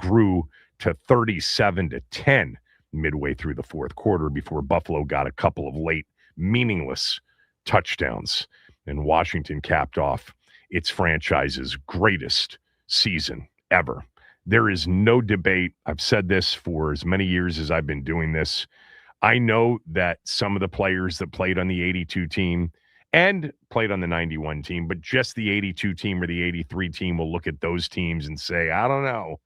grew to 37-10 midway through the fourth quarter before Buffalo got a couple of late, meaningless touchdowns. And Washington capped off its franchise's greatest season ever. There is no debate. I've said this for as many years as I've been doing this. I know that some of the players that played on the 82 team and played on the 91 team, but just the 82 team or the 83 team will look at those teams and say, I don't know.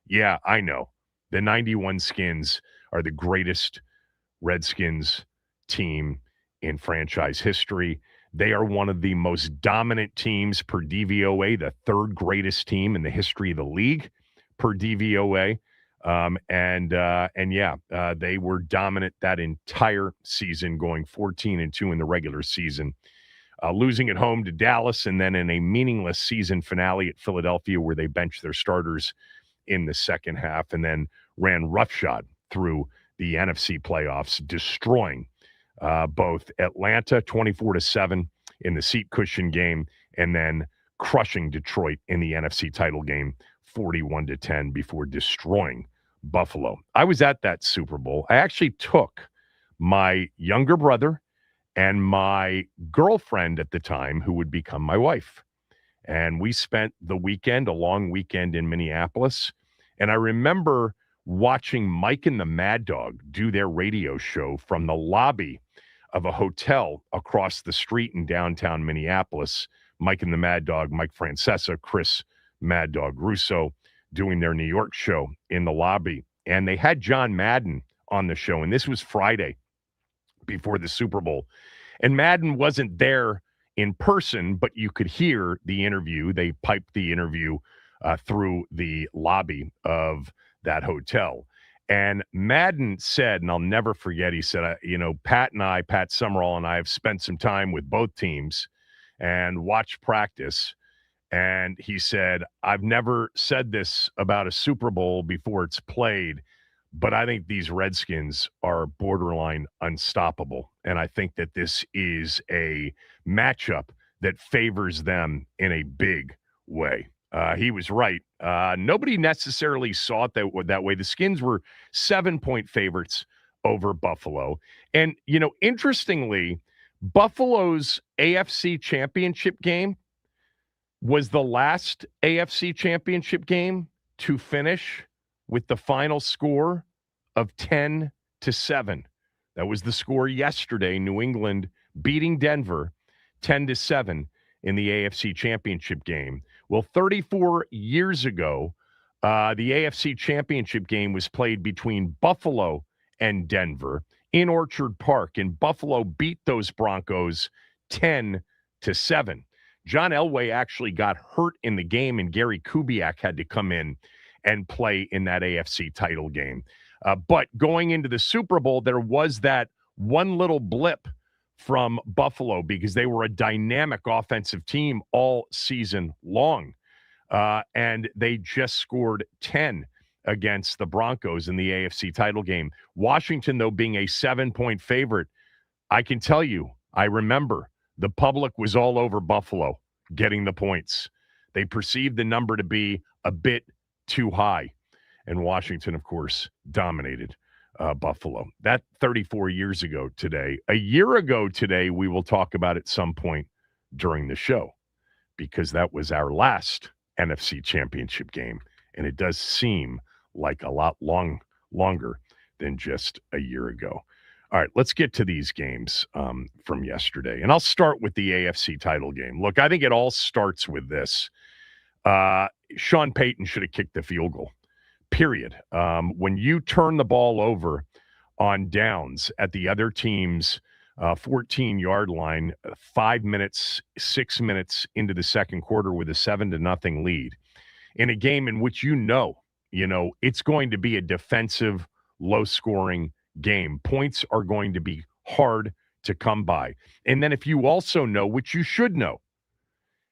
Yeah, I know. The 91 Skins are the greatest Redskins team in franchise history. They are one of the most dominant teams per DVOA, the third greatest team in the history of the league per DVOA. They were dominant that entire season, going 14-2 in the regular season, losing at home to Dallas, and then in a meaningless season finale at Philadelphia where they benched their starters in the second half and then ran roughshod through the NFC playoffs, destroying both Atlanta 24-7 in the seat cushion game and then crushing Detroit in the NFC title game 41-10 before destroying Buffalo. I was at that Super Bowl. I actually took my younger brother and my girlfriend at the time, who would become my wife. And we spent the weekend, a long weekend in Minneapolis. And I remember watching Mike and the Mad Dog do their radio show from the lobby of a hotel across the street in downtown Minneapolis. Mike and the Mad Dog, Mike Francesa, Chris Mad Dog Russo, doing their New York show in the lobby. And they had John Madden on the show. And this was Friday before the Super Bowl. And Madden wasn't there in person, but you could hear the interview. They piped the interview through the lobby of that hotel. And Madden said, and I'll never forget, he said, Pat Summerall and I have spent some time with both teams and watched practice. And he said, I've never said this about a Super Bowl before it's played, but I think these Redskins are borderline unstoppable. And I think that this is a matchup that favors them in a big way. He was right. Nobody necessarily saw it that way. The Skins were 7-point favorites over Buffalo. And, interestingly, Buffalo's AFC championship game was the last AFC championship game to finish with the final score of 10-7. That was the score yesterday. New England beating Denver 10-7 in the AFC championship game. Well, 34 years ago, the AFC championship game was played between Buffalo and Denver in Orchard Park, and Buffalo beat those Broncos 10-7. John Elway actually got hurt in the game, and Gary Kubiak had to come in and play in that AFC title game. But going into the Super Bowl, there was that one little blip from Buffalo because they were a dynamic offensive team all season long. And they just scored 10 against the Broncos in the AFC title game. Washington, though, being a 7-point favorite, I can tell you, I remember the public was all over Buffalo getting the points. They perceived the number to be a bit too high. And Washington, of course, dominated Buffalo. That 34 years ago today. A year ago today, we will talk about at some point during the show because that was our last NFC championship game. And it does seem like a lot longer than just a year ago. All right, let's get to these games from yesterday. And I'll start with the AFC title game. Look, I think it all starts with this. Sean Payton should have kicked the field goal, period. When you turn the ball over on downs at the other team's 14-yard line, 5 minutes, 6 minutes into the second quarter with a 7-0 lead, in a game in which it's going to be a defensive, low-scoring game. Points are going to be hard to come by. And then if you also know, which you should know,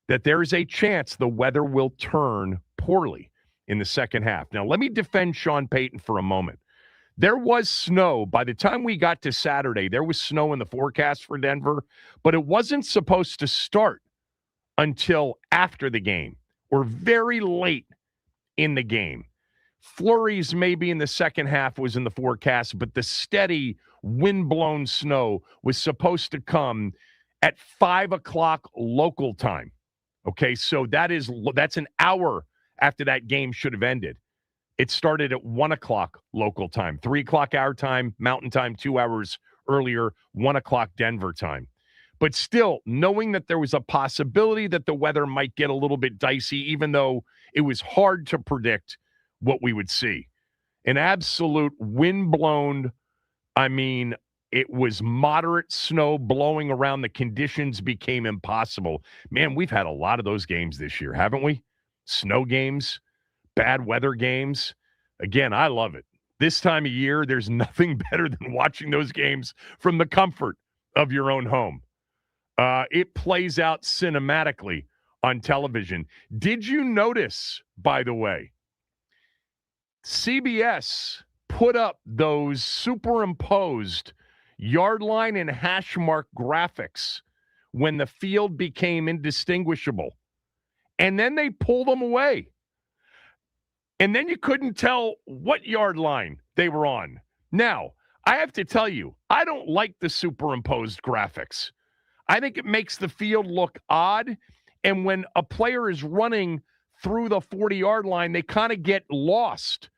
that there is a chance the weather will turn poorly in the second half. Now, let me defend Sean Payton for a moment. There was snow. By the time we got to Saturday, there was snow in the forecast for Denver, but it wasn't supposed to start until after the game or very late in the game. Flurries maybe in the second half was in the forecast, but the steady wind-blown snow was supposed to come at 5 o'clock local time. Okay, so that's an hour after that game should have ended. It started at 1 o'clock local time, 3 o'clock our time, Mountain Time, 2 hours earlier, 1 o'clock Denver time. But still, knowing that there was a possibility that the weather might get a little bit dicey, even though it was hard to predict what we would see. An absolute wind-blown, it was moderate snow blowing around. The conditions became impossible. Man, we've had a lot of those games this year, haven't we? Snow games, bad weather games. Again, I love it. This time of year, there's nothing better than watching those games from the comfort of your own home. It plays out cinematically on television. Did you notice, by the way, CBS put up those superimposed yard line and hash mark graphics when the field became indistinguishable. And then they pulled them away. And then you couldn't tell what yard line they were on. Now, I have to tell you, I don't like the superimposed graphics. I think it makes the field look odd. And when a player is running through the 40-yard line, they kind of get lost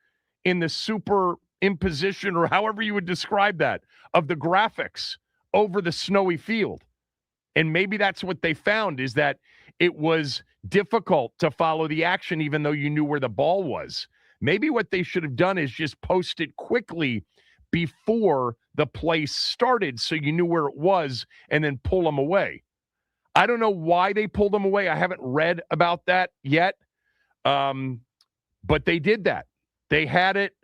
in the superimposition, or however you would describe that, of the graphics over the snowy field. And maybe that's what they found, is that it was difficult to follow the action even though you knew where the ball was. Maybe what they should have done is just post it quickly before the play started so you knew where it was and then pull them away. I don't know why they pulled them away. I haven't read about that yet. But they did that. They had it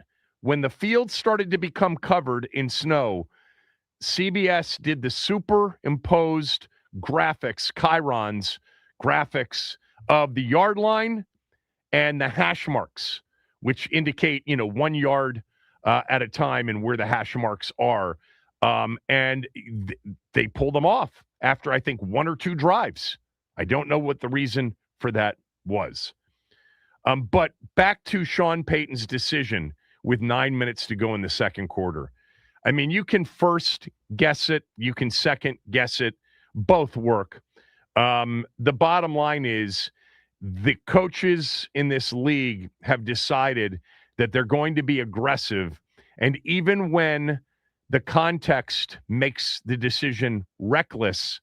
when the field started to become covered in snow. CBS did the superimposed graphics, chyrons graphics of the yard line and the hash marks, which indicate, 1 yard at a time and where the hash marks are. They pulled them off after, I think, 1 or 2 drives. I don't know what the reason for that was. But back to Sean Payton's decision with 9 minutes to go in the second quarter. You can first guess it. You can second guess it. Both work. The bottom line is the coaches in this league have decided that they're going to be aggressive. And even when the context makes the decision reckless,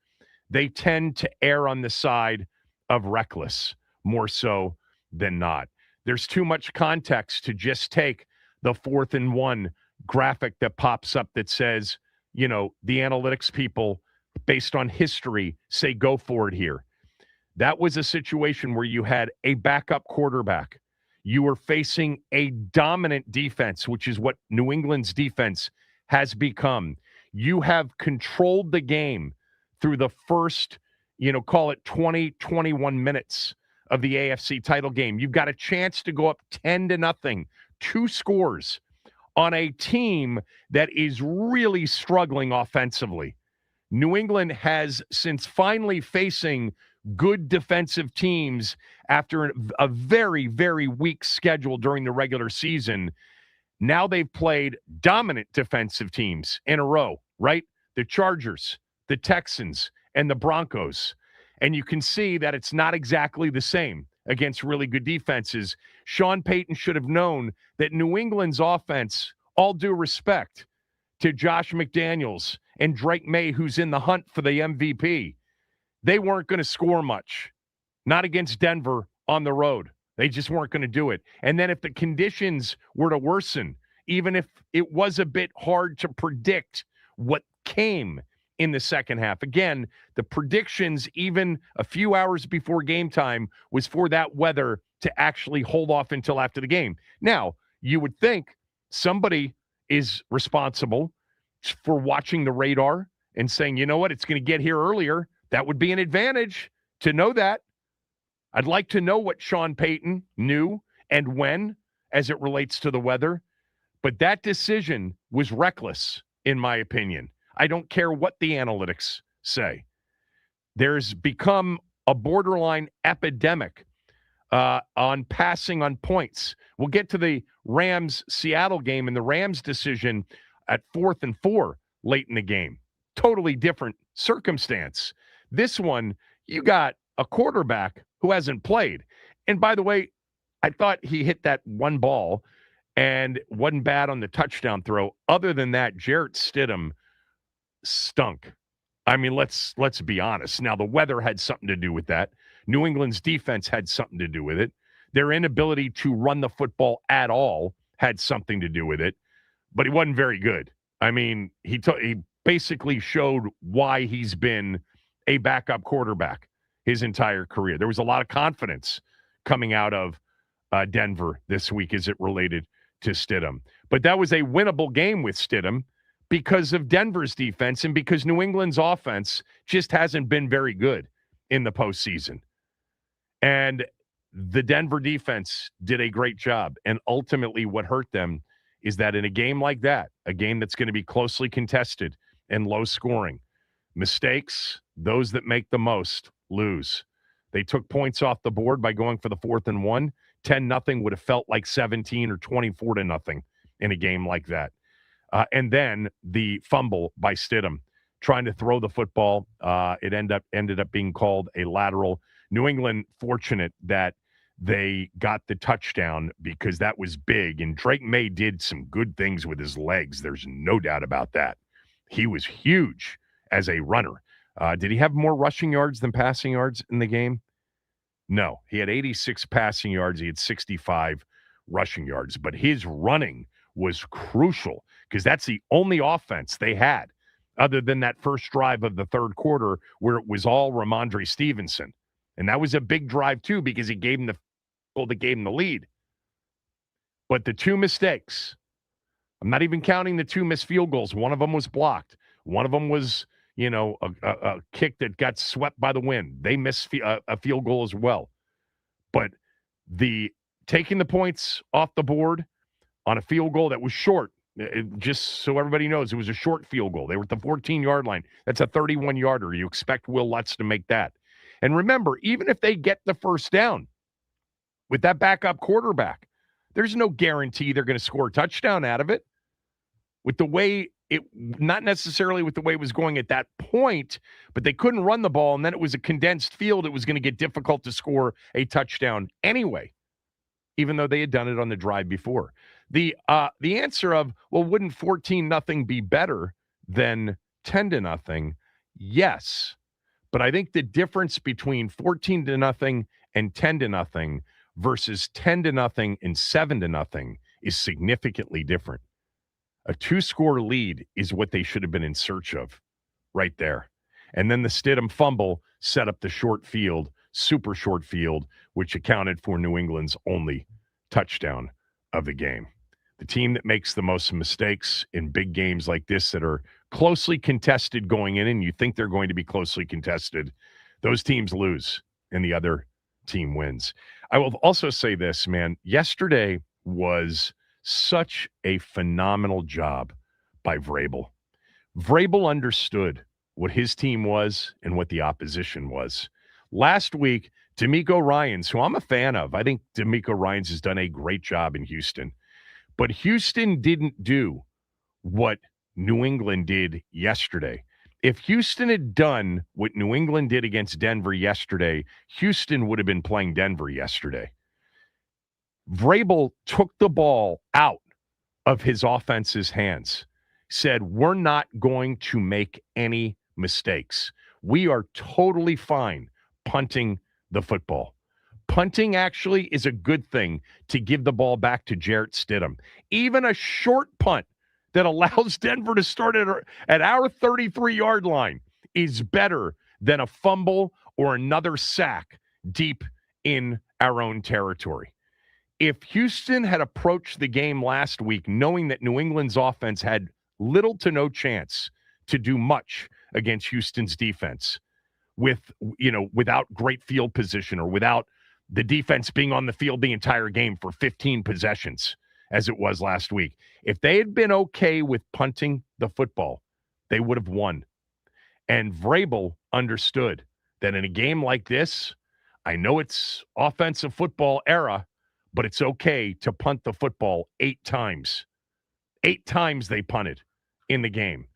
they tend to err on the side of reckless more so than not. There's too much context to just take the 4th and 1 graphic that pops up that says, the analytics people, based on history, say go for it here. That was a situation where you had a backup quarterback. You were facing a dominant defense, which is what New England's defense has become. You have controlled the game through the first, call it 20, 21 minutes of the AFC title game. You've got a chance to go up 10-0, 2 scores on a team that is really struggling offensively. New England has, since finally facing good defensive teams after a very, very weak schedule during the regular season, now they've played dominant defensive teams in a row, right? The Chargers, the Texans, and the Broncos. And you can see that it's not exactly the same against really good defenses. Sean Payton should have known that New England's offense, all due respect to Josh McDaniels and Drake May, who's in the hunt for the MVP, they weren't going to score much. Not against Denver on the road. They just weren't going to do it. And then if the conditions were to worsen, even if it was a bit hard to predict what came in the second half. Again, the predictions, even a few hours before game time, was for that weather to actually hold off until after the game. Now, you would think somebody is responsible for watching the radar and saying, you know what, it's going to get here earlier. That would be an advantage to know that. I'd like to know what Sean Payton knew and when as it relates to the weather. But that decision was reckless, in my opinion. I don't care what the analytics say. There's become a borderline epidemic on passing on points. We'll get to the Rams-Seattle game and the Rams decision at 4th and 4 late in the game. Totally different circumstance. This one, you got a quarterback who hasn't played. And by the way, I thought he hit that one ball and wasn't bad on the touchdown throw. Other than that, Jarrett Stidham stunk. I mean, let's be honest. Now, the weather had something to do with that. New England's defense had something to do with it. Their inability to run the football at all had something to do with it. But he wasn't very good. I mean, he basically showed why he's been a backup quarterback his entire career. There was a lot of confidence coming out of Denver this week as it related to Stidham. But that was a winnable game with Stidham because of Denver's defense and because New England's offense just hasn't been very good in the postseason. And the Denver defense did a great job. And ultimately what hurt them is that in a game like that, a game that's going to be closely contested and low scoring, mistakes, those that make the most, lose. They took points off the board by going for the 4th and 1. 10-0 would have felt like 17 or 24-0 in a game like that. And then the fumble by Stidham trying to throw the football. It ended up being called a lateral. New England fortunate that they got the touchdown because that was big. And Drake May did some good things with his legs. There's no doubt about that. He was huge as a runner. Did he have more rushing yards than passing yards in the game? No. He had 86 passing yards. He had 65 rushing yards. But his running was crucial because that's the only offense they had other than that first drive of the third quarter where it was all Ramondre Stevenson. And that was a big drive, too, because it gave him the lead. But the two mistakes, I'm not even counting the two missed field goals. One of them was blocked. One of them was, a kick that got swept by the wind. They missed a field goal as well. But the taking the points off the board on a field goal that was short, just so everybody knows, it was a short field goal. They were at the 14-yard line. That's a 31-yarder. You expect Will Lutz to make that. And remember, even if they get the first down with that backup quarterback, there's no guarantee they're going to score a touchdown out of it. With the way not necessarily with the way it was going at that point, but they couldn't run the ball, and then it was a condensed field. It was going to get difficult to score a touchdown anyway, even though they had done it on the drive before. The answer of, well, wouldn't 14-0 be better than 10-0? Yes. But I think the difference between 14-0 and 10-0 versus 10-0 and 7-0 is significantly different. A 2-score lead is what they should have been in search of right there. And then the Stidham fumble set up the short field, super short field, which accounted for New England's only touchdown of the game. The team that makes the most mistakes in big games like this that are closely contested going in, and you think they're going to be closely contested, those teams lose and the other team wins. I will also say this, man. Yesterday was such a phenomenal job by Vrabel. Vrabel understood what his team was and what the opposition was. Last week, D'Amico Ryans, who I'm a fan of, I think D'Amico Ryans has done a great job in Houston. But Houston didn't do what New England did yesterday. If Houston had done what New England did against Denver yesterday, Houston would have been playing Denver yesterday. Vrabel took the ball out of his offense's hands, said, we're not going to make any mistakes. We are totally fine punting the football. Punting actually is a good thing to give the ball back to Jarrett Stidham. Even a short punt that allows Denver to start at our 33-yard line is better than a fumble or another sack deep in our own territory. If Houston had approached the game last week knowing that New England's offense had little to no chance to do much against Houston's defense without great field position or without the defense being on the field the entire game for 15 possessions, as it was last week. If they had been okay with punting the football, they would have won. And Vrabel understood that in a game like this, I know it's offensive football era, but it's okay to punt the football 8 times. 8 times they punted in the game.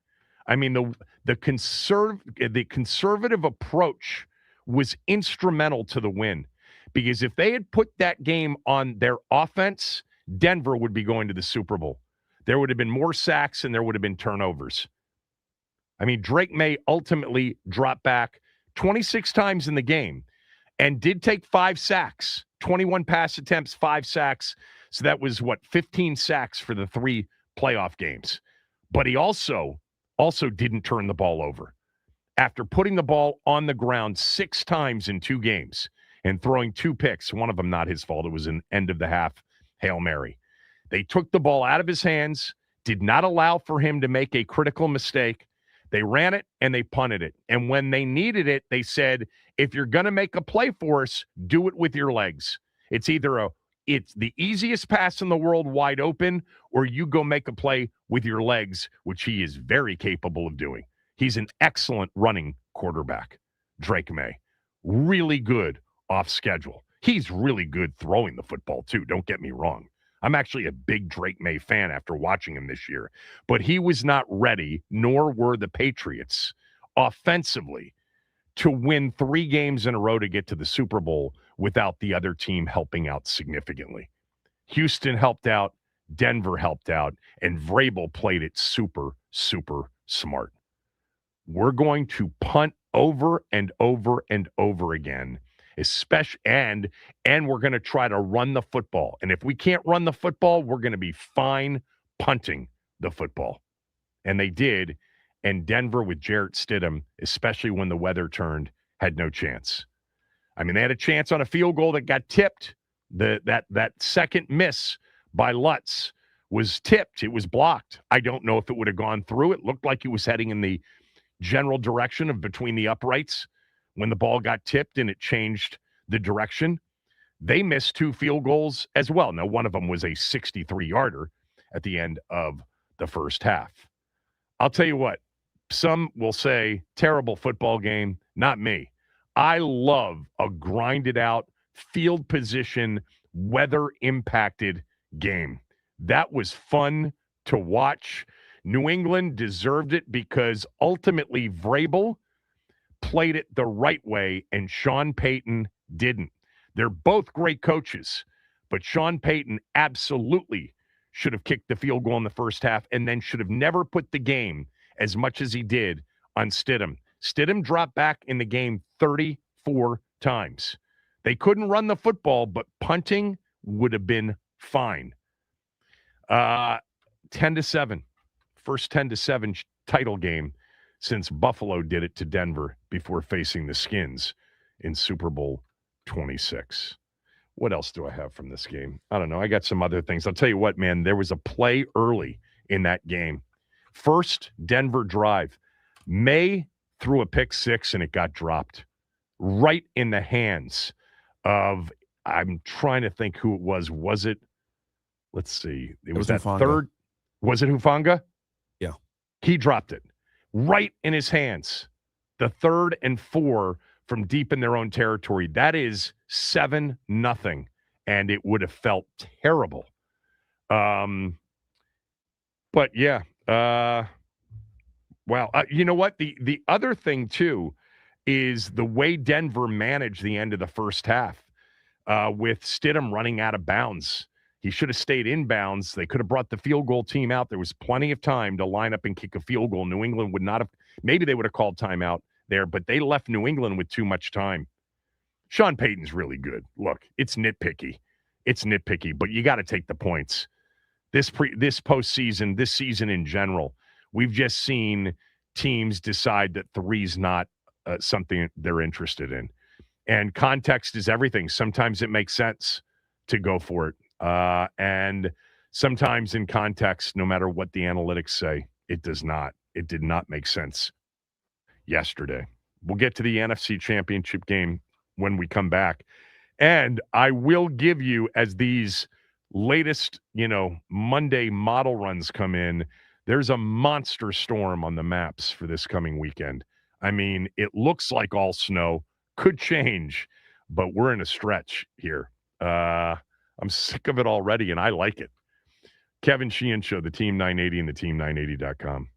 I mean, the conservative approach was instrumental to the win, because if they had put that game on their offense, Denver would be going to the Super Bowl. There would have been more sacks and there would have been turnovers. I mean, Drake May ultimately dropped back 26 times in the game and did take 5 sacks, 21 pass attempts, 5 sacks. So that was 15 sacks for the 3 playoff games. But he also didn't turn the ball over. After putting the ball on the ground 6 times in 2 games and throwing 2 picks, one of them not his fault, it was an end of the half Hail Mary. They took the ball out of his hands, did not allow for him to make a critical mistake. They ran it and they punted it. And when they needed it, they said, if you're going to make a play for us, do it with your legs. It's either it's the easiest pass in the world wide open, or you go make a play with your legs, which he is very capable of doing. He's an excellent running quarterback, Drake May. Really good off schedule. He's really good throwing the football too, don't get me wrong. I'm actually a big Drake May fan after watching him this year. But he was not ready, nor were the Patriots, offensively, to win 3 games in a row to get to the Super Bowl without the other team helping out significantly. Houston helped out, Denver helped out, and Vrabel played it super, super smart. We're going to punt over and over and over again, especially and we're going to try to run the football. And if we can't run the football, we're going to be fine punting the football. And they did. And Denver with Jarrett Stidham, especially when the weather turned, had no chance. I mean, they had a chance on a field goal that got tipped. That second miss by Lutz was tipped. It was blocked. I don't know if it would have gone through. It looked like he was heading in the general direction of between the uprights when the ball got tipped and it changed the direction. They missed 2 field goals as well. Now, one of them was a 63-yarder at the end of the first half. I'll tell you what, some will say terrible football game. Not me. I love a grinded out, field position, weather impacted game. That was fun to watch. New England deserved it because ultimately Vrabel played it the right way and Sean Payton didn't. They're both great coaches, but Sean Payton absolutely should have kicked the field goal in the first half and then should have never put the game as much as he did on Stidham. Stidham dropped back in the game 34 times. They couldn't run the football, but punting would have been fine. 10-7. First 10-7 title game since Buffalo did it to Denver before facing the Skins in Super Bowl 26. What else do I have from this game? I don't know. I got some other things. I'll tell you what, man, there was a play early in that game. First Denver drive. May threw a pick 6 and it got dropped right in the hands of, I'm trying to think who it was. Was it, let's see. It was that Hufanga. Third. Was it Hufanga? Yeah. He dropped it right in his hands. The 3rd and 4 from deep in their own territory. That is 7-0, and it would have felt terrible. But yeah. Wow. You know what? The other thing, too, is the way Denver managed the end of the first half with Stidham running out of bounds. He should have stayed in bounds. They could have brought the field goal team out. There was plenty of time to line up and kick a field goal. New England would not have – maybe they would have called timeout there, but they left New England with too much time. Sean Payton's really good. Look, it's nitpicky. It's nitpicky, but you got to take the points. This postseason, this season in general, we've just seen teams decide that three's not something they're interested in. And context is everything. Sometimes it makes sense to go for it. And sometimes in context, no matter what the analytics say, it does not. It did not make sense yesterday. We'll get to the NFC Championship game when we come back. And I will give you, as these latest, Monday model runs come in, there's a monster storm on the maps for this coming weekend. I mean, it looks like all snow, could change, but we're in a stretch here. I'm sick of it already, and I like it. Kevin Sheehan Show, the Team 980 and the team980.com.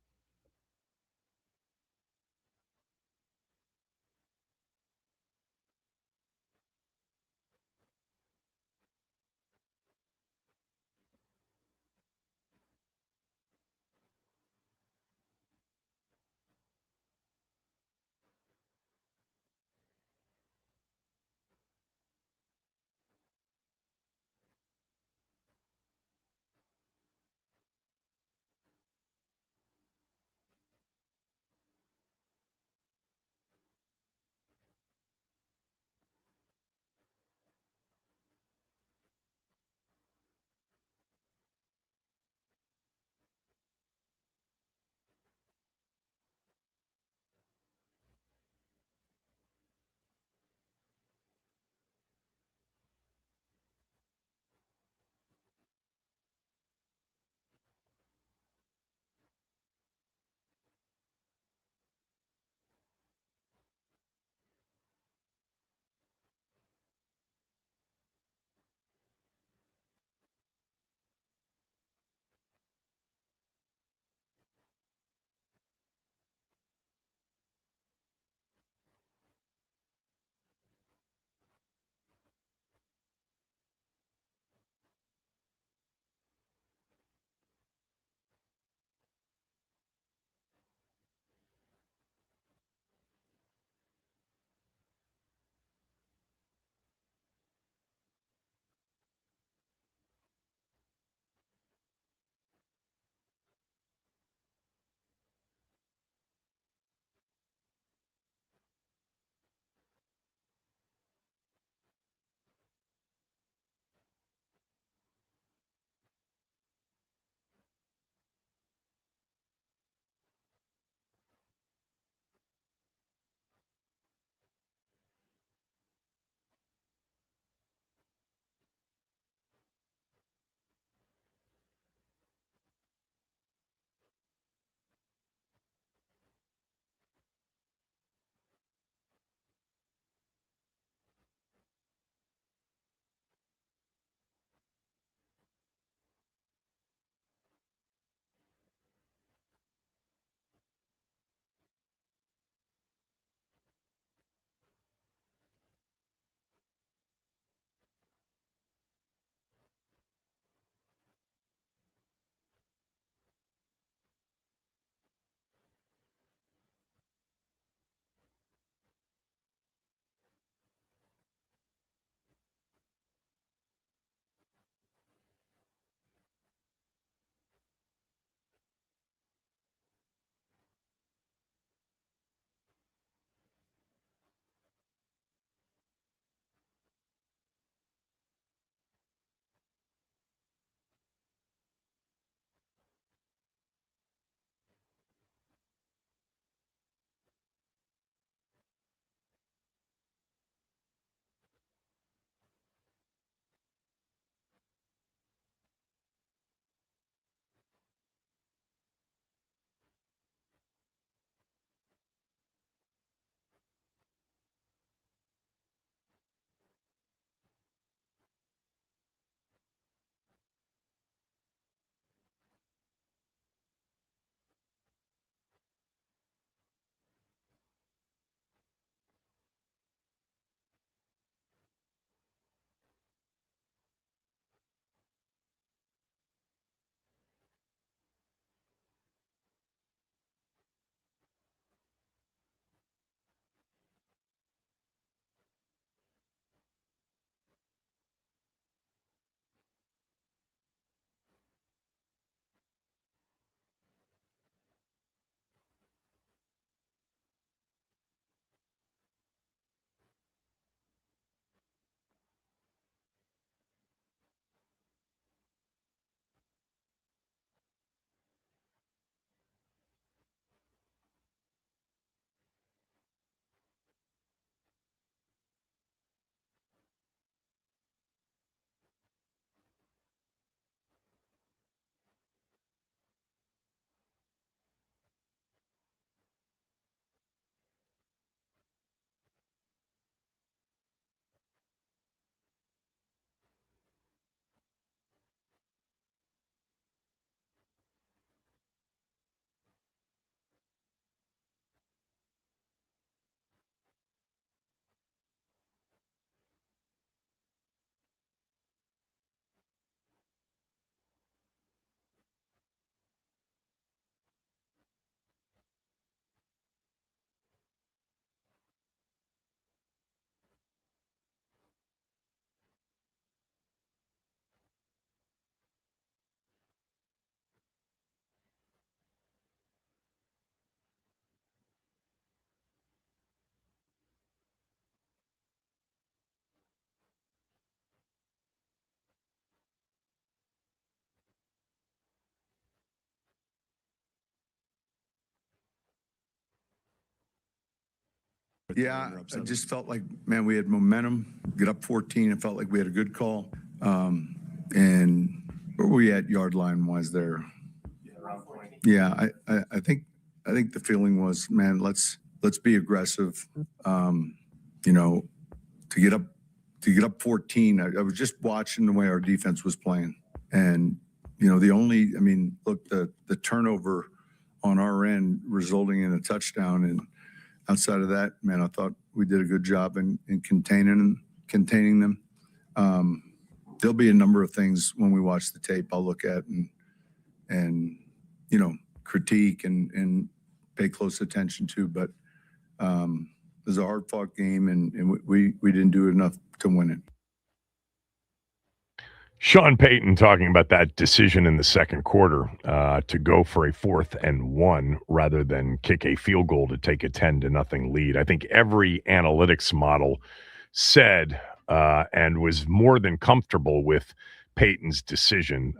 but yeah, I just felt like, man, we had momentum. Get up 14. It felt like we had a good call. And where were we at yard line wise there? Yeah, I think the feeling was, man, let's be aggressive. You know, to get up 14. I was just watching the way our defense was playing, and you know, look, the turnover on our end resulting in a touchdown, and outside of that, man, I thought we did a good job in containing them. There'll be a number of things when we watch the tape I'll look at and you know, critique and pay close attention to, but it was a hard-fought game, and we didn't do enough to win it. Sean Payton talking about that decision in the second quarter to go for a 4th and 1 rather than kick a field goal to take a 10-0 lead. I think every analytics model said and was more than comfortable with Payton's decision.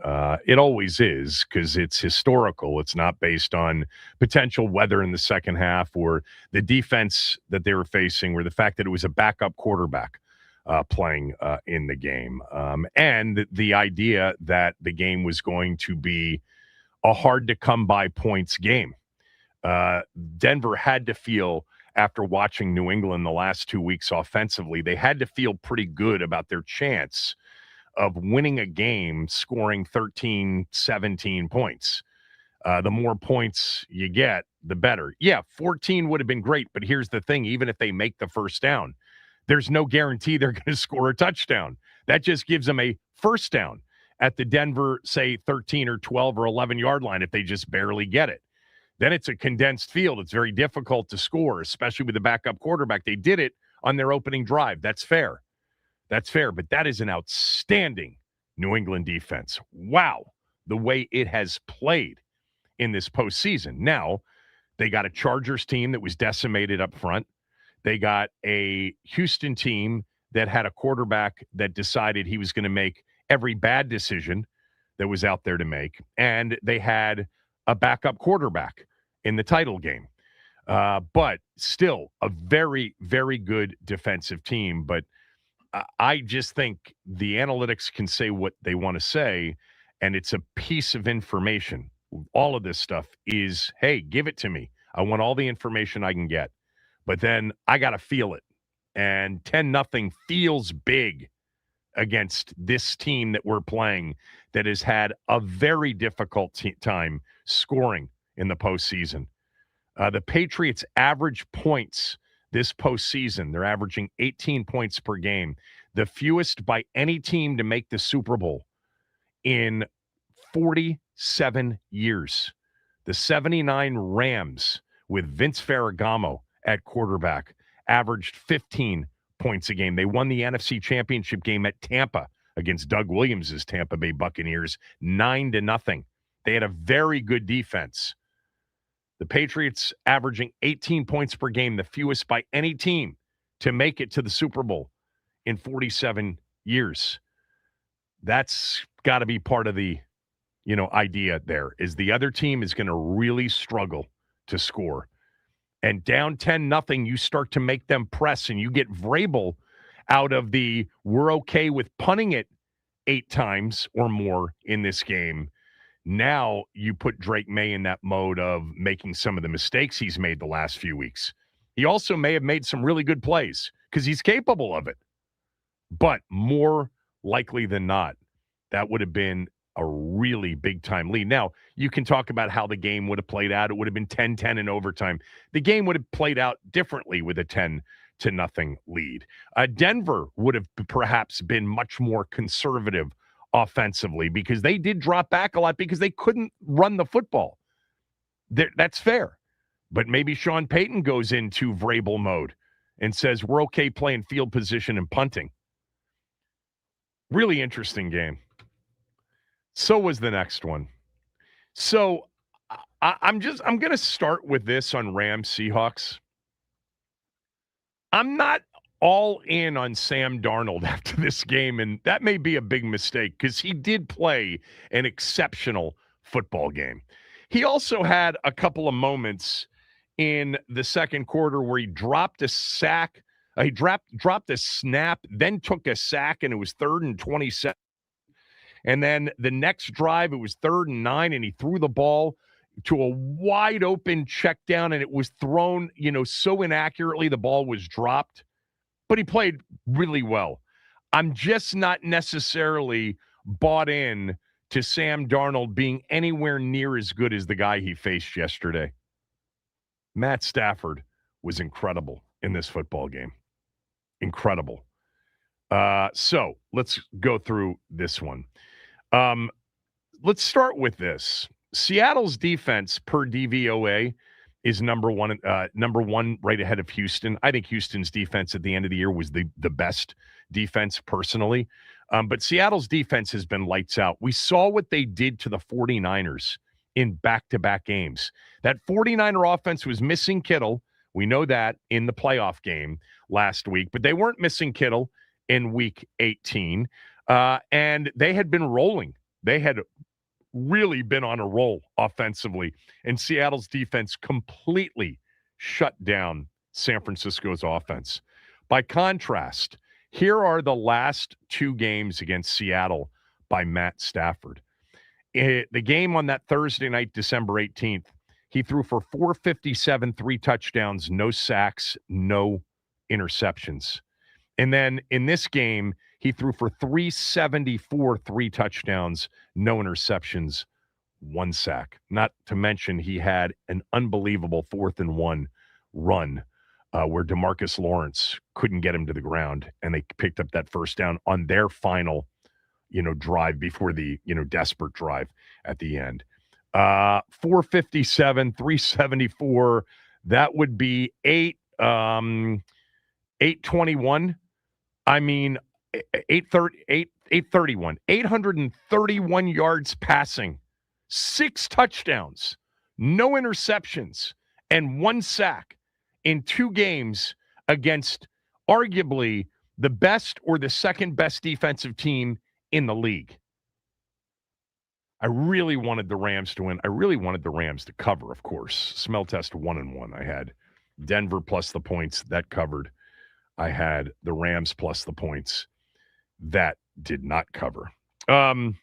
It always is, because it's historical. It's not based on potential weather in the second half or the defense that they were facing or the fact that it was a backup quarterback playing in the game. And the idea that the game was going to be a hard-to-come-by points game. Denver had to feel, after watching New England the last 2 weeks offensively, they had to feel pretty good about their chance of winning a game scoring 13, 17 points. The more points you get, the better. Yeah, 14 would have been great, but here's the thing. Even if they make the first down, there's no guarantee they're going to score a touchdown. That just gives them a first down at the Denver, say, 13 or 12 or 11-yard line if they just barely get it. Then it's a condensed field. It's very difficult to score, especially with the backup quarterback. They did it on their opening drive. That's fair. That's fair, but that is an outstanding New England defense. Wow, the way it has played in this postseason. Now, they got a Chargers team that was decimated up front. They got a Houston team that had a quarterback that decided he was going to make every bad decision that was out there to make. And they had a backup quarterback in the title game. But still a very, very good defensive team. But I just think the analytics can say what they want to say, and it's a piece of information. All of this stuff is, hey, give it to me. I want all the information I can get. But then I got to feel it. And 10-0 feels big against this team that we're playing that has had a very difficult time scoring in the postseason. The Patriots' average points this postseason, they're averaging 18 points per game, the fewest by any team to make the Super Bowl in 47 years. The 79 Rams with Vince Ferragamo at quarterback averaged 15 points a game. They won the NFC Championship game at Tampa against Doug Williams' Tampa Bay Buccaneers 9-0. They had a very good defense. The Patriots averaging 18 points per game, the fewest by any team to make it to the Super Bowl in 47 years. That's got to be part of the, idea there, is the other team is going to really struggle to score. And down 10-0, you start to make them press, and you get Vrabel out of the we're okay with punting it 8 times or more in this game. Now you put Drake May in that mode of making some of the mistakes he's made the last few weeks. He also may have made some really good plays because he's capable of it. But more likely than not, that would have been a really big-time lead. Now, you can talk about how the game would have played out. It would have been 10-10 in overtime. The game would have played out differently with a 10-0 lead. Denver would have perhaps been much more conservative offensively because they did drop back a lot because they couldn't run the football. That's fair. But maybe Sean Payton goes into Vrabel mode and says, we're okay playing field position and punting. Really interesting game. So was the next one. So I'm going to start with this on Rams Seahawks. I'm not all in on Sam Darnold after this game, and that may be a big mistake because he did play an exceptional football game. He also had a couple of moments in the second quarter where he dropped a sack. He dropped a snap, then took a sack, and it was 3rd and 27. And then the next drive, it was 3rd and 9, and he threw the ball to a wide open check down, and it was thrown, so inaccurately the ball was dropped. But he played really well. I'm just not necessarily bought in to Sam Darnold being anywhere near as good as the guy he faced yesterday. Matt Stafford was incredible in this football game. Incredible. So let's go through this one. Let's start with this. Seattle's defense per DVOA is number one right ahead of Houston. I think Houston's defense at the end of the year was the best defense personally. But Seattle's defense has been lights out. We saw what they did to the 49ers in back-to-back games. That 49er offense was missing Kittle. We know that in the playoff game last week, but they weren't missing Kittle in week 18. And they had been rolling. They had really been on a roll offensively, and Seattle's defense completely shut down San Francisco's offense. By contrast, here are the last 2 games against Seattle by Matt Stafford. The game on that Thursday night, December 18th, he threw for 457, 3 touchdowns, no sacks, no interceptions. And then in this game, he threw for 374, 3 touchdowns, no interceptions, 1 sack. Not to mention he had an unbelievable 4th and 1 run where DeMarcus Lawrence couldn't get him to the ground, and they picked up that first down on their final, drive before the, desperate drive at the end. 457, 374, that would be 821. I mean, 831, 831 yards passing, 6 touchdowns, no interceptions, and 1 sack in 2 games against arguably the best or the second best defensive team in the league. I really wanted the Rams to win. I really wanted the Rams to cover, of course. Smell test 1-1. I had Denver plus the points. That covered. I had the Rams plus the points. That did not cover. 2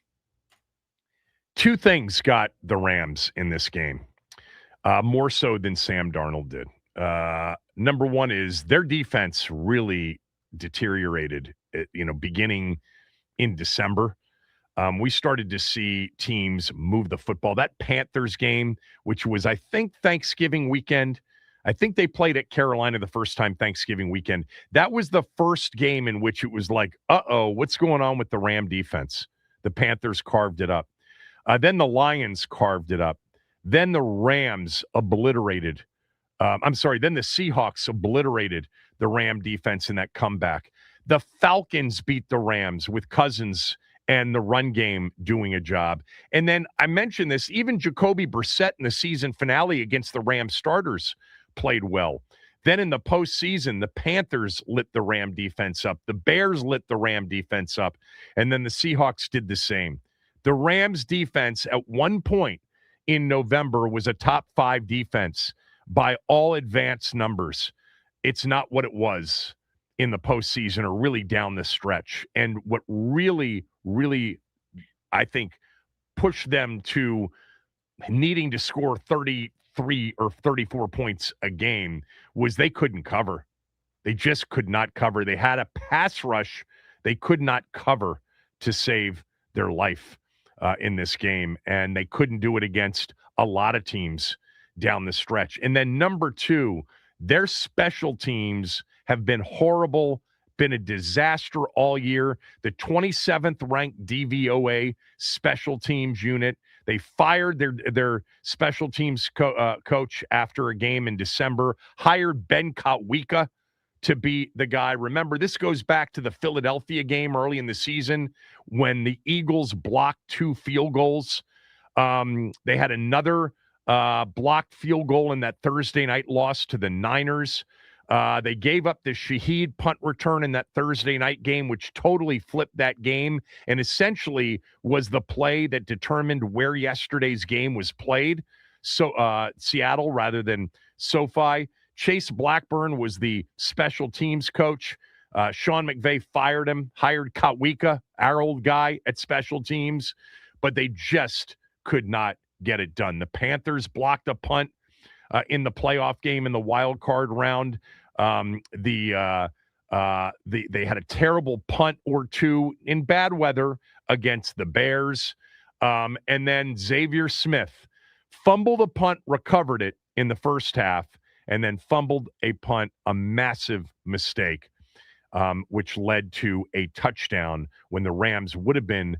things got the Rams in this game, more so than Sam Darnold did. Number one is their defense really deteriorated, beginning in December. We started to see teams move the football. That Panthers game, which was, I think, Thanksgiving weekend. I think they played at Carolina the first time Thanksgiving weekend. That was the first game in which it was like, what's going on with the Ram defense? The Panthers carved it up. Then the Lions carved it up. Then the Rams obliterated. Then the Seahawks obliterated the Ram defense in that comeback. The Falcons beat the Rams with Cousins and the run game doing a job. And then I mentioned this, even Jacoby Brissett in the season finale against the Rams starters played well. Then in the postseason, the Panthers lit the Ram defense up. The Bears lit the Ram defense up. And then the Seahawks did the same. The Rams defense at one point in November was a top 5 defense by all advanced numbers. It's not what it was in the postseason or really down the stretch. And what really, I think, pushed them to needing to score 33 or 34 points a game was they couldn't cover. They just could not cover. They had a pass rush they could not cover to save their life in this game, and they couldn't do it against a lot of teams down the stretch. And then number 2, their special teams have been horrible, been a disaster all year. The 27th ranked DVOA special teams unit. They fired their special teams coach after a game in December, hired Ben Kotwika to be the guy. Remember, this goes back to the Philadelphia game early in the season when the Eagles blocked 2 field goals. They had another blocked field goal in that Thursday night loss to the Niners. They gave up the Sheehan punt return in that Thursday night game, which totally flipped that game and essentially was the play that determined where yesterday's game was played. So Seattle rather than SoFi. Chase Blackburn was the special teams coach. Sean McVay fired him, hired Kotwika, our old guy at special teams, but they just could not get it done. The Panthers blocked a punt in the playoff game in the wild card round. They had a terrible punt or two in bad weather against the Bears. And then Xavier Smith fumbled a punt, recovered it in the first half, and then fumbled a punt, a massive mistake, which led to a touchdown when the Rams would have been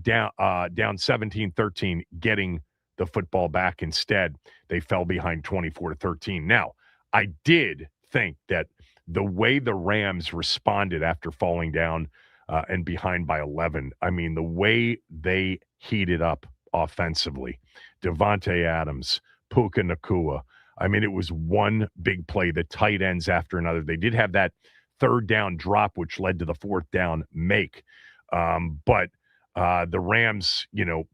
down 17-13, getting the football back. Instead, they fell behind 24-13. Now, I did think that the way the Rams responded after falling down and behind by 11, I mean, the way they heated up offensively, Devontae Adams, Puka Nacua, I mean, it was one big play, the tight ends after another. They did have that third down drop, which led to the fourth down make. But the Rams,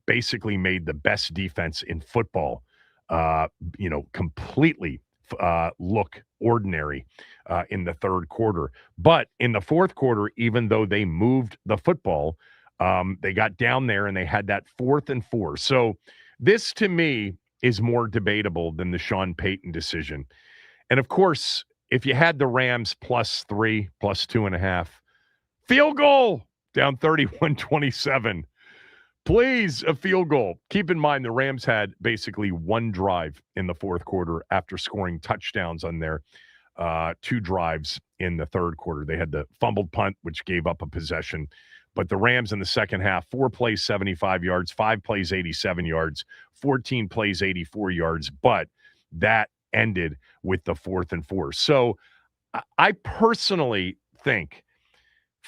basically made the best defense in football, completely look ordinary in the third quarter. But in the fourth quarter, even though they moved the football, they got down there and they had that 4th and 4. So this, to me, is more debatable than the Sean Payton decision. And, of course, if you had the Rams +3, +2.5, field goal down 31-27. Please, a field goal. Keep in mind the Rams had basically one drive in the fourth quarter after scoring touchdowns on their 2 drives in the third quarter. They had the fumbled punt, which gave up a possession. But the Rams in the second half, 4 plays, 75 yards, 5 plays, 87 yards, 14 plays, 84 yards. But that ended with the 4th and 4. So I personally think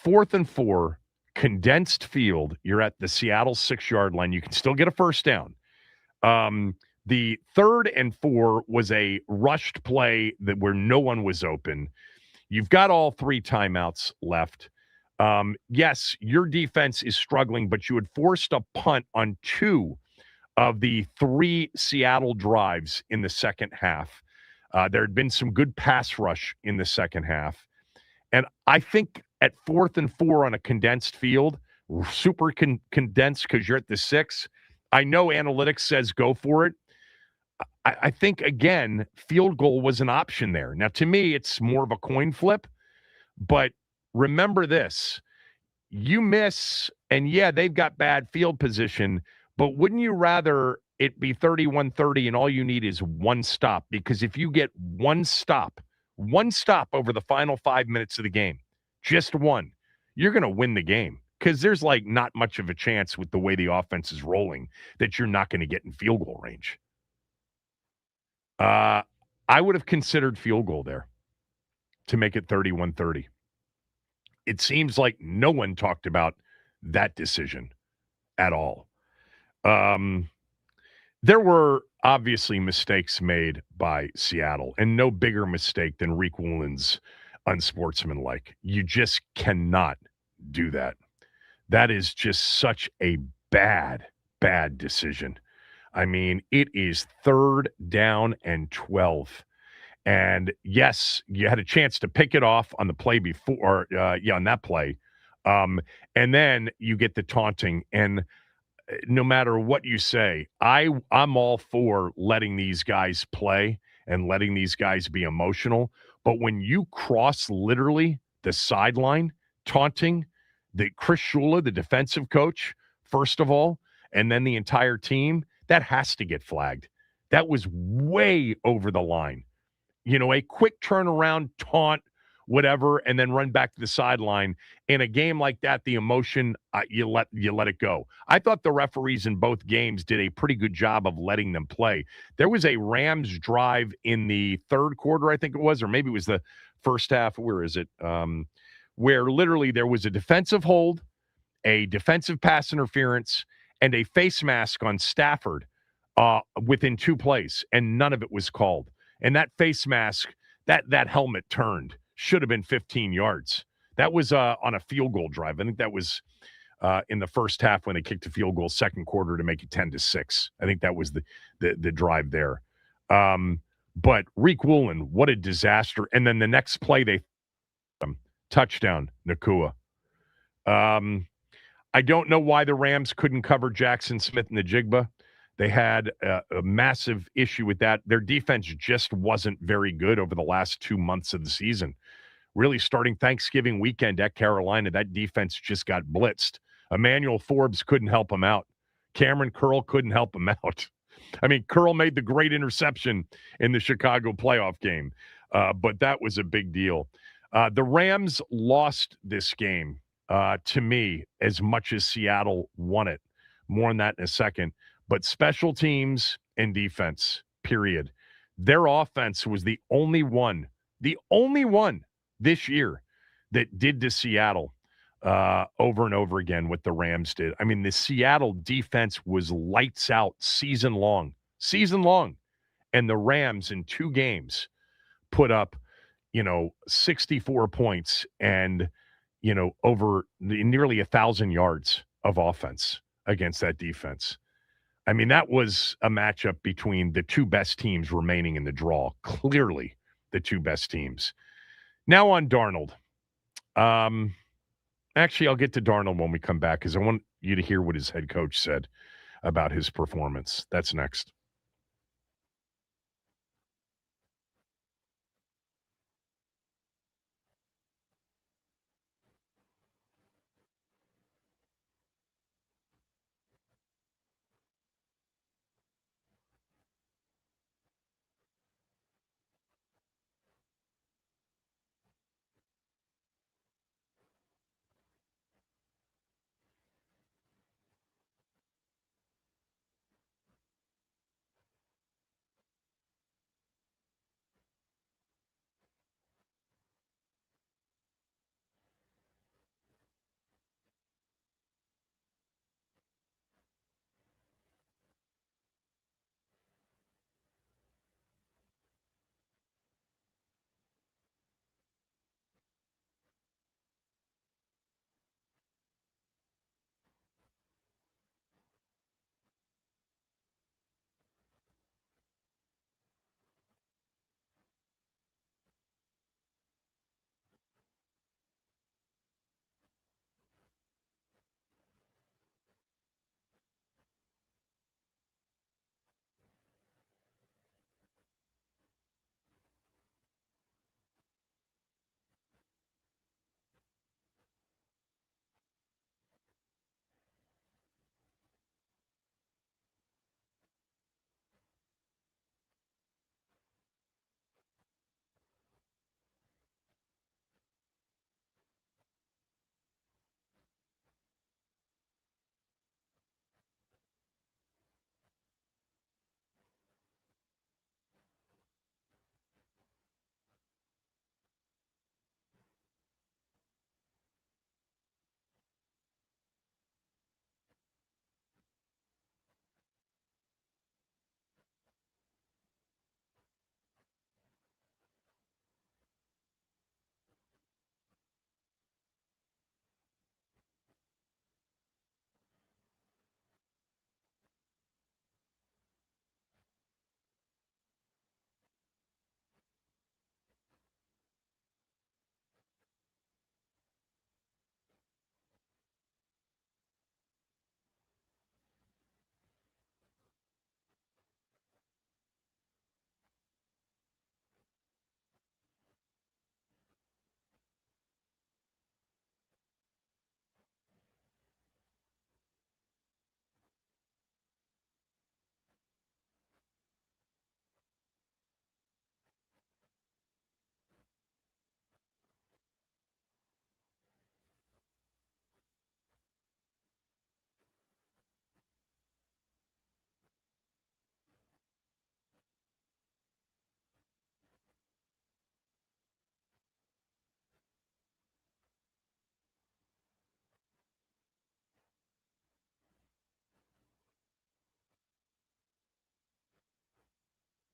4th and 4, condensed field, you're at the Seattle 6-yard line. You can still get a first down. The 3rd and 4 was a rushed play where no one was open. You've got all 3 timeouts left. Yes, your defense is struggling, but you had forced a punt on 2 of the 3 Seattle drives in the second half. There had been some good pass rush in the second half. And I think at 4th and 4 on a condensed field, super condensed because you're at the 6, I know analytics says go for it. I think, again, field goal was an option there. Now, to me, it's more of a coin flip. But remember this. You miss, and yeah, they've got bad field position, but wouldn't you rather it be 31-30 and all you need is one stop? Because if you get one stop over the final 5 minutes of the game, just one, you're going to win the game. Because there's not much of a chance with the way the offense is rolling that you're not going to get in field goal range. I would have considered field goal there to make it 31-30. It seems like no one talked about that decision at all. There were obviously mistakes made by Seattle, and no bigger mistake than Reek Woolen's unsportsmanlike. You just cannot do that. That is just such a bad decision. I mean, it is 3rd down and 12. And yes, you had a chance to pick it off on the play before, on that play. And then you get the taunting. And no matter what you say, I'm all for letting these guys play and letting these guys be emotional. But when you cross literally the sideline, taunting the Chris Shula, the defensive coach, first of all, and then the entire team, that has to get flagged. That was way over the line. A quick turnaround, taunt, whatever, and then run back to the sideline. In a game like that, the emotion, you let it go. I thought the referees in both games did a pretty good job of letting them play. There was a Rams drive in the third quarter, I think it was, or maybe it was the first half. Where is it? Where literally there was a defensive hold, a defensive pass interference, and a face mask on Stafford within 2 plays, and none of it was called. And that face mask, that helmet turned, should have been 15 yards. That was on a field goal drive. I think that was in the first half when they kicked a field goal, second quarter to make it 10-6. I think that was the drive there. But Reek Woolen, what a disaster. And then the next play, they touchdown, Nakua. I don't know why the Rams couldn't cover Jackson Smith and the Jigba. They had a massive issue with that. Their defense just wasn't very good over the last 2 months of the season. Really, starting Thanksgiving weekend at Carolina, that defense just got blitzed. Emmanuel Forbes couldn't help him out. Cameron Curl couldn't help him out. I mean, Curl made the great interception in the Chicago playoff game, but that was a big deal. The Rams lost this game, to me, as much as Seattle won it. More on that in a second. But special teams and defense, period. Their offense was the only one this year that did to Seattle over and over again what the Rams did. I mean, the Seattle defense was lights out season long. And the Rams in 2 games put up, 64 points and, over nearly 1,000 yards of offense against that defense. I mean, that was a matchup between the 2 best teams remaining in the draw. Clearly the 2 best teams. Now on Darnold. Actually, I'll get to Darnold when we come back because I want you to hear what his head coach said about his performance. That's next.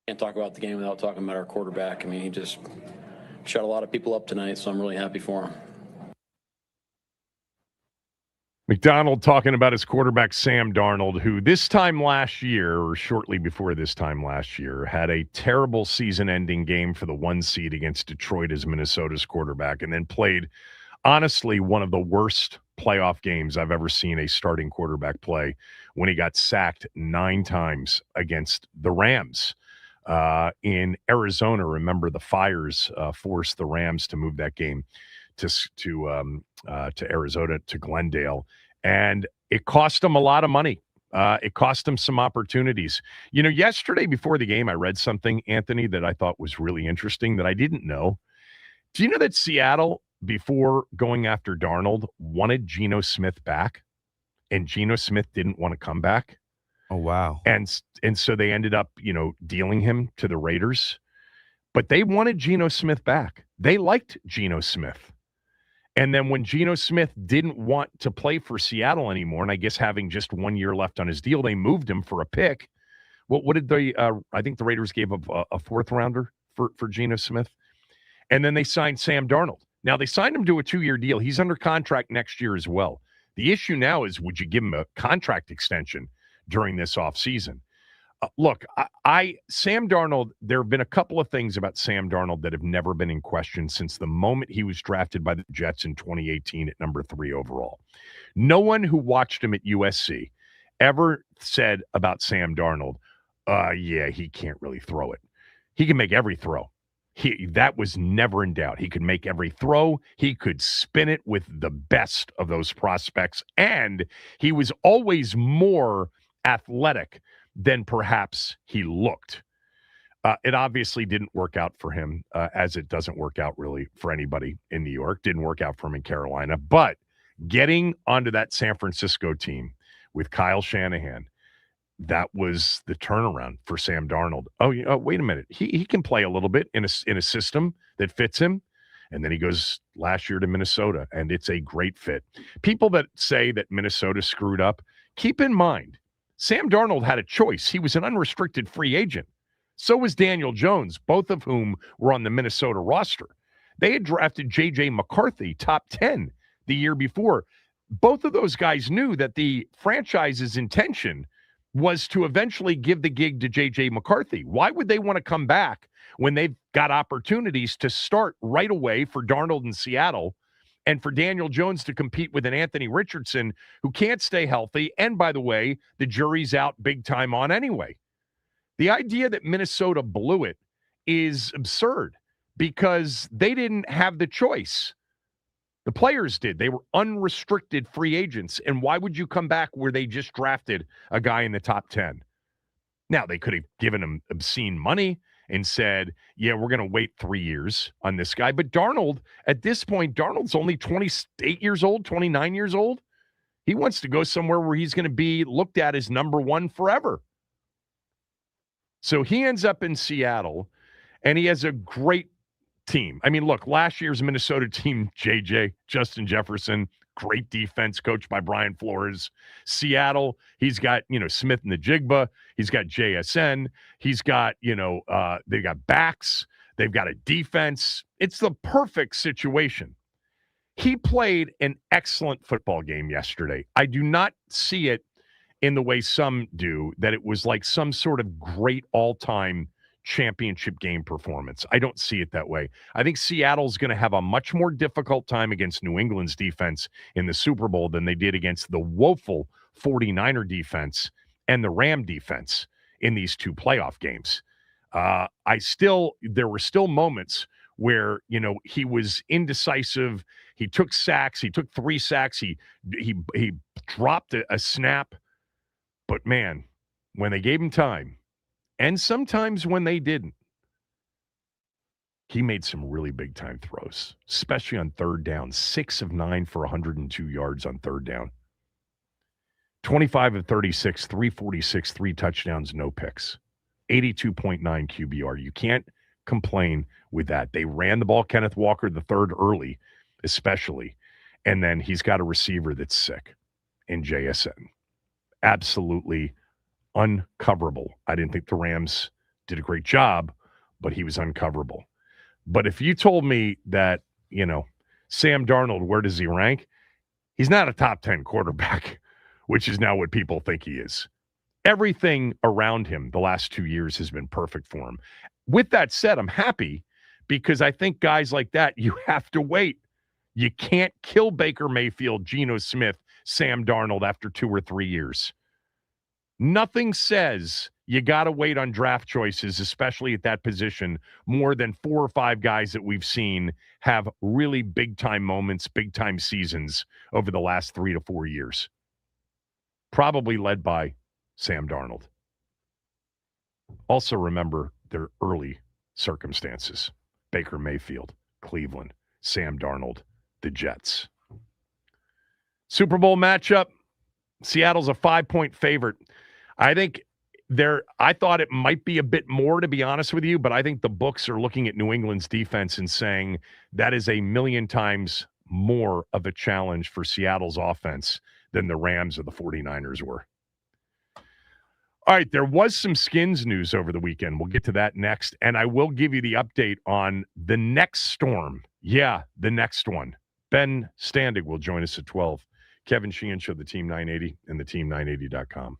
Can't talk about the game without talking about our quarterback. I mean, he just shut a lot of people up tonight, so I'm really happy for him. McDonald talking about his quarterback, Sam Darnold, who this time last year, or shortly before this time last year, had a terrible season-ending game for the 1 seed against Detroit as Minnesota's quarterback, and then played, honestly, one of the worst playoff games I've ever seen a starting quarterback play when he got sacked 9 times against the Rams in Arizona. Remember, the fires forced the Rams to move that game to Arizona, to Glendale, and it cost them a lot of money. It cost them some opportunities. You know, yesterday before the game, I read something, Anthony, that I thought was really interesting that I didn't know. Do you know that Seattle, before going after Darnold, wanted Geno Smith back, and Geno Smith didn't want to come back? Oh, wow. And so they ended up, dealing him to the Raiders. But they wanted Geno Smith back. They liked Geno Smith. And then when Geno Smith didn't want to play for Seattle anymore, and I guess having just 1 year left on his deal, they moved him for a pick. What did they I think the Raiders gave up a 4th rounder for Geno Smith. And then they signed Sam Darnold. Now, they signed him to a 2-year deal. He's under contract next year as well. The issue now is, would you give him a contract extension during this offseason? Look, Sam Darnold, there have been a couple of things about Sam Darnold that have never been in question since the moment he was drafted by the Jets in 2018 at number 3 overall. No one who watched him at USC ever said about Sam Darnold, yeah, he can't really throw it. He can make every throw. That was never in doubt. He could make every throw. He could spin it with the best of those prospects. And he was always more athletic than perhaps he looked. It obviously didn't work out for him, as it doesn't work out really for anybody in New York. Didn't work out for him in Carolina. But getting onto that San Francisco team with Kyle Shanahan, that was the turnaround for Sam Darnold. Oh, wait a minute. He can play a little bit in a system that fits him. And then he goes last year to Minnesota, and it's a great fit. People that say that Minnesota screwed up, keep in mind, Sam Darnold had a choice. He was an unrestricted free agent. So was Daniel Jones, both of whom were on the Minnesota roster. They had drafted J.J. McCarthy, top 10, the year before. Both of those guys knew that the franchise's intention was to eventually give the gig to J.J. McCarthy. Why would they want to come back when they've got opportunities to start right away for Darnold in Seattle and for Daniel Jones to compete with an Anthony Richardson who can't stay healthy? And by the way, the jury's out big time on anyway. The idea that Minnesota blew it is absurd because they didn't have the choice. The players did. They were unrestricted free agents. And why would you come back where they just drafted a guy in the top 10? Now, they could have given him obscene money and said, yeah, we're going to wait 3 years on this guy. But Darnold, at this point, Darnold's only 28 years old, 29 years old. He wants to go somewhere where he's going to be looked at as number 1 forever. So he ends up in Seattle, and he has a great team. I mean, look, last year's Minnesota team, Justin Jefferson, great defense coached by Brian Flores. Seattle, he's got, Smith and the Jigba. He's got JSN. He's got, they've got backs. They've got a defense. It's the perfect situation. He played an excellent football game yesterday. I do not see it in the way some do, that it was like some sort of great all-time championship game performance. I don't see it that way. I think Seattle's going to have a much more difficult time against New England's defense in the Super Bowl than they did against the woeful 49er defense and the Ram defense in these 2 playoff games. There were still moments where, he was indecisive. He took sacks. He took 3 sacks. He dropped a snap. But man, when they gave him time, and sometimes when they didn't, he made some really big-time throws, especially on 3rd down. 6 of 9 for 102 yards on 3rd down. 25 of 36, 346, 3 touchdowns, no picks. 82.9 QBR. You can't complain with that. They ran the ball, Kenneth Walker, the 3rd early, especially. And then he's got a receiver that's sick in JSN. Absolutely uncoverable. I didn't think the Rams did a great job, but he was uncoverable. But if you told me that, Sam Darnold, where does he rank? He's not a top 10 quarterback, which is now what people think he is. Everything around him the last 2 years has been perfect for him. With that said, I'm happy because I think guys like that, you have to wait. You can't kill Baker Mayfield, Geno Smith, Sam Darnold after 2 or 3 years. Nothing says you got to wait on draft choices, especially at that position, more than 4 or 5 guys that we've seen have really big time moments, big time seasons over the last 3 to 4 years. Probably led by Sam Darnold. Also remember their early circumstances. Baker Mayfield, Cleveland, Sam Darnold, the Jets. Super Bowl matchup. Seattle's a 5-point favorite. I thought it might be a bit more, to be honest with you, but I think the books are looking at New England's defense and saying that is a million times more of a challenge for Seattle's offense than the Rams or the 49ers were. All right, there was some Skins news over the weekend. We'll get to that next, and I will give you the update on the next storm. Yeah, the next one. Ben Standig will join us at 12. Kevin Sheehan Show, the Team 980 and the team980.com.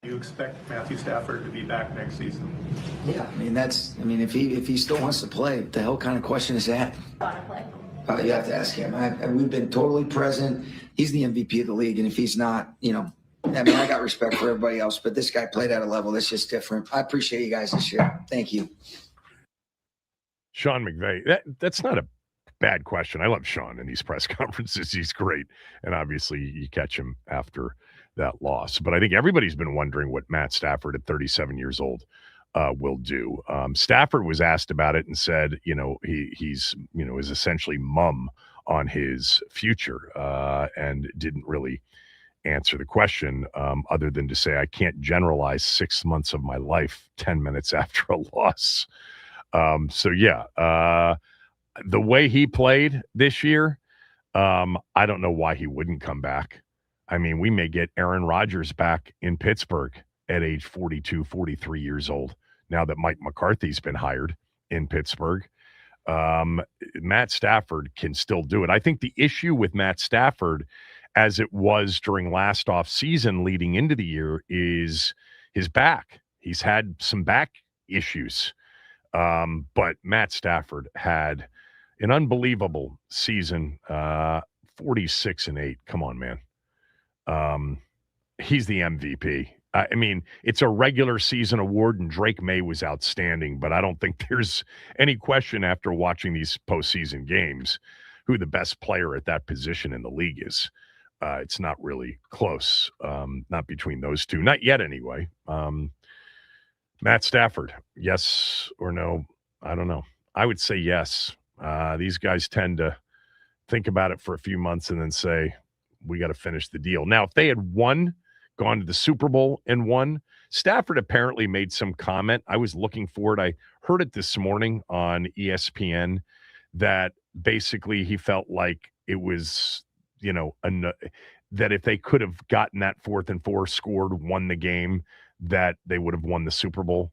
You expect Matthew Stafford to be back next season? Yeah, if he still wants to play, what the hell kind of question is that? Want to play? You have to ask him. We've been totally present. He's the MVP of the league, and if he's not, I got respect for everybody else, but this guy played at a level that's just different. I appreciate you guys this year. Thank you. Sean McVay, that's not a bad question. I love Sean in these press conferences. He's great. And obviously you catch him after that loss. But I think everybody's been wondering what Matt Stafford at 37 years old will do. Stafford was asked about it and said, he's is essentially mum on his future and didn't really answer the question other than to say, I can't generalize 6 months of my life 10 minutes after a loss. The way he played this year, I don't know why he wouldn't come back. I mean, we may get Aaron Rodgers back in Pittsburgh at age 42, 43 years old, now that Mike McCarthy's been hired in Pittsburgh. Matt Stafford can still do it. I think the issue with Matt Stafford, as it was during last offseason leading into the year, is his back. He's had some back issues. But Matt Stafford had an unbelievable season, 46-8. Come on, man. He's the MVP. It's a regular season award, and Drake May was outstanding, but I don't think there's any question after watching these postseason games who the best player at that position in the league is. It's not really close, not between those two. Not yet, anyway. Matt Stafford, yes or no? I don't know. I would say yes. These guys tend to think about it for a few months and then say, we got to finish the deal. Now, if they had gone to the Super Bowl and won, Stafford apparently made some comment. I was looking for it. I heard it this morning on ESPN that basically he felt like it was, that if they could have gotten that 4th and 4, scored, won the game, that they would have won the Super Bowl.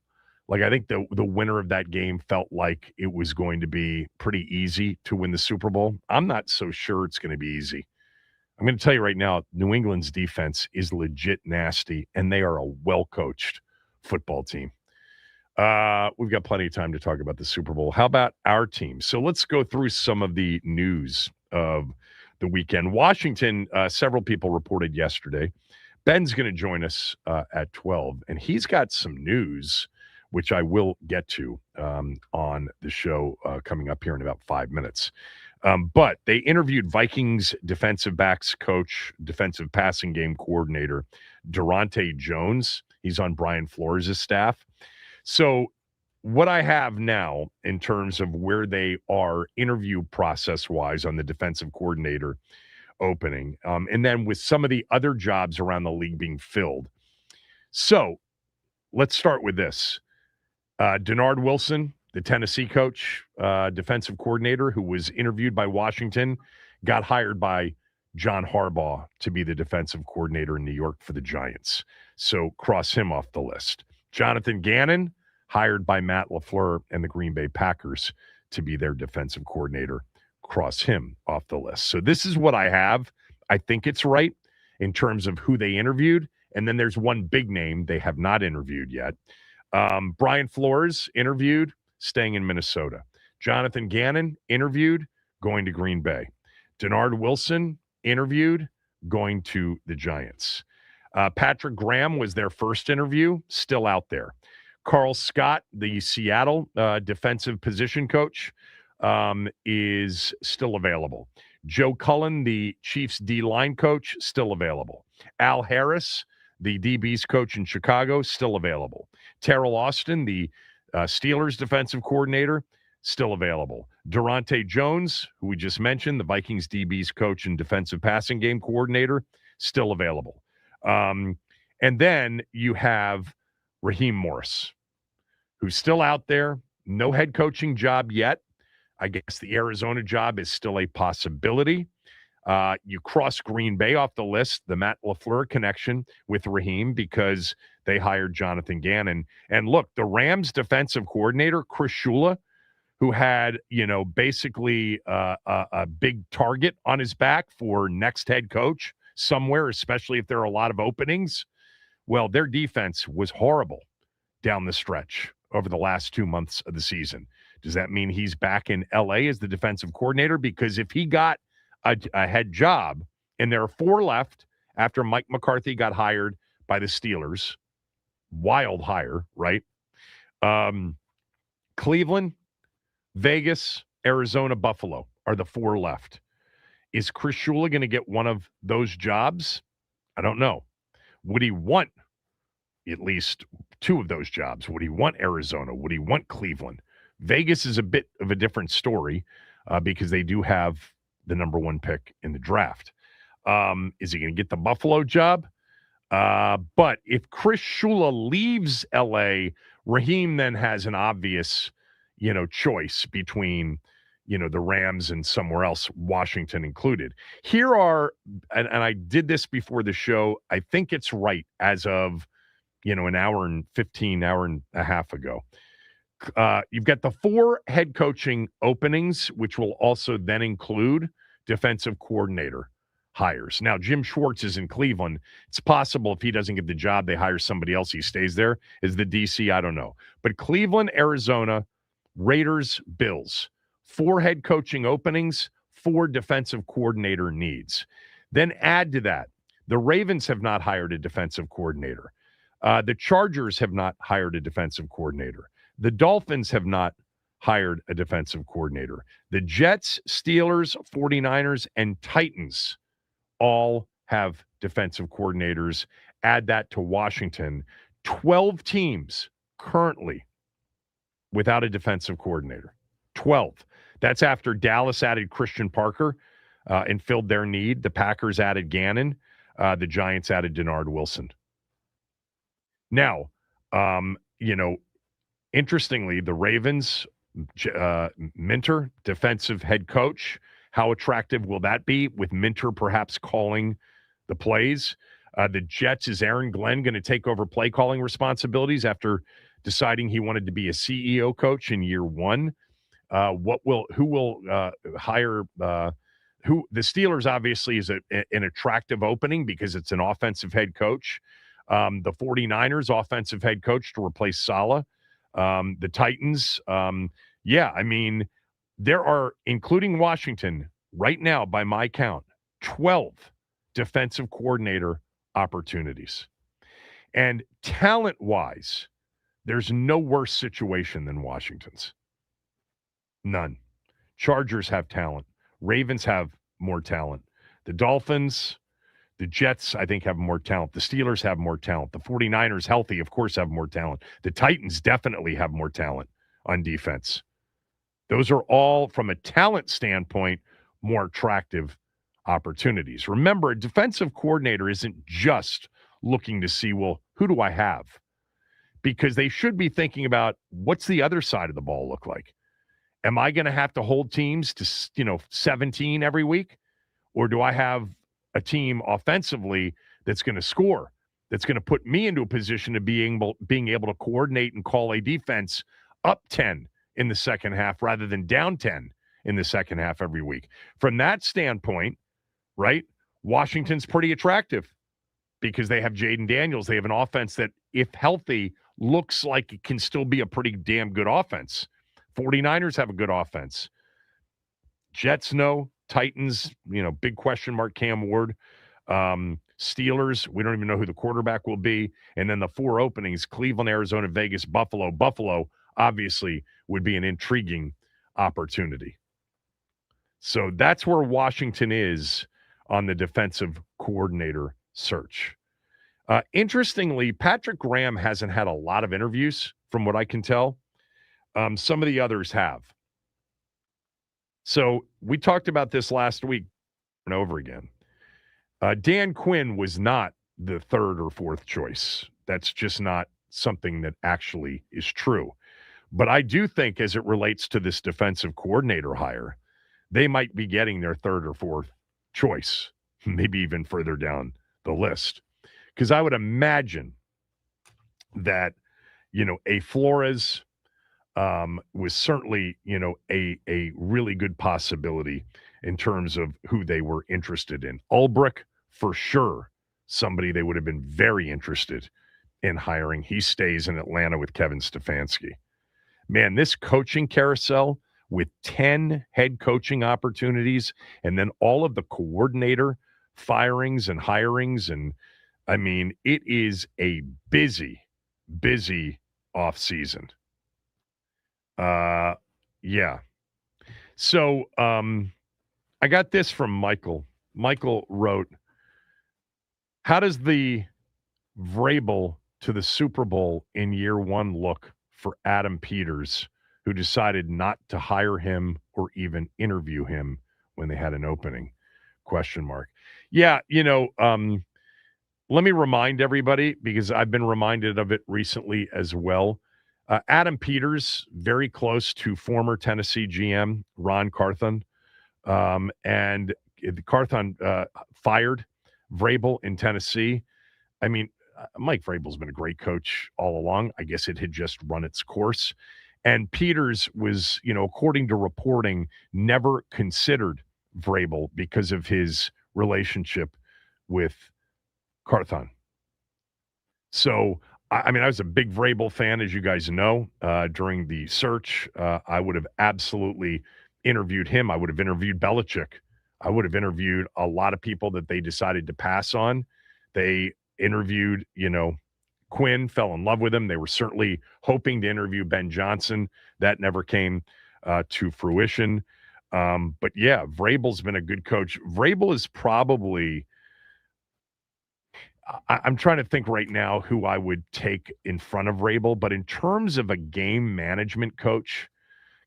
Like, I think the winner of that game felt like it was going to be pretty easy to win the Super Bowl. I'm not so sure it's going to be easy. I'm going to tell you right now, New England's defense is legit nasty, and they are a well-coached football team. We've got plenty of time to talk about the Super Bowl. How about our team? So let's go through some of the news of the weekend. Washington, several people reported yesterday. Ben's going to join us at 12, and he's got some news, which I will get to on the show coming up here in about 5 minutes. But they interviewed Vikings defensive backs coach, defensive passing game coordinator, Durante Jones. He's on Brian Flores' staff. So what I have now in terms of where they are interview process-wise on the defensive coordinator opening, and then with some of the other jobs around the league being filled. So let's start with this. Denard Wilson, the Tennessee coach, defensive coordinator, who was interviewed by Washington, got hired by John Harbaugh to be the defensive coordinator in New York for the Giants. So cross him off the list. Jonathan Gannon, hired by Matt LaFleur and the Green Bay Packers to be their defensive coordinator. Cross him off the list. So this is what I have. I think it's right in terms of who they interviewed. And then there's one big name they have not interviewed yet. Brian Flores interviewed, staying in Minnesota. Jonathan Gannon interviewed, going to Green Bay. Denard Wilson interviewed, going to the Giants. Patrick Graham was their first interview, still out there. Carl Scott, the Seattle defensive position coach, is still available. Joe Cullen, the Chiefs D-line coach, still available. Al Harris, the DB's coach in Chicago, still available. Terrell Austin, the Steelers defensive coordinator, still available. Durante Jones, who we just mentioned, the Vikings DB's coach and defensive passing game coordinator, still available. And then you have Raheem Morris, who's still out there. No head coaching job yet. I guess the Arizona job is still a possibility. You cross Green Bay off the list, the Matt LaFleur connection with Raheem, because they hired Jonathan Gannon. And look, the Rams defensive coordinator, Chris Shula, who had, basically a big target on his back for next head coach somewhere, especially if there are a lot of openings. Well, their defense was horrible down the stretch over the last 2 months of the season. Does that mean he's back in LA as the defensive coordinator? Because if he got a head job, and there are 4 left after Mike McCarthy got hired by the Steelers, wild hire, right? Cleveland, Vegas, Arizona, Buffalo are the 4 left. Is Chris Shula going to get one of those jobs? I don't know. Would he want at least 2 of those jobs? Would he want Arizona? Would he want Cleveland? Vegas is a bit of a different story because they do have the number 1 pick in the draft. Is he going to get the Buffalo job? But if Chris Shula leaves LA, Raheem then has an obvious, choice between, the Rams and somewhere else, Washington included. Here are, and I did this before the show, I think it's right as of, an hour and 15, hour and a half ago. You've got the 4 head coaching openings, which will also then include defensive coordinator hires. Now, Jim Schwartz is in Cleveland. It's possible if he doesn't get the job, they hire somebody else. He stays there. Is the DC? I don't know. But Cleveland, Arizona, Raiders, Bills. 4 head coaching openings, 4 defensive coordinator needs. Then add to that, the Ravens have not hired a defensive coordinator. The Chargers have not hired a defensive coordinator. The Dolphins have not hired a defensive coordinator. The Jets, Steelers, 49ers, and Titans all have defensive coordinators. Add that to Washington. 12 teams currently without a defensive coordinator. 12. That's after Dallas added Christian Parker and filled their need. The Packers added Gannon. The Giants added Denard Wilson. Now, interestingly, the Ravens, Minter, defensive head coach. How attractive will that be with Minter perhaps calling the plays? The Jets, is Aaron Glenn going to take over play calling responsibilities after deciding he wanted to be a CEO coach in year 1? Who will hire who? The Steelers obviously is an attractive opening because it's an offensive head coach. The 49ers offensive head coach to replace Saleh. The Titans. There are, including Washington, right now, by my count, 12 defensive coordinator opportunities. And talent-wise, there's no worse situation than Washington's. None. Chargers have talent. Ravens have more talent. The Dolphins, the Jets, I think, have more talent. The Steelers have more talent. The 49ers, healthy, of course, have more talent. The Titans definitely have more talent on defense. Those are all, from a talent standpoint, more attractive opportunities. Remember, a defensive coordinator isn't just looking to see, well, who do I have? Because they should be thinking about, what's the other side of the ball look like? Am I going to have to hold teams to, 17 every week? Or do I have a team offensively that's going to score, that's going to put me into a position of being able to coordinate and call a defense up 10 in the second half rather than down 10 in the second half every week? From that standpoint, right, Washington's pretty attractive because they have Jaden Daniels. They have an offense that, if healthy, looks like it can still be a pretty damn good offense. 49ers have a good offense. Jets, no. Titans, big question mark, Cam Ward. Steelers, we don't even know who the quarterback will be. And then the 4 openings, Cleveland, Arizona, Vegas, Buffalo. Buffalo, obviously, would be an intriguing opportunity. So that's where Washington is on the defensive coordinator search. Interestingly, Patrick Graham hasn't had a lot of interviews, from what I can tell. Some of the others have. So we talked about this last week and over again. Dan Quinn was not the 3rd or 4th choice. That's just not something that actually is true. But I do think, as it relates to this defensive coordinator hire, they might be getting their 3rd or 4th choice, maybe even further down the list. Because I would imagine that, a Flores was certainly, a really good possibility in terms of who they were interested in. Ulbrich, for sure, somebody they would have been very interested in hiring. He stays in Atlanta with Kevin Stefanski. Man, this coaching carousel with 10 head coaching opportunities and then all of the coordinator firings and hirings. And I mean, it is a busy, busy offseason. Yeah. So I got this from Michael. Michael wrote, how does the Vrabel to the Super Bowl in year one look for Adam Peters, who decided not to hire him or even interview him when they had an opening? Question mark. Yeah, let me remind everybody, because I've been reminded of it recently as well. Adam Peters, very close to former Tennessee GM Ron Carthon. And Carthon fired Vrabel in Tennessee. I mean, Mike Vrabel's been a great coach all along. I guess it had just run its course. And Peters was, according to reporting, never considered Vrabel because of his relationship with Carthon. So, I mean, I was a big Vrabel fan, as you guys know, during the search. I would have absolutely interviewed him. I would have interviewed Belichick. I would have interviewed a lot of people that they decided to pass on. They interviewed, Quinn, fell in love with him. They were certainly hoping to interview Ben Johnson. That never came to fruition. But yeah, Vrabel's been a good coach. Vrabel is probably, I'm trying to think right now who I would take in front of Vrabel, but in terms of a game management coach,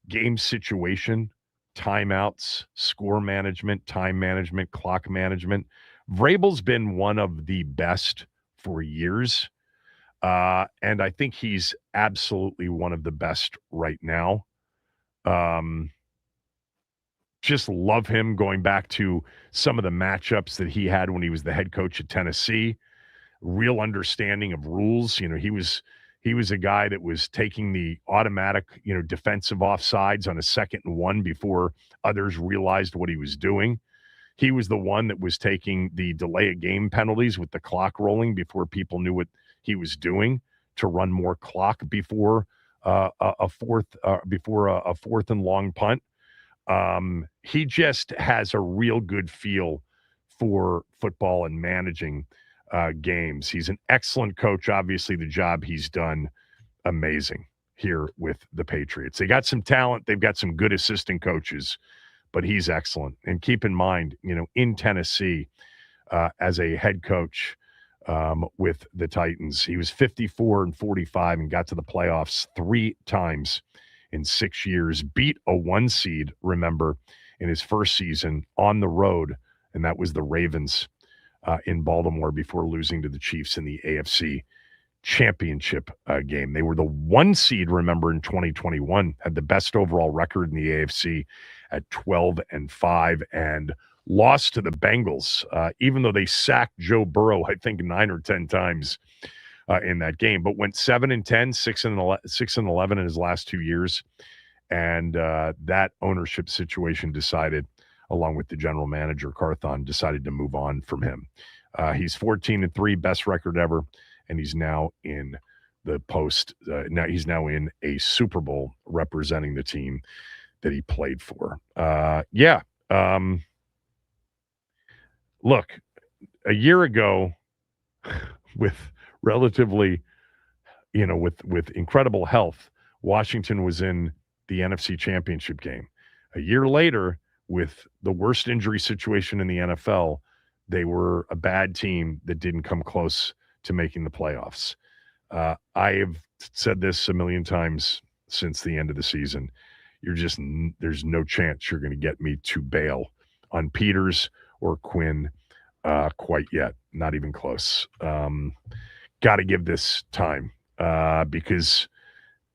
game situation, timeouts, score management, time management, clock management, Vrabel's been one of the best for years. And I think he's absolutely one of the best right now. Just love him, going back to some of the matchups that he had when he was the head coach at Tennessee. Real understanding of rules. He was a guy that was taking the automatic, defensive offsides on a 2nd and 1 before others realized what he was doing. He was the one that was taking the delay of game penalties with the clock rolling before people knew what he was doing to run more clock before a fourth and long punt. He just has a real good feel for football and managing games. He's an excellent coach. Obviously, the job he's done, amazing here with the Patriots. They got some talent. They've got some good assistant coaches, but he's excellent. And keep in mind, in Tennessee, as a head coach with the Titans, he was 54-45 and got to the playoffs 3 times in 6 years, beat a 1 seed, remember, in his first season on the road, and that was the Ravens in Baltimore before losing to the Chiefs in the AFC Championship game. They were the 1 seed, remember, in 2021, had the best overall record in the AFC at 12-5, and lost to the Bengals, even though they sacked Joe Burrow, I think, 9 or 10 times in that game, but went 7-10, 6-11 in his last 2 years. And that ownership situation decided, along with the general manager, Carthon, decided to move on from him. He's 14-3, best record ever, and he's now in the post. He's now in a Super Bowl representing the team that he played for. Look, a year ago, with relatively, with incredible health, Washington was in the NFC Championship game. A year later, with the worst injury situation in the NFL, they were a bad team that didn't come close to making the playoffs. I have said this a million times since the end of the season. There's no chance you're going to get me to bail on Peters or Quinn quite yet. Not even close. Got to give this time because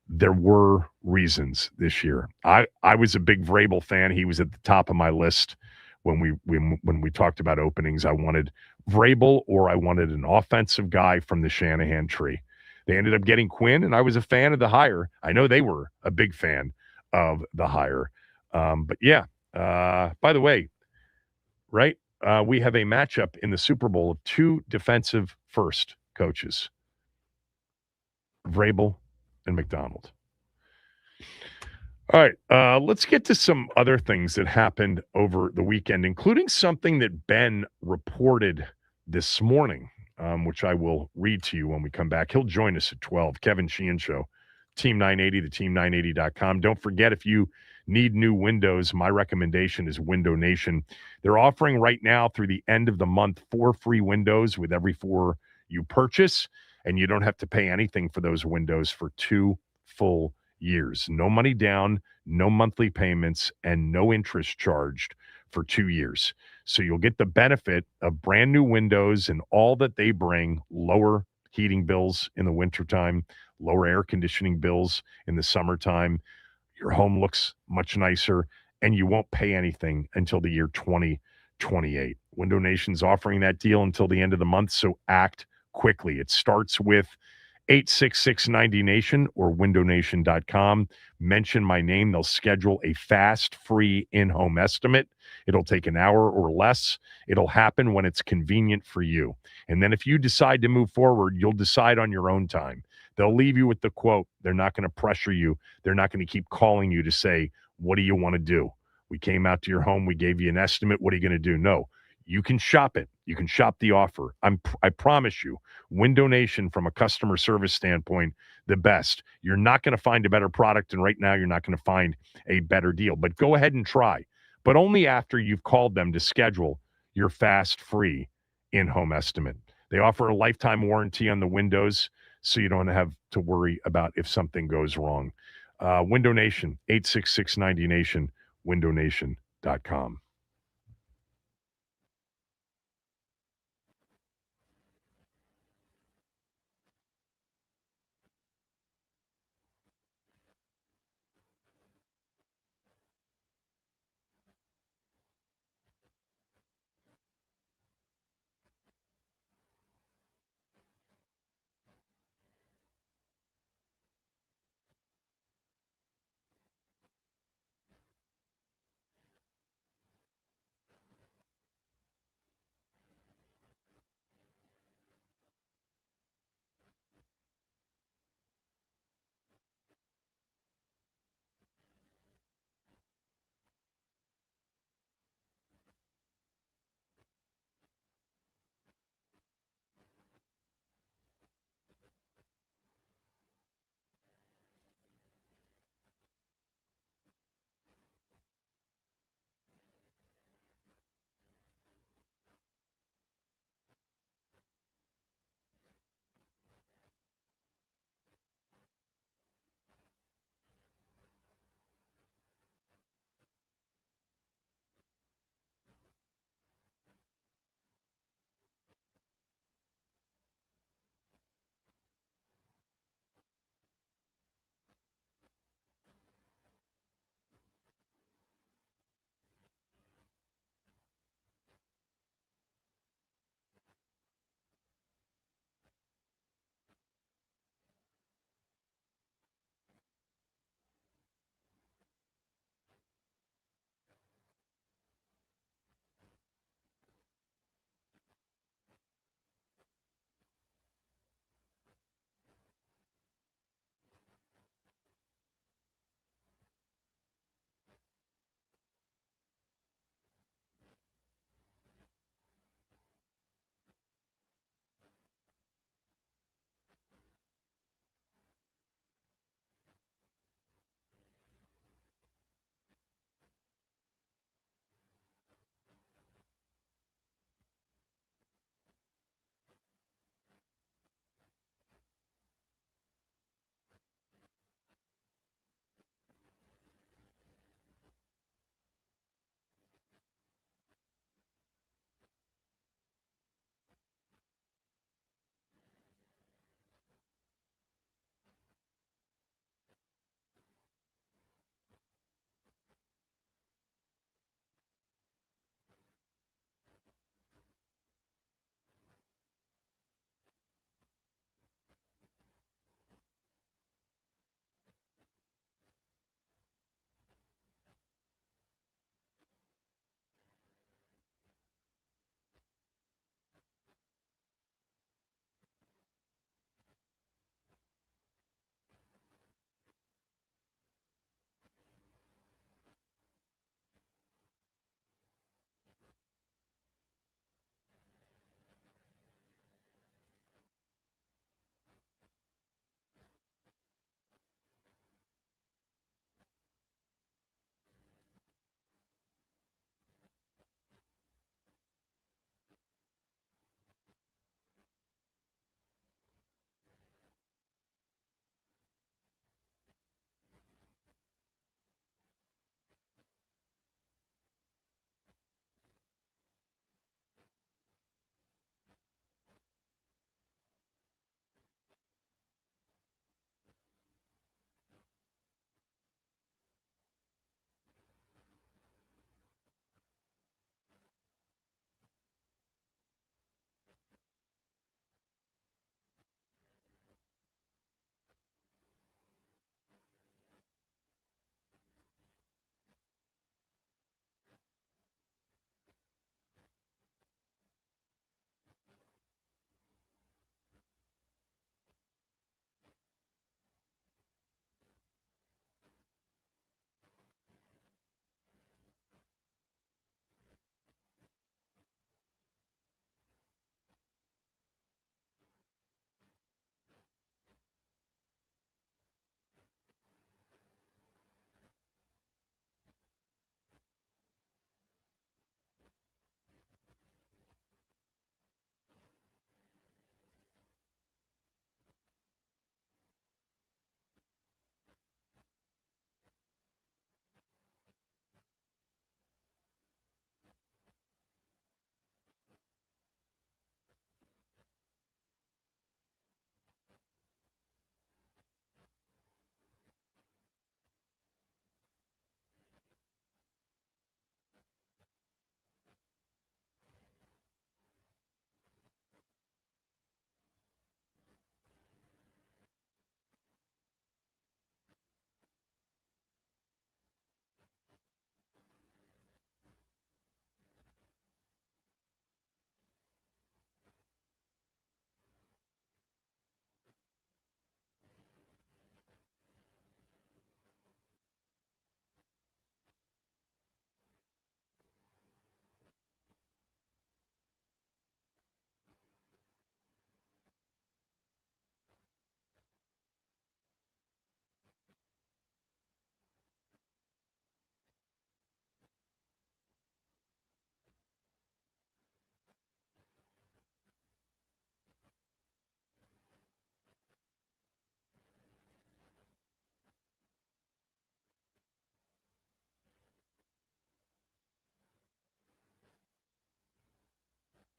there were reasons this year. I was a big Vrabel fan. He was at the top of my list when we talked about openings. I wanted Vrabel, or I wanted an offensive guy from the Shanahan tree. They ended up getting Quinn, and I was a fan of the hire. I know they were a big fan of the hire. But yeah, by the way, right? we have a matchup in the Super Bowl of two defensive first coaches, Vrabel and McDonald. All right, let's get to some other things that happened over the weekend, including something that Ben reported this morning, which I will read to you when we come back. He'll join us at 12. Kevin Sheehan Show, Team 980, the team980.com. Don't forget, if you need new windows, my recommendation is Window Nation. They're offering right now through the end of the month 4 free windows with every 4 you purchase, and you don't have to pay anything for those windows for 2 full years. No money down, no monthly payments, and no interest charged for 2 years. So you'll get the benefit of brand new windows and all that they bring: lower heating bills in the wintertime, lower air conditioning bills in the summertime. Your home looks much nicer, and you won't pay anything until the year 2028. Window Nation's offering that deal until the end of the month, so act quickly. It starts with 866-90-NATION or windownation.com. Mention my name. They'll schedule a fast, free in-home estimate. It'll take an hour or less. It'll happen when it's convenient for you. And then if you decide to move forward, you'll decide on your own time. They'll leave you with the quote. They're not going to pressure you. They're not going to keep calling you to say, what do you want to do? We came out to your home. We gave you an estimate. What are you going to do? No. You can shop it. You can shop the offer. I promise you, Window Nation, from a customer service standpoint, the best. You're not going to find a better product, and right now you're not going to find a better deal. But go ahead and try. But only after you've called them to schedule your fast, free in-home estimate. They offer a lifetime warranty on the windows, so you don't have to worry about if something goes wrong. Window Nation, 866-90-NATION, windownation.com.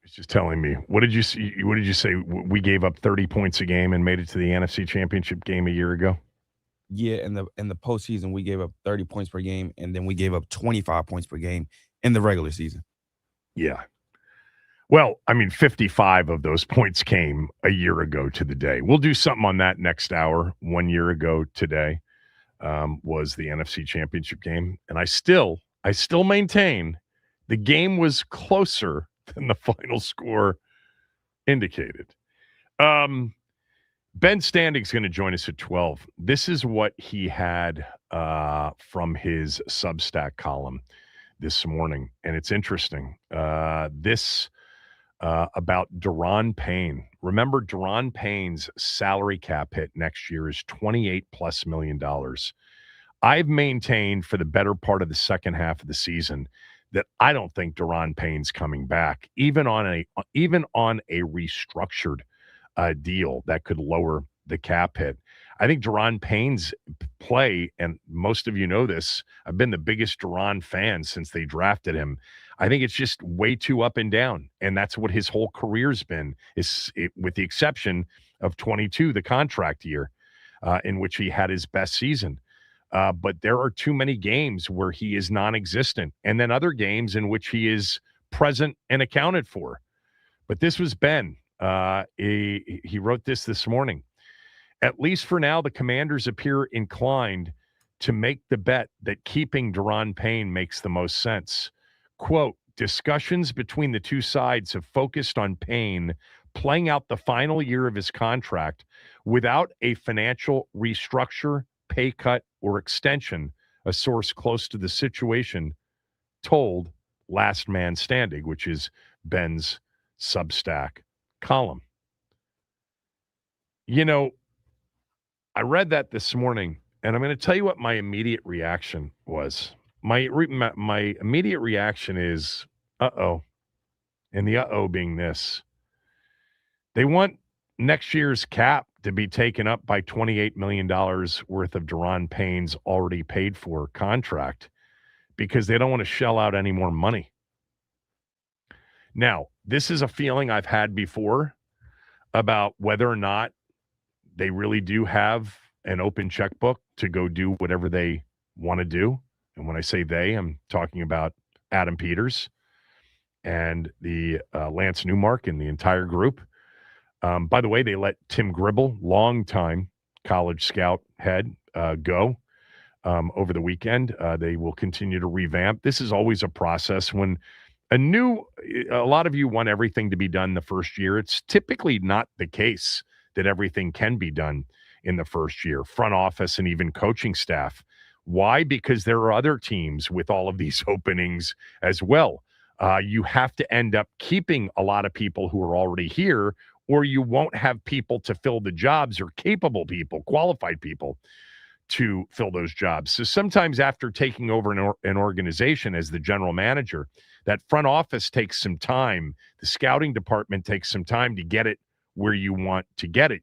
was just telling me. What did you see? What did you say? We gave up 30 points a game and made it to the NFC Championship game a year ago. Yeah, in the postseason, we gave up 30 points per game, and then we gave up 25 points per game in the regular season. Yeah. Well, I mean, 55 of those points came a year ago to the day. We'll do something on that next hour. 1 year ago today was the NFC Championship game, and I still maintain the game was closer than the final score indicated. Ben Standing's going to join us at 12. This is what he had from his Substack column this morning, and it's interesting. This about Deron Payne. Remember, Deron Payne's salary cap hit next year is $28+ million. I've maintained for the better part of the second half of the season that I don't think Deron Payne's coming back, even on a restructured deal that could lower the cap hit. I think Deron Payne's play, and most of you know this, I've been the biggest Deron fan since they drafted him. I think it's just way too up and down, and that's what his whole career's been, with the exception of 22, the contract year, in which he had his best season. But there are too many games where he is non-existent, and then other games in which he is present and accounted for. But this was Ben. He wrote this morning. At least for now, the Commanders appear inclined to make the bet that keeping Deron Payne makes the most sense. Quote, discussions between the two sides have focused on Payne playing out the final year of his contract without a financial restructure, pay cut, or extension, a source close to the situation told Last Man Standing, which is Ben's Substack column. You know, I read that this morning, and I'm going to tell you what my immediate reaction was. My immediate reaction is, uh-oh. And the uh-oh being this. They want next year's cap to be taken up by $28 million worth of Deron Payne's already paid for contract because they don't want to shell out any more money. Now, this is a feeling I've had before about whether or not they really do have an open checkbook to go do whatever they want to do. And when I say they, I'm talking about Adam Peters and the Lance Newmark and the entire group. By the way, they let Tim Gribble, longtime college scout head, go over the weekend. They will continue to revamp. This is always a process when a lot of you want everything to be done the first year. It's typically not the case that everything can be done in the first year, front office and even coaching staff. Why? Because there are other teams with all of these openings as well. You have to end up keeping a lot of people who are already here, or you won't have people to fill the jobs, or capable people, qualified people to fill those jobs. So sometimes after taking over an organization as the general manager, that front office takes some time. The scouting department takes some time to get it where you want to get it.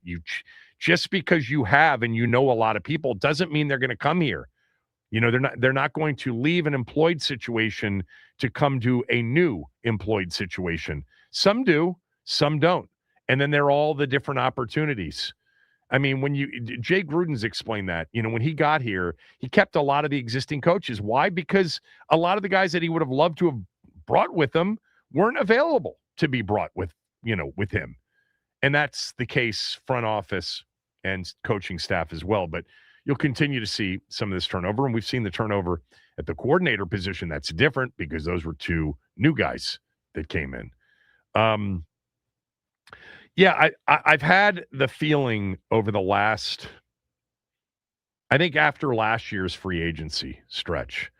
Just because you have and you know a lot of people doesn't mean they're going to come here. You know, they're not going to leave an employed situation to come to a new employed situation. Some do, some don't. And then there are all the different opportunities. I mean, Jay Gruden's explained that, when he got here, he kept a lot of the existing coaches. Why? Because a lot of the guys that he would have loved to have brought with him weren't available to be brought with him. And that's the case front office and coaching staff as well. But you'll continue to see some of this turnover. And we've seen the turnover at the coordinator position. That's different because those were two new guys that came in. I've had the feeling over the last, I think after last year's free agency stretch,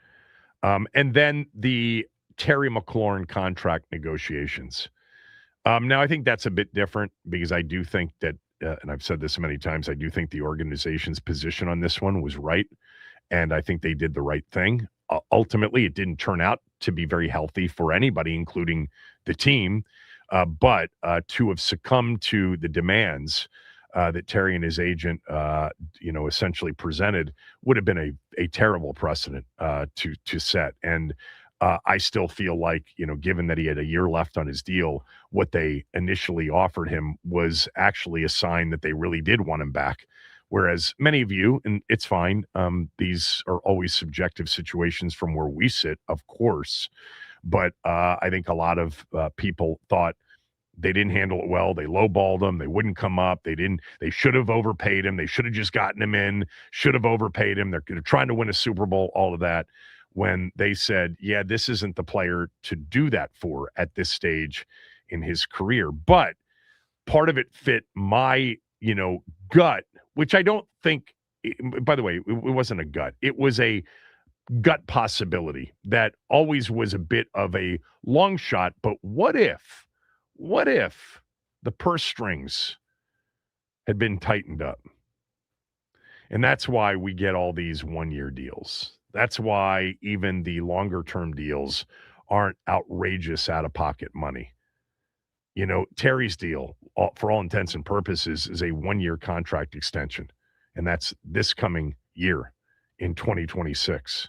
and then the Terry McLaurin contract negotiations. Now, I think that's a bit different because I do think that, and I've said this many times, I do think the organization's position on this one was right, and I think they did the right thing. Ultimately, it didn't turn out to be very healthy for anybody, including the team, but to have succumbed to the demands that Terry and his agent, essentially presented would have been a terrible precedent to set. And I still feel like, given that he had a year left on his deal, what they initially offered him was actually a sign that they really did want him back. Whereas many of you, and it's fine, these are always subjective situations from where we sit, of course. But I think a lot of people thought they didn't handle it well. They lowballed him. They wouldn't come up. They should have overpaid him. They should have just gotten him in, should have overpaid him. They're trying to win a Super Bowl, all of that. When they said, yeah, this isn't the player to do that for at this stage in his career. But part of it fit my, gut, which I don't think, by the way, it wasn't a gut. It was a gut possibility that always was a bit of a long shot. But what if the purse strings had been tightened up? And that's why we get all these one-year deals. That's why even the longer-term deals aren't outrageous out-of-pocket money. Terry's deal, for all intents and purposes, is a one-year contract extension, and that's this coming year in 2026.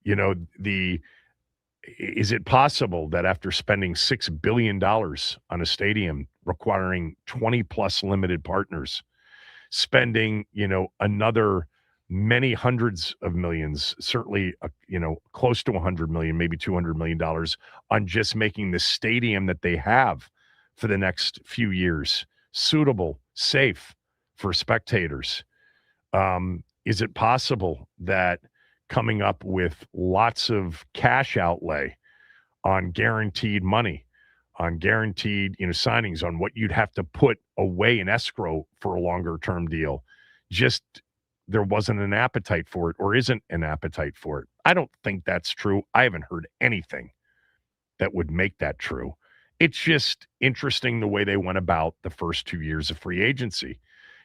Is it possible that after spending $6 billion on a stadium requiring 20-plus limited partners, spending, another many hundreds of millions, certainly, close to $100 million, maybe $200 million on just making the stadium that they have for the next few years suitable, safe for spectators? Is it possible that coming up with lots of cash outlay on guaranteed money, on guaranteed, signings, on what you'd have to put away in escrow for a longer term deal, just there wasn't an appetite for it, or isn't an appetite for it? I don't think that's true. I haven't heard anything that would make that true. It's just interesting the way they went about the first 2 years of free agency.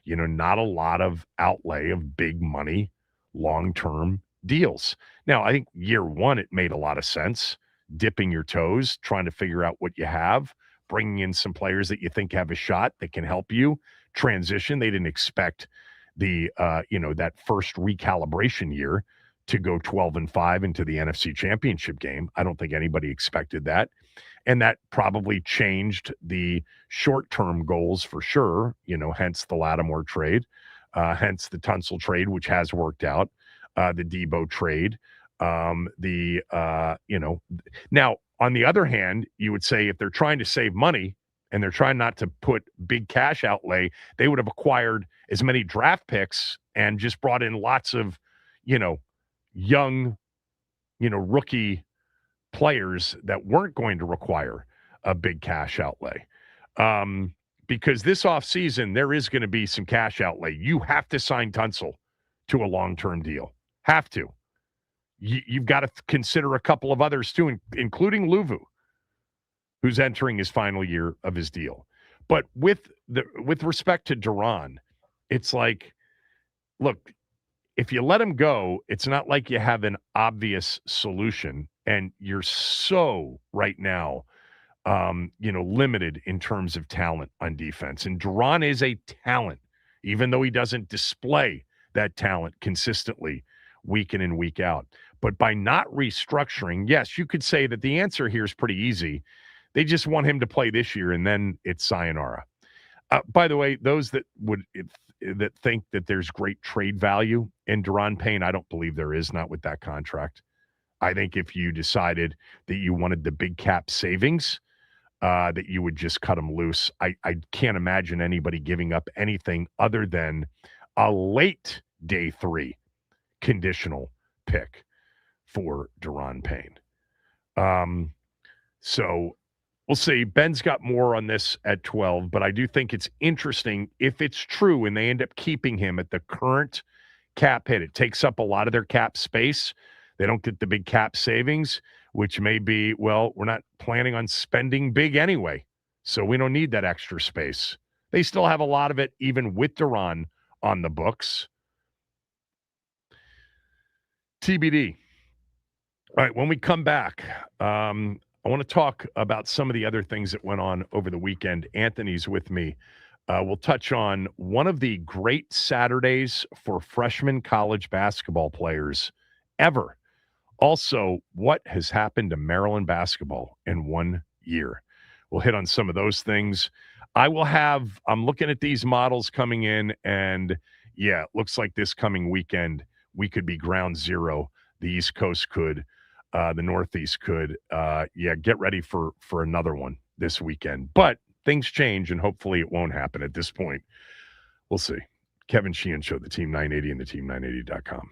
Not a lot of outlay of big money, long-term deals. Now, I think year one, it made a lot of sense, dipping your toes, trying to figure out what you have, bringing in some players that you think have a shot that can help you transition. They didn't expect that first recalibration year to go 12-5 into the NFC Championship game. I don't think anybody expected that. And that probably changed the short-term goals for sure, hence the Lattimore trade, hence the Tunsil trade, which has worked out, the Debo trade. Now, on the other hand, you would say if they're trying to save money and they're trying not to put big cash outlay, they would have acquired as many draft picks and just brought in lots of, young, rookie players that weren't going to require a big cash outlay. Because this offseason, there is going to be some cash outlay. You have to sign Tunsil to a long-term deal. Have to. You've got to consider a couple of others too, including Luvu, who's entering his final year of his deal. But with respect to Duran, it's like, look, if you let him go, it's not like you have an obvious solution, and you're so right now, limited in terms of talent on defense. And Duran is a talent, even though he doesn't display that talent consistently week in and week out. But by not restructuring, yes, you could say that the answer here is pretty easy. They just want him to play this year, and then it's sayonara. By the way, those that think that there's great trade value in Duran Payne, I don't believe there is, not with that contract. I think if you decided that you wanted the big cap savings, that you would just cut him loose. I can't imagine anybody giving up anything other than a late day 3 conditional pick for Duran Payne. So we'll see. Ben's got more on this at 12, but I do think it's interesting if it's true and they end up keeping him at the current cap hit. It takes up a lot of their cap space. They don't get the big cap savings, which may be, well, we're not planning on spending big anyway, so we don't need that extra space. They still have a lot of it, even with Duran on the books. TBD. All right, when we come back, I want to talk about some of the other things that went on over the weekend. Anthony's with me. We'll touch on one of the great Saturdays for freshman college basketball players ever Also, what has happened to Maryland basketball in 1 year? We'll hit on some of those things. I'm looking at these models coming in, and yeah, it looks like this coming weekend, we could be ground zero. The East Coast could, the Northeast could. Yeah, get ready for another one this weekend. But things change, and hopefully it won't happen at this point. We'll see. Kevin Sheehan Show, the Team 980 and the Team980.com.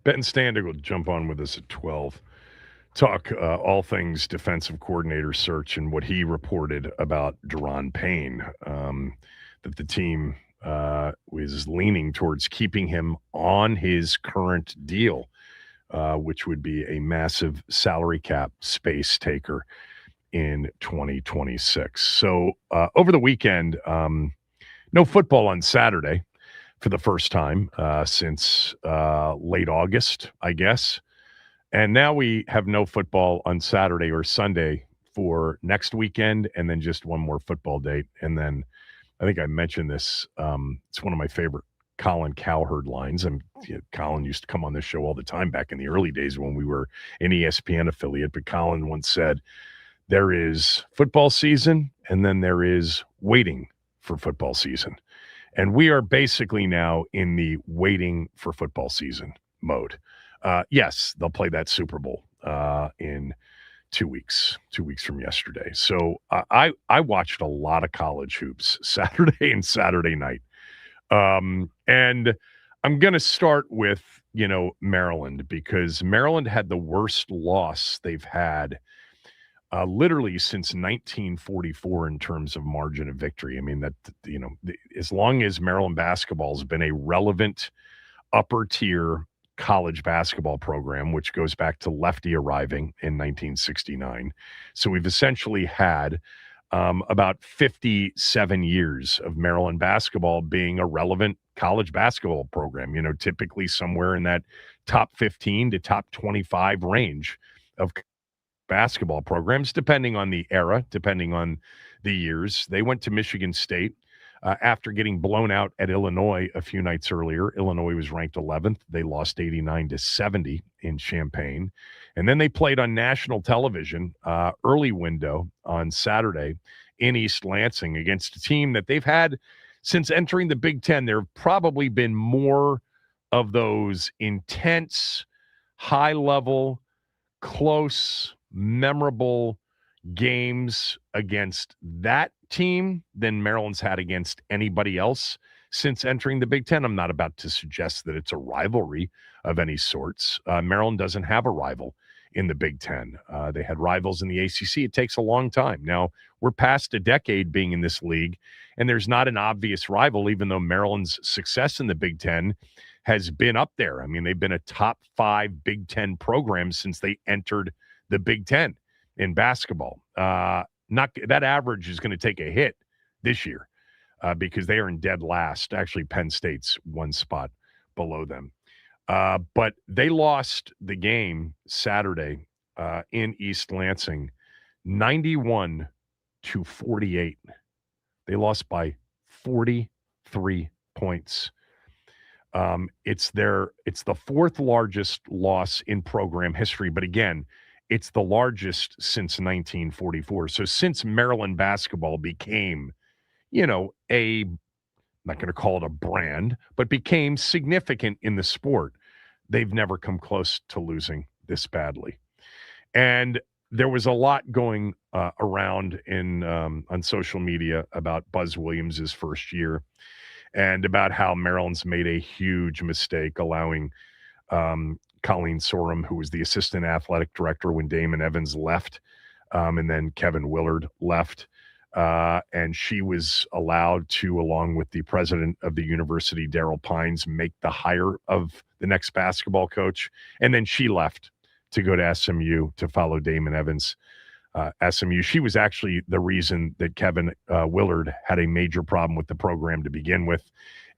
Ben Standig will jump on with us at 12. Talk all things defensive coordinator search and what he reported about Deron Payne, that the team was leaning towards keeping him on his current deal, which would be a massive salary cap space taker in 2026. So over the weekend, no football on Saturday for the first time since late August, I guess. And now we have no football on Saturday or Sunday for next weekend, and then just one more football date. And then I think I mentioned this. It's one of my favorite Colin Cowherd lines. Colin used to come on this show all the time back in the early days when we were an ESPN affiliate. But Colin once said, there is football season, and then there is waiting for football season. And we are basically now in the waiting for football season mode. Yes, they'll play that Super Bowl in 2 weeks from yesterday. So I watched a lot of college hoops Saturday and Saturday night. And I'm going to start with, Maryland, because Maryland had the worst loss they've had literally since 1944 in terms of margin of victory. I mean, as long as Maryland basketball has been a relevant upper tier college basketball program, which goes back to Lefty arriving in 1969. So we've essentially had about 57 years of Maryland basketball being a relevant college basketball program, typically somewhere in that top 15 to top 25 range of basketball programs, depending on the era, depending on the years. They went to Michigan State after getting blown out at Illinois a few nights earlier. Illinois was ranked 11th. They lost 89-70 in Champaign. And then they played on national television early window on Saturday in East Lansing against a team that they've had since entering the Big Ten. There have probably been more of those intense, high-level, close, memorable games against that team than Maryland's had against anybody else since entering the Big Ten. I'm not about to suggest that it's a rivalry of any sorts. Maryland doesn't have a rival in the Big Ten. They had rivals in the ACC. It takes a long time. Now, we're past a decade being in this league, and there's not an obvious rival, even though Maryland's success in the Big Ten has been up there. I mean, they've been a top 5 Big Ten program since they entered the Big Ten in basketball. That average is going to take a hit this year because they are in dead last. Actually, Penn State's one spot below them. But they lost the game Saturday in East Lansing, 91-48. They lost by 43 points. It's the 4th largest loss in program history, but again, it's the largest since 1944. So since Maryland basketball became, I'm not going to call it a brand, but became significant in the sport, they've never come close to losing this badly. And there was a lot going around on social media about Buzz Williams' first year and about how Maryland's made a huge mistake allowing Colleen Sorum, who was the assistant athletic director when Damon Evans left, and then Kevin Willard left. And she was allowed to, along with the president of the university, Daryl Pines, make the hire of the next basketball coach. And then she left to go to SMU to follow Damon Evans. SMU. She was actually the reason that Kevin Willard had a major problem with the program to begin with,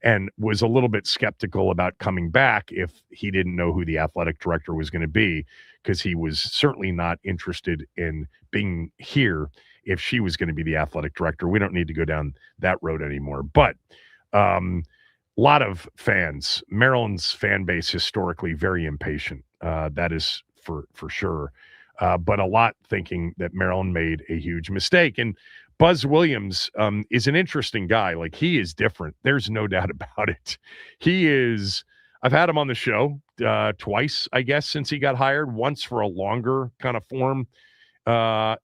and was a little bit skeptical about coming back if he didn't know who the athletic director was going to be, because he was certainly not interested in being here if she was going to be the athletic director. We don't need to go down that road anymore. But a lot of fans, Maryland's fan base historically very impatient. That is for sure. But a lot thinking that Maryland made a huge mistake. And Buzz Williams is an interesting guy. Like, he is different. There's no doubt about it. I've had him on the show twice, I guess, since he got hired, once for a longer kind of form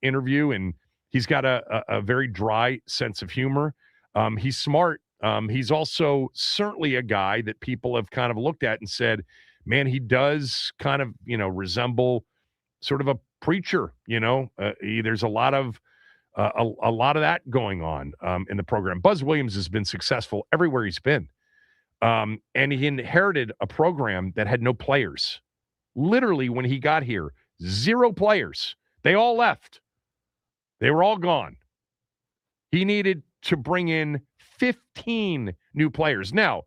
interview. And he's got a very dry sense of humor. He's smart. He's also certainly a guy that people have kind of looked at and said, man, he does kind of, resemble sort of a preacher, there's a lot of that going on in the program. Buzz Williams has been successful everywhere he's been. And he inherited a program that had no players. Literally, when he got here, 0 players. They all left. They were all gone. He needed to bring in 15 new players. Now,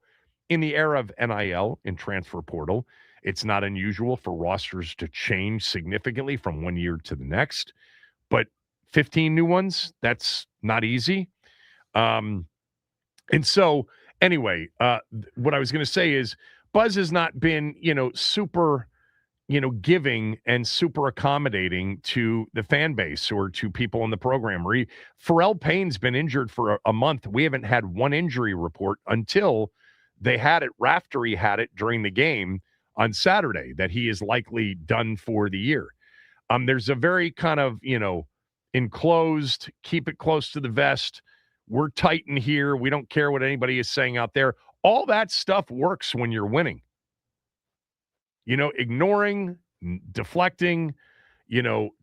in the era of NIL and transfer portal, it's not unusual for rosters to change significantly from one year to the next. But 15 new ones, that's not easy. And so, anyway, what I was going to say is Buzz has not been, super, giving and super accommodating to the fan base or to people in the program. Pharrell Payne's been injured for a month. We haven't had one injury report until they had it. Raftery had it during the game on Saturday that he is likely done for the year. There's a very kind of, enclosed, keep it close to the vest. We're tight in here. We don't care what anybody is saying out there. All that stuff works when you're winning. Ignoring, deflecting,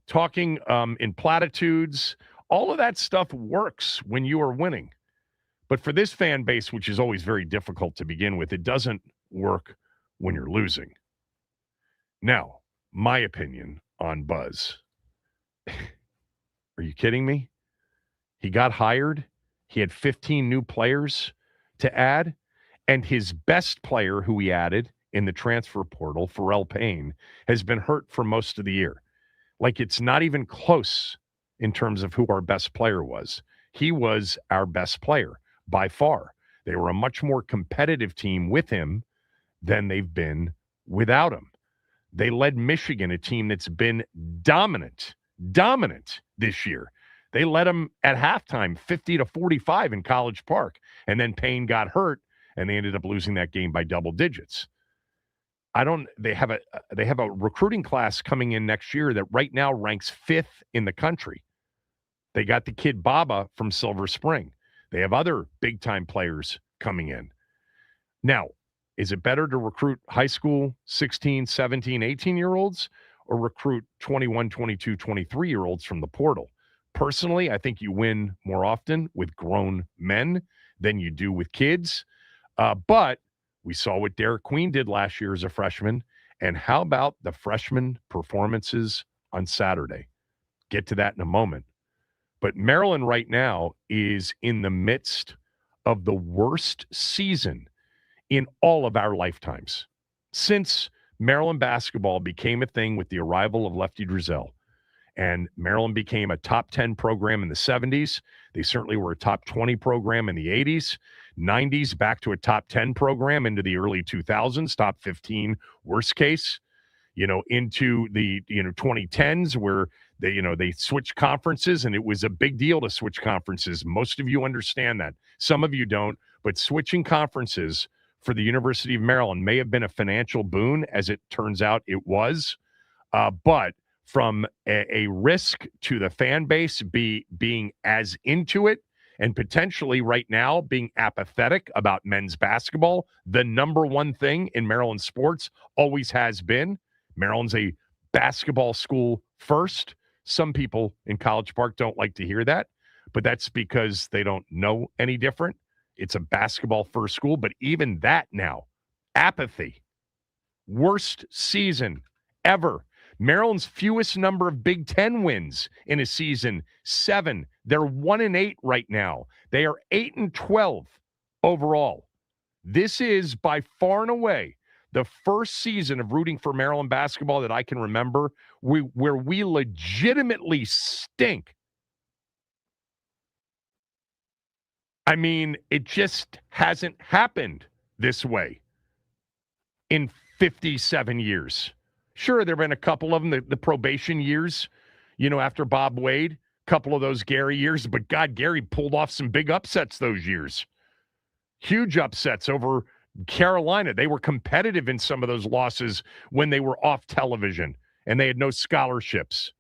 talking in platitudes, all of that stuff works when you are winning. But for this fan base, which is always very difficult to begin with, it doesn't work when you're losing. Now, my opinion on Buzz. Are you kidding me? He got hired. He had 15 new players to add, and his best player who he added in the transfer portal, Pharrell Payne, has been hurt for most of the year. Like, it's not even close in terms of who our best player was. He was our best player by far. They were a much more competitive team with him than they've been without him. They led Michigan, a team that's been dominant this year. They led them at halftime 50-45 in College Park, and then Payne got hurt, and they ended up losing that game by double digits. They have a recruiting class coming in next year that right now ranks 5th in the country. They got the kid Baba from Silver Spring. They have other big-time players coming in. Now, is it better to recruit high school 16, 17, 18-year-olds or recruit 21, 22, 23-year-olds from the portal? Personally, I think you win more often with grown men than you do with kids. But we saw what Derek Queen did last year as a freshman. And how about the freshman performances on Saturday? Get to that in a moment. But Maryland right now is in the midst of the worst season in all of our lifetimes. Since Maryland basketball became a thing with the arrival of Lefty Driesell, and Maryland became a top 10 program in the 70s. They certainly were a top 20 program in the 80s, 90s, back to a top 10 program into the early 2000s, top 15, worst case, into the, 2010s where they switched conferences, and it was a big deal to switch conferences. Most of you understand that. Some of you don't, but switching conferences for the University of Maryland may have been a financial boon, as it turns out it was, but from a risk to the fan base being as into it and potentially right now being apathetic about men's basketball, the number one thing in Maryland sports always has been. Maryland's a basketball school first. Some people in College Park don't like to hear that, but that's because they don't know any different. It's a basketball first school, but even that now, apathy. Worst season ever. Maryland's fewest number of Big Ten wins in a season, 7. They're 1-8 right now. They are 8-12 overall. This is by far and away the first season of rooting for Maryland basketball that I can remember where we legitimately stink. I mean, it just hasn't happened this way in 57 years. Sure, there have been a couple of them, the probation years, after Bob Wade, a couple of those Gary years. But, God, Gary pulled off some big upsets those years. Huge upsets over Carolina. They were competitive in some of those losses when they were off television and they had no scholarships.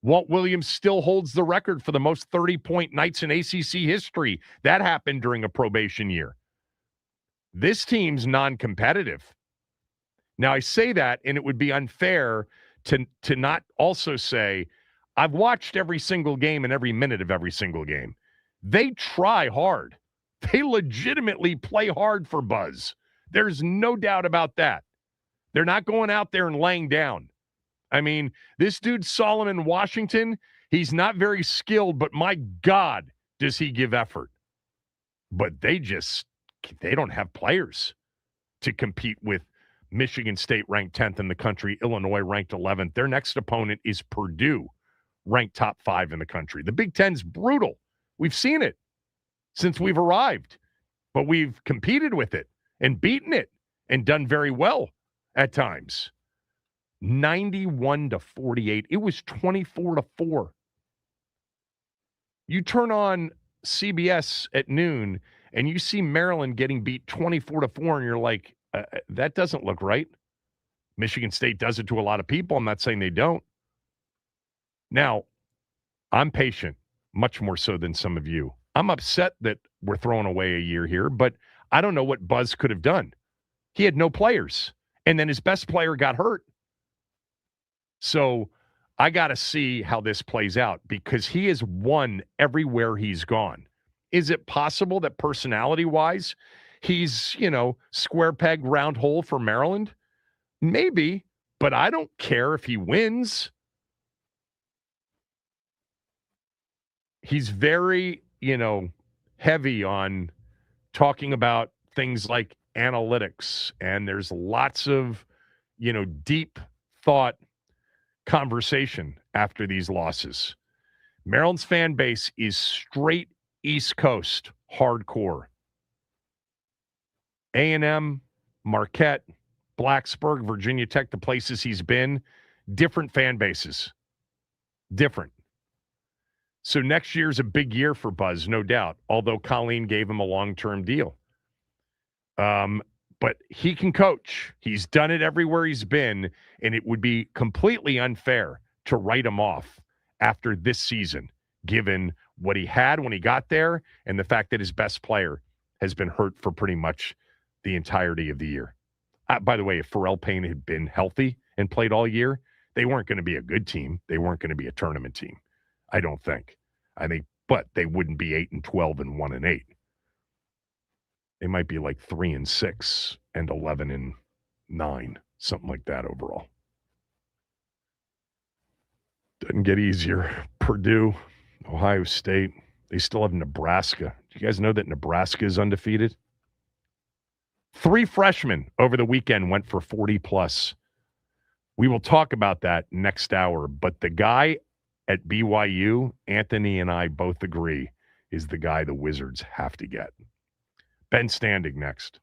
Walt Williams still holds the record for the most 30-point nights in ACC history. That happened during a probation year. This team's non-competitive. Now, I say that, and it would be unfair to not also say, I've watched every single game and every minute of every single game. They try hard. They legitimately play hard for Buzz. There's no doubt about that. They're not going out there and laying down. I mean, this dude, Solomon Washington, he's not very skilled, but my God, does he give effort. But they don't have players to compete with Michigan State ranked 10th in the country, Illinois ranked 11th. Their next opponent is Purdue, ranked top 5 in the country. The Big Ten's brutal. We've seen it since we've arrived, but we've competed with it and beaten it and done very well at times. 91-48. It was 24-4. You turn on CBS at noon and you see Maryland getting beat 24-4, and you're like, that doesn't look right. Michigan State does it to a lot of people. I'm not saying they don't. Now, I'm patient, much more so than some of you. I'm upset that we're throwing away a year here, but I don't know what Buzz could have done. He had no players, and then his best player got hurt. So I got to see how this plays out because he has won everywhere he's gone. Is it possible that personality-wise, he's, square peg, round hole for Maryland? Maybe, but I don't care if he wins. He's very, heavy on talking about things like analytics, and there's lots of, deep thought conversation after these losses. Maryland's fan base is straight East Coast hardcore. A&M, Marquette, Blacksburg, Virginia Tech, the places he's been, different fan bases. Different. So next year's a big year for Buzz, no doubt, although Colleen gave him a long-term deal. But he can coach. He's done it everywhere he's been, and it would be completely unfair to write him off after this season, given what he had when he got there and the fact that his best player has been hurt for pretty much the entirety of the year. By the way, if Pharrell Payne had been healthy and played all year, they weren't going to be a good team. They weren't going to be a tournament team, I don't think. But they wouldn't be 8-12 and 1-8. They might be like 3-6 and 11-9, something like that overall. Doesn't get easier. Purdue, Ohio State, they still have Nebraska. Do you guys know that Nebraska is undefeated? 3 freshmen over the weekend went for 40+. We will talk about that next hour, but the guy at BYU, Anthony and I both agree, is the guy the Wizards have to get. Ben Standing next.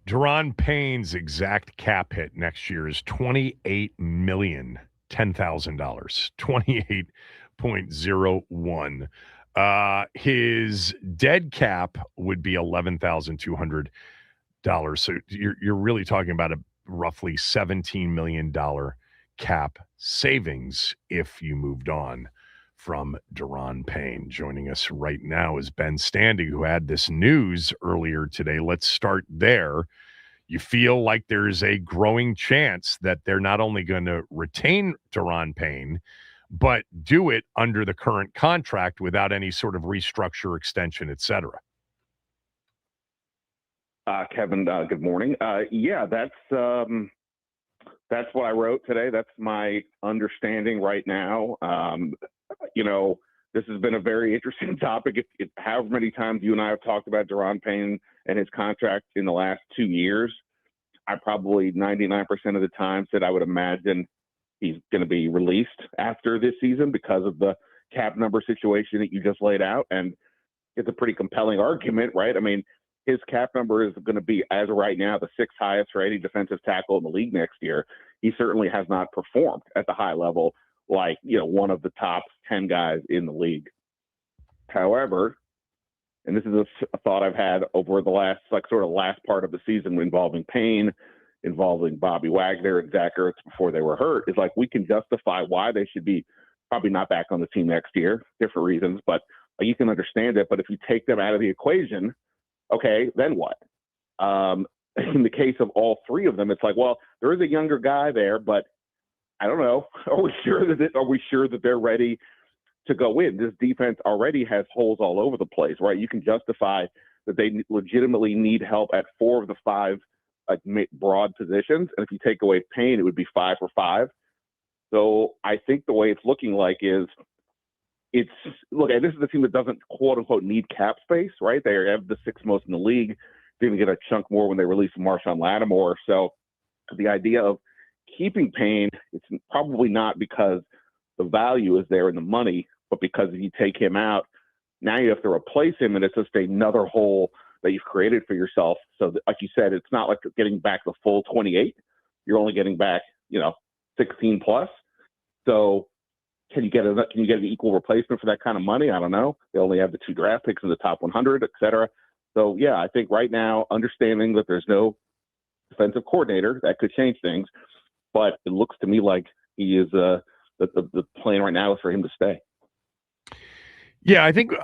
Deron Payne's exact cap hit next year is $28,010,000. 28.01. His dead cap would be $11,200. So you're really talking about a roughly $17 million cap savings if you moved on from Deron Payne. Joining us right now is Ben Standig, who had this news earlier today. Let's start there. You feel like there's a growing chance that they're not only going to retain Deron Payne, but do it under the current contract without any sort of restructure, extension, et cetera. Kevin, good morning. Yeah, that's what I wrote today. That's my understanding right now. This has been a very interesting topic. However many times you and I have talked about Deron Payne and his contract in the last 2 years, I probably 99% of the time said I would imagine he's going to be released after this season because of the cap number situation that you just laid out. And it's a pretty compelling argument, right? I mean, his cap number is going to be, as of right now, the 6th highest rated defensive tackle in the league next year. He certainly has not performed at the high level like, one of the top 10 guys in the league. However, and this is a thought I've had over the last part of the season involving Payne, involving Bobby Wagner and Zach Ertz before they were hurt, is like we can justify why they should be probably not back on the team next year, different reasons, but you can understand it. But if you take them out of the equation, okay, then what? In the case of all three of them, it's like, well, there is a younger guy there, but I don't know. Are we sure that they're ready to go in? This defense already has holes all over the place, right? You can justify that they legitimately need help at 4 of the 5 broad positions, and if you take away Payne, it would be 5 for 5. So I think the way it's looking like is this is a team that doesn't quote unquote need cap space, right? They have the 6th most in the league. They're going to get a chunk more when they release Marshawn Lattimore. So the idea of keeping Payne, it's probably not because the value is there in the money, but because if you take him out, now you have to replace him, and it's just another hole that you've created for yourself. So like you said, it's not like getting back the full 28. You're only getting back, 16 plus. So can you get an equal replacement for that kind of money? I don't know. They only have the 2 draft picks in the top 100, et cetera. So yeah, I think right now, understanding that there's no defensive coordinator, that could change things. But it looks to me like he is the plan right now is for him to stay. Yeah, I think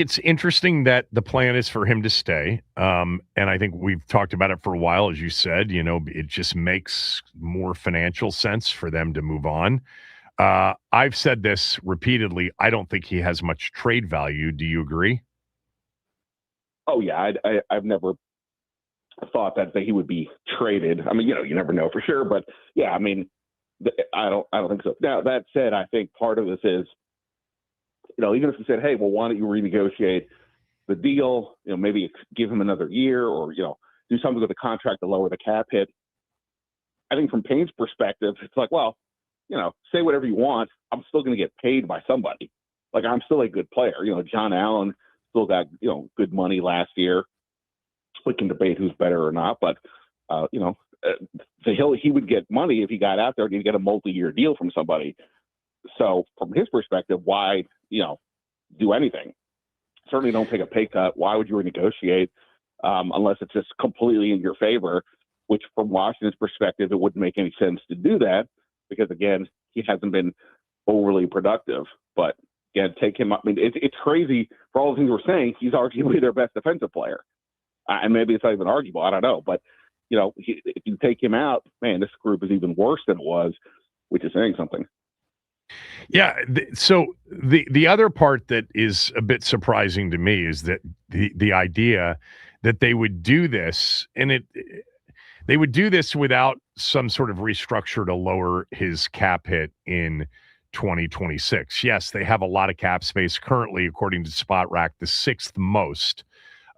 it's interesting that the plan is for him to stay. And I think we've talked about it for a while, as you said. It just makes more financial sense for them to move on. I've said this repeatedly. I don't think he has much trade value. Do you agree? Oh yeah, I've never thought that he would be traded. I mean, you never know for sure, but yeah, I mean, I don't think so. Now that said, I think part of this is, even if you said, hey, well, why don't you renegotiate the deal? Maybe give him another year, or do something with the contract to lower the cap hit. I think from Payne's perspective, it's like, well, say whatever you want. I'm still going to get paid by somebody. Like, I'm still a good player. John Allen still got good money last year. We can debate who's better or not, but he would get money if he got out there and he'd get a multi-year deal from somebody. So from his perspective, why do anything? Certainly don't take a pay cut. Why would you renegotiate unless it's just completely in your favor? Which from Washington's perspective, it wouldn't make any sense to do that because again, he hasn't been overly productive. But again, take him. I mean, it's crazy for all the things we're saying. He's arguably their best defensive player. And maybe it's not even arguable. I don't know. But, if you take him out, man, this group is even worse than it was, which is saying something. Yeah. So the other part that is a bit surprising to me is that the idea that they would do this, and they would do this without some sort of restructure to lower his cap hit in 2026. Yes, they have a lot of cap space currently, according to Spot Rack, the 6th most.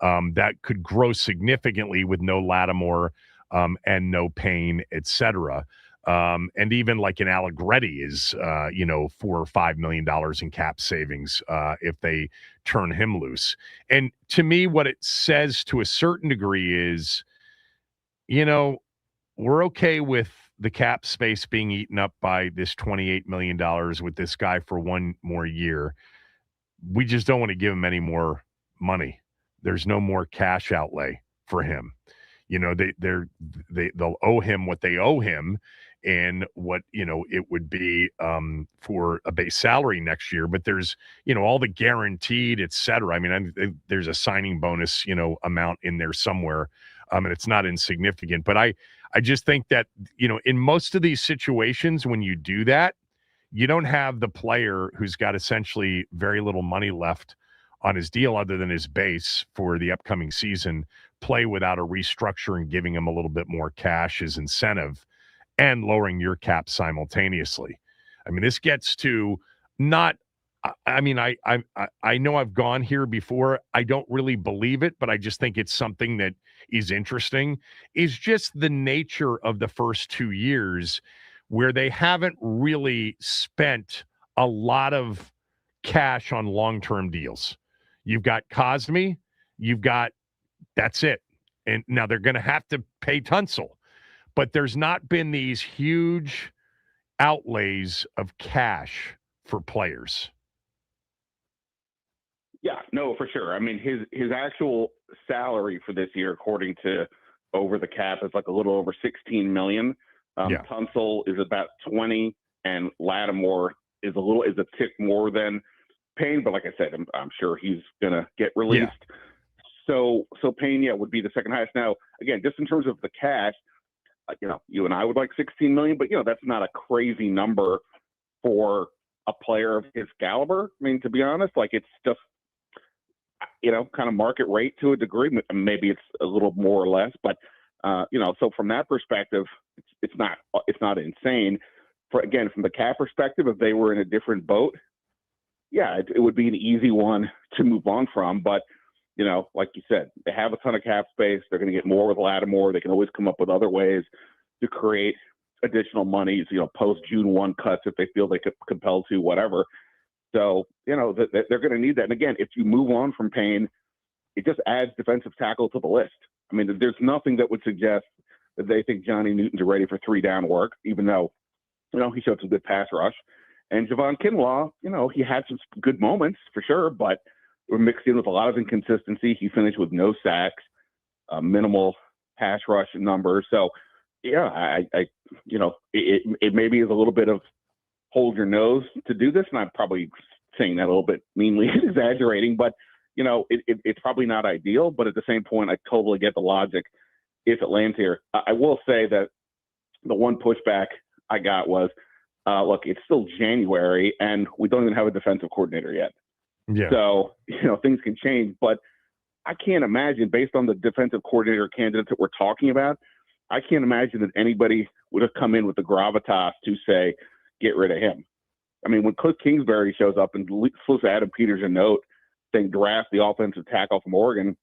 That could grow significantly with no Lattimore and no Payne, et cetera. And even like an Allegretti is, $4 or $5 million in cap savings if they turn him loose. And to me, what it says to a certain degree is we're okay with the cap space being eaten up by this $28 million with this guy for one more year. We just don't want to give him any more money. There's no more cash outlay for him. They'll owe him what they owe him and what, it would be for a base salary next year. But there's, all the guaranteed, et cetera. I mean, there's a signing bonus, amount in there somewhere. And it's not insignificant. But I just think that, in most of these situations, when you do that, you don't have the player who's got essentially very little money left on his deal other than his base for the upcoming season play without a restructure and giving him a little bit more cash as incentive and lowering your cap simultaneously. I mean, this gets to not – I mean, I know I've gone here before. I don't really believe it, but I just think it's something that is interesting, is just the nature of the first 2 years where they haven't really spent a lot of cash on long-term deals. You've got Cosme, that's it. And now they're going to have to pay Tunsil, but there's not been these huge outlays of cash for players. Yeah, no, for sure. I mean, his actual salary for this year, according to Over the Cap, is like a little over $16 million. Tunsil is about 20, and Lattimore is a tick more than Payne. But like I said, I'm sure he's gonna get released. Yeah. So Payne, would be the second highest. Now, again, just in terms of the cash, you and I would like 16 million, but that's not a crazy number for a player of his caliber. I mean, to be honest, like it's just kind of market rate to a degree. Maybe it's a little more or less, but so from that perspective, it's not insane. From the cap perspective, if they were in a different boat, it would be an easy one to move on from. But like you said, they have a ton of cap space. They're going to get more with Lattimore. They can always come up with other ways to create additional monies, post June 1 cuts if they feel they could compel to, whatever. So, they're going to need that. And again, if you move on from Payne, it just adds defensive tackle to the list. I mean, there's nothing that would suggest that they think Johnny Newton's ready for 3-down work, even though, he showed some good pass rush. And Javon Kinlaw, he had some good moments for sure, but we're mixed in with a lot of inconsistency. He finished with no sacks, minimal pass rush numbers. So, it maybe is a little bit of hold your nose to do this. And I'm probably saying that a little bit meanly exaggerating, but, it's probably not ideal. But at the same point, I totally get the logic if it lands here. I will say that the one pushback I got was, look, it's still January and we don't even have a defensive coordinator yet. Yeah. So, things can change, but I can't imagine, based on the defensive coordinator candidates that we're talking about, I can't imagine that anybody would have come in with the gravitas to say, get rid of him. I mean, when Cliff Kingsbury shows up and flips Adam Peters a note saying draft the offensive tackle from Oregon,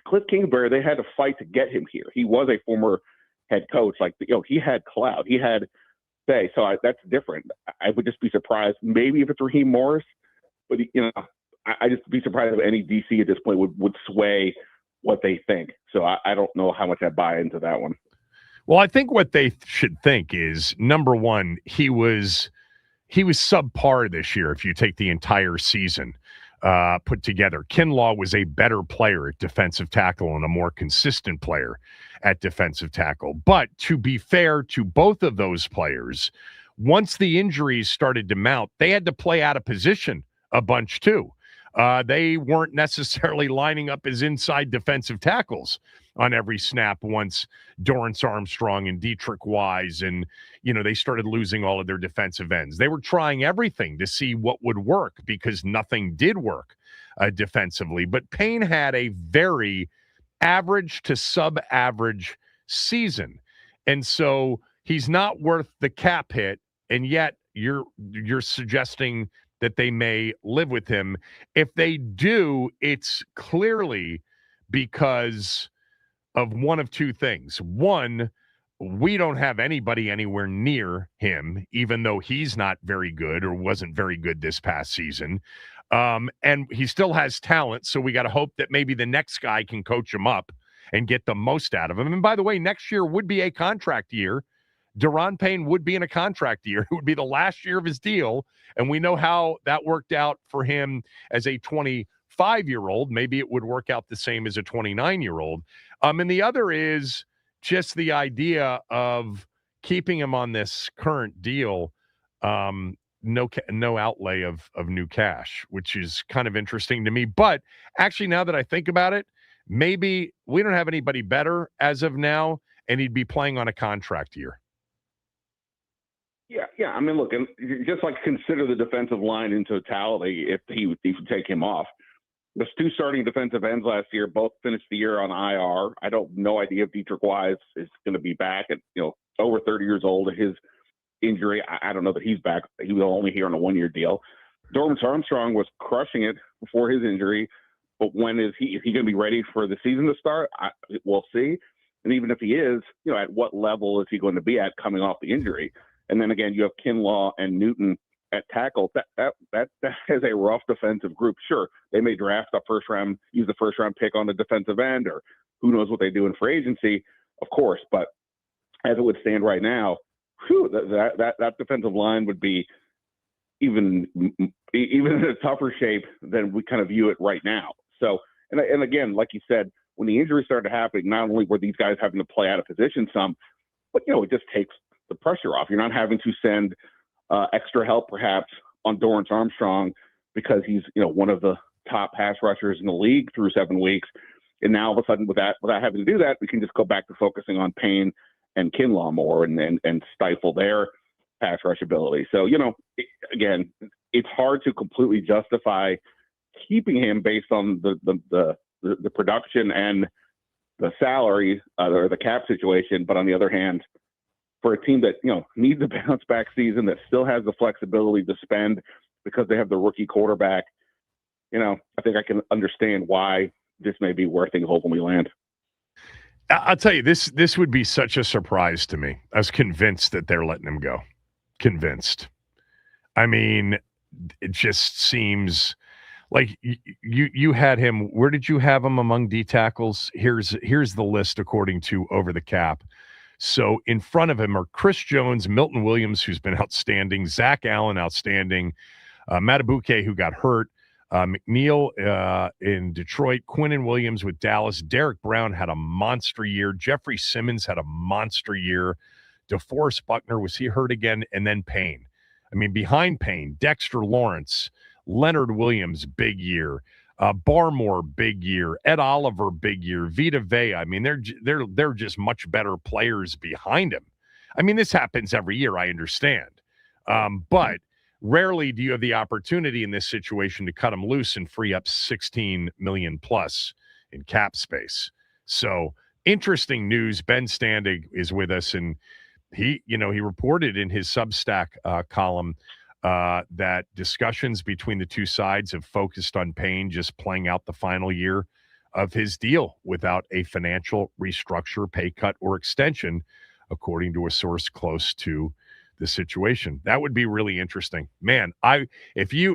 Cliff Kingsbury, they had to fight to get him here. He was a former head coach. Like, he had clout. He had say. So that's different. I would just be surprised, maybe if it's Raheem Morris, but I just be surprised if any DC at this point would sway what they think. So I don't know how much I buy into that one. Well, I think what they should think is, number one, he was subpar this year if you take the entire season put together. Kinlaw was a better player at defensive tackle and a more consistent player at defensive tackle. But to be fair to both of those players, once the injuries started to mount, they had to play out of position a bunch too. They weren't necessarily lining up as inside defensive tackles on every snap once Dorrance Armstrong and Dietrich Wise and, they started losing all of their defensive ends. They were trying everything to see what would work because nothing did work defensively. But Payne had a very average to sub-average season. And so he's not worth the cap hit, and yet you're suggesting that they may live with him. If they do, it's clearly because of one of two things. One, we don't have anybody anywhere near him, even though he's not very good or wasn't very good this past season. And he still has talent, so we got to hope that maybe the next guy can coach him up. and get the most out of him. And by the way, next year would be a contract year. Deron Payne would be in a contract year. It would be the last year of his deal. And we know how that worked out for him as a 25-year-old. Maybe it would work out the same as a 29-year-old. And the other is just the idea of keeping him on this current deal, no outlay of new cash, which is kind of interesting to me. But actually, now that I think about it, maybe we don't have anybody better as of now, and he'd be playing on a contract year. Yeah. I mean, look, and just like consider the defensive line in totality if he would take him off. There's 2 starting defensive ends last year, both finished the year on IR. I don't no idea if Dietrich Wise is going to be back at, over 30 years old. His injury, I don't know that he's back. He was only here on a 1-year deal. Dorrance Armstrong was crushing it before his injury, but when is he going to be ready for the season to start? We'll see. And even if he is, at what level is he going to be at coming off the injury? And then again, you have Kinlaw and Newton at tackle. That is a rough defensive group. Sure, they may draft use the first round pick on the defensive end, or who knows what they do in free agency, of course. But as it would stand right now, that defensive line would be even in a tougher shape than we kind of view it right now. So, and again, like you said, when the injuries started happening, not only were these guys having to play out of position some, but it just takes the pressure off. You're not having to send extra help perhaps on Dorrance Armstrong because he's one of the top pass rushers in the league through 7 weeks. And now all of a sudden without having to do that, we can just go back to focusing on Payne and Kinlaw more and stifle their pass rush ability. So, again, it's hard to completely justify keeping him based on the production and the salary or the cap situation. But on the other hand, for a team that, needs a bounce back season, that still has the flexibility to spend because they have the rookie quarterback, I think I can understand why this may be where things ultimately land. I'll tell you, this would be such a surprise to me. I was convinced that they're letting him go. Convinced. I mean, it just seems like you had him. Where did you have him among D tackles? Here's the list according to Over the Cap. So in front of him are Chris Jones, Milton Williams, who's been outstanding, Zach Allen, outstanding, Matabuke, who got hurt, McNeil in Detroit, Quinnen Williams with Dallas, Derek Brown had a monster year, Jeffrey Simmons had a monster year, DeForest Buckner, was he hurt again? And then Payne. I mean, behind Payne, Dexter Lawrence, Leonard Williams, big year. Barmore, big year. Ed Oliver, big year. Vita Vea. I mean, they're just much better players behind him. I mean, this happens every year, I understand. But rarely do you have the opportunity in this situation to cut them loose and free up $16 million plus in cap space. So interesting news. Ben Standig is with us, and he reported in his Substack column that discussions between the two sides have focused on Payne just playing out the final year of his deal without a financial restructure, pay cut, or extension, according to a source close to the situation. That would be really interesting. Man,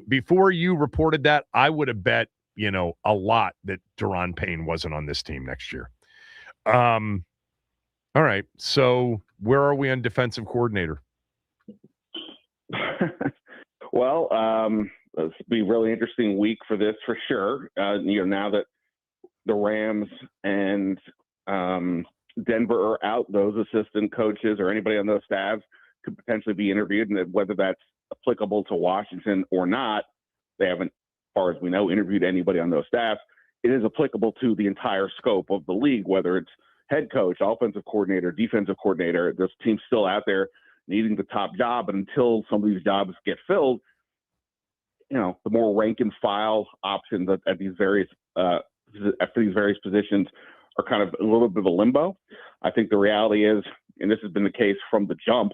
before you reported that, I would have bet, a lot that Deron Payne wasn't on this team next year. All right. So where are we on defensive coordinator? Well, it's be a really interesting week for this for sure. Now that the Rams and Denver are out, those assistant coaches or anybody on those staffs could potentially be interviewed, and whether that's applicable to Washington or not, they haven't, as far as we know, interviewed anybody on those staffs. It is applicable to the entire scope of the league, whether it's head coach, offensive coordinator, defensive coordinator. There's teams still out there needing the top job, and until some of these jobs get filled, the more rank and file options at these various positions are kind of a little bit of a limbo. I think the reality is, and this has been the case from the jump,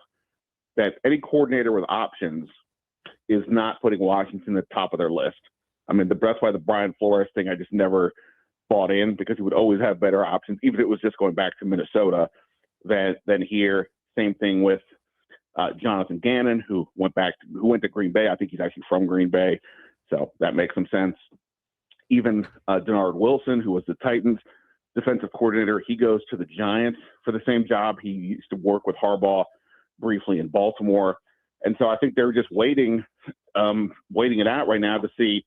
that any coordinator with options is not putting Washington at the top of their list. I mean, that's why the Brian Flores thing I just never bought in, because he would always have better options, even if it was just going back to Minnesota than here. Same thing with Jonathan Gannon, who went to Green Bay. I think he's actually from Green Bay, so that makes some sense. Even Denard Wilson, who was the Titans, defensive coordinator. He goes to the Giants for the same job. He used to work with Harbaugh briefly in Baltimore. And so I think they're just waiting it out right now to see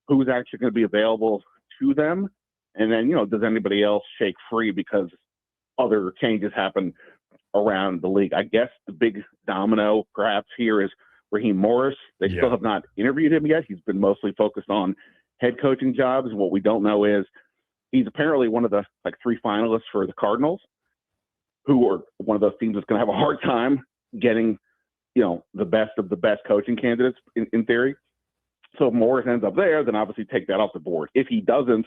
who's actually going to be available to them. And then, does anybody else shake free because other changes happen around the league? I guess the big domino perhaps here is Raheem Morris. They still have not interviewed him yet. He's been mostly focused on head coaching jobs. And what we don't know is he's apparently one of the 3 finalists for the Cardinals, who are one of those teams that's going to have a hard time getting, the best of the best coaching candidates in theory. So if Morris ends up there, then obviously take that off the board. If he doesn't,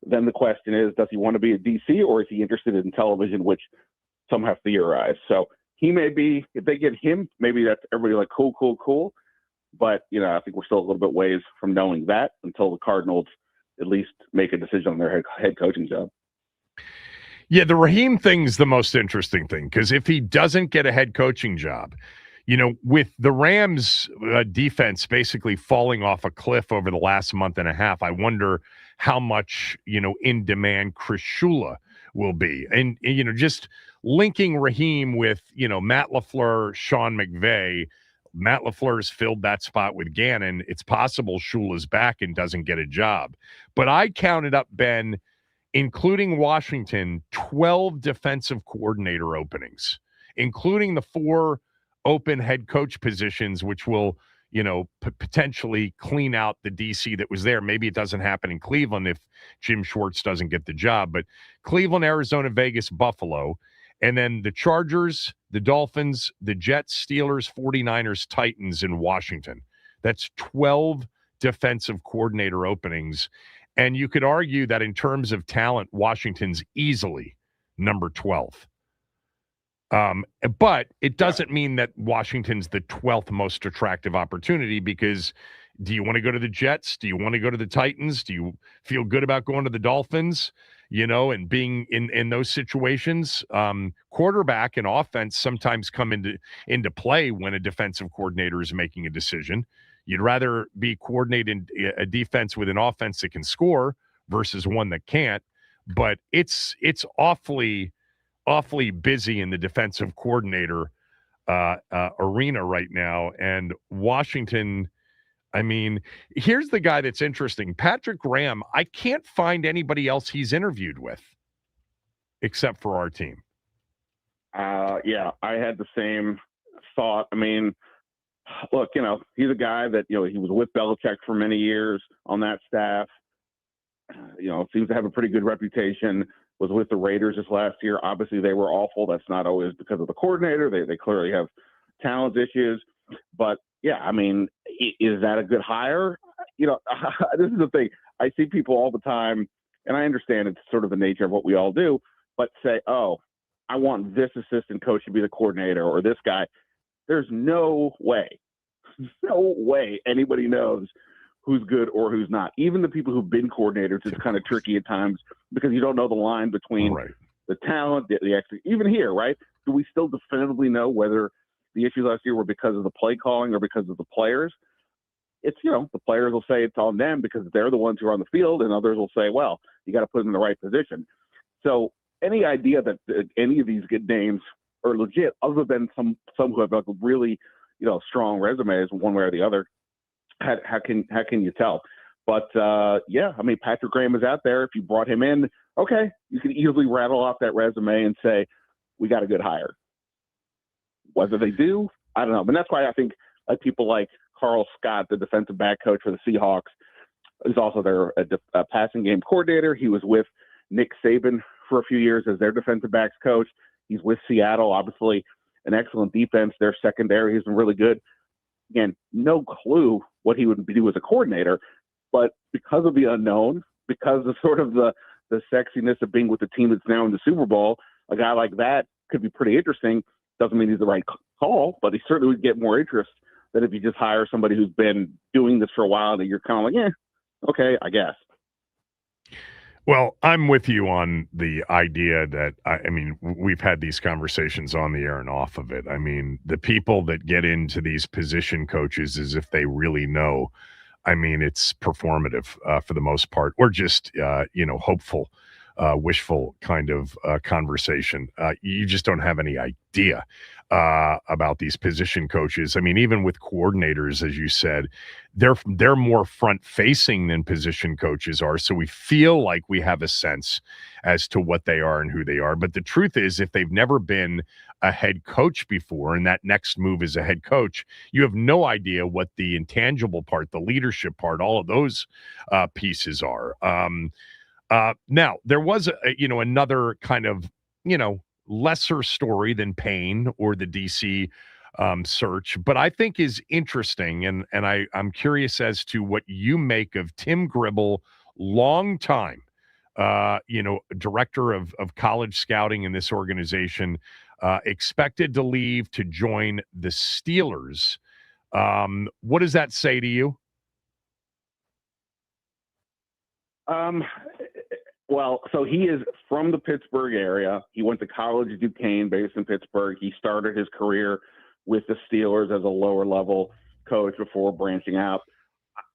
then the question is, does he want to be at DC, or is he interested in television, which some have theorized? So he may be, if they get him, maybe that's everybody like, cool. But, I think we're still a little bit ways from knowing that until the Cardinals at least make a decision on their head coaching job. Yeah, the Raheem thing's the most interesting thing, because if he doesn't get a head coaching job, with the Rams defense basically falling off a cliff over the last month and a half, I wonder how much, in demand Chris Shula will be. And, just linking Raheem with, Matt LaFleur, Sean McVay. Matt LaFleur's filled that spot with Gannon. It's possible Shula's back and doesn't get a job. But I counted up, Ben, including Washington, 12 defensive coordinator openings, including the 4 open head coach positions, which will, potentially clean out the DC that was there. Maybe it doesn't happen in Cleveland if Jim Schwartz doesn't get the job, but Cleveland, Arizona, Vegas, Buffalo, and then the Chargers, the Dolphins, the Jets, Steelers, 49ers, Titans, in Washington. That's 12 defensive coordinator openings. And you could argue that in terms of talent, Washington's easily number 12. But it doesn't mean that Washington's the 12th most attractive opportunity, because do you want to go to the Jets? Do you want to go to the Titans? Do you feel good about going to the Dolphins, and being in those situations? Quarterback and offense sometimes come into play when a defensive coordinator is making a decision. You'd rather be coordinating a defense with an offense that can score versus one that can't. But it's awfully busy in the defensive coordinator arena right now. And Washington, I mean, here's the guy that's interesting. Patrick Graham, I can't find anybody else he's interviewed with except for our team. Yeah, I had the same thought. I mean, look, he's a guy that, he was with Belichick for many years on that staff. Seems to have a pretty good reputation. Was with the Raiders this last year. Obviously, they were awful. That's not always because of the coordinator. They clearly have talent issues. But, yeah, I mean, is that a good hire? This is the thing. I see people all the time, and I understand it's sort of the nature of what we all do, but say, oh, I want this assistant coach to be the coordinator, or this guy. There's no way anybody knows who's good or who's not. Even the people who've been coordinators, it's kind of tricky at times because you don't know the line between the talent, the even here, right? Do we still definitively know whether the issues last year were because of the play calling or because of the players? It's, the players will say it's on them because they're the ones who are on the field, and others will say, well, you got to put them in the right position. So any idea that any of these good names are legit, other than some who have really, strong resumes one way or the other, how can you tell? But yeah, I mean, Patrick Graham is out there. If you brought him in, okay, you can easily rattle off that resume and say, we got a good hire. Whether they do, I don't know. But that's why I think people like Carl Scott, the defensive back coach for the Seahawks, is also their passing game coordinator. He was with Nick Saban for a few years as their defensive backs coach. He's with Seattle, obviously an excellent defense. Their secondary has been really good. Again, no clue what he would do as a coordinator, but because of the unknown, because of sort of the sexiness of being with the team that's now in the Super Bowl, a guy like that could be pretty interesting. Doesn't mean he's the right call, but he certainly would get more interest than if you just hire somebody who's been doing this for a while and you're kind of like, okay, I guess. Well, I'm with you on the idea that, I mean, we've had these conversations on the air and off of it. I mean, the people that get into these position coaches as if they really know, I mean, it's performative for the most part, or just, hopeful. wishful kind of conversation. You just don't have any idea about these position coaches. I mean, even with coordinators, as you said, they're more front facing than position coaches are. So we feel like we have a sense as to what they are and who they are. But the truth is, if they've never been a head coach before, and that next move is a head coach, you have no idea what the intangible part, the leadership part, all of those pieces are. Now, there was, another kind of, lesser story than Payne or the DC search, but I think is interesting, and I'm curious as to what you make of Tim Gribble, long time, director of college scouting in this organization, expected to leave to join the Steelers. What does that say to you? Well, so he is from the Pittsburgh area. He went to college at Duquesne, based in Pittsburgh. He started his career with the Steelers as a lower level coach before branching out.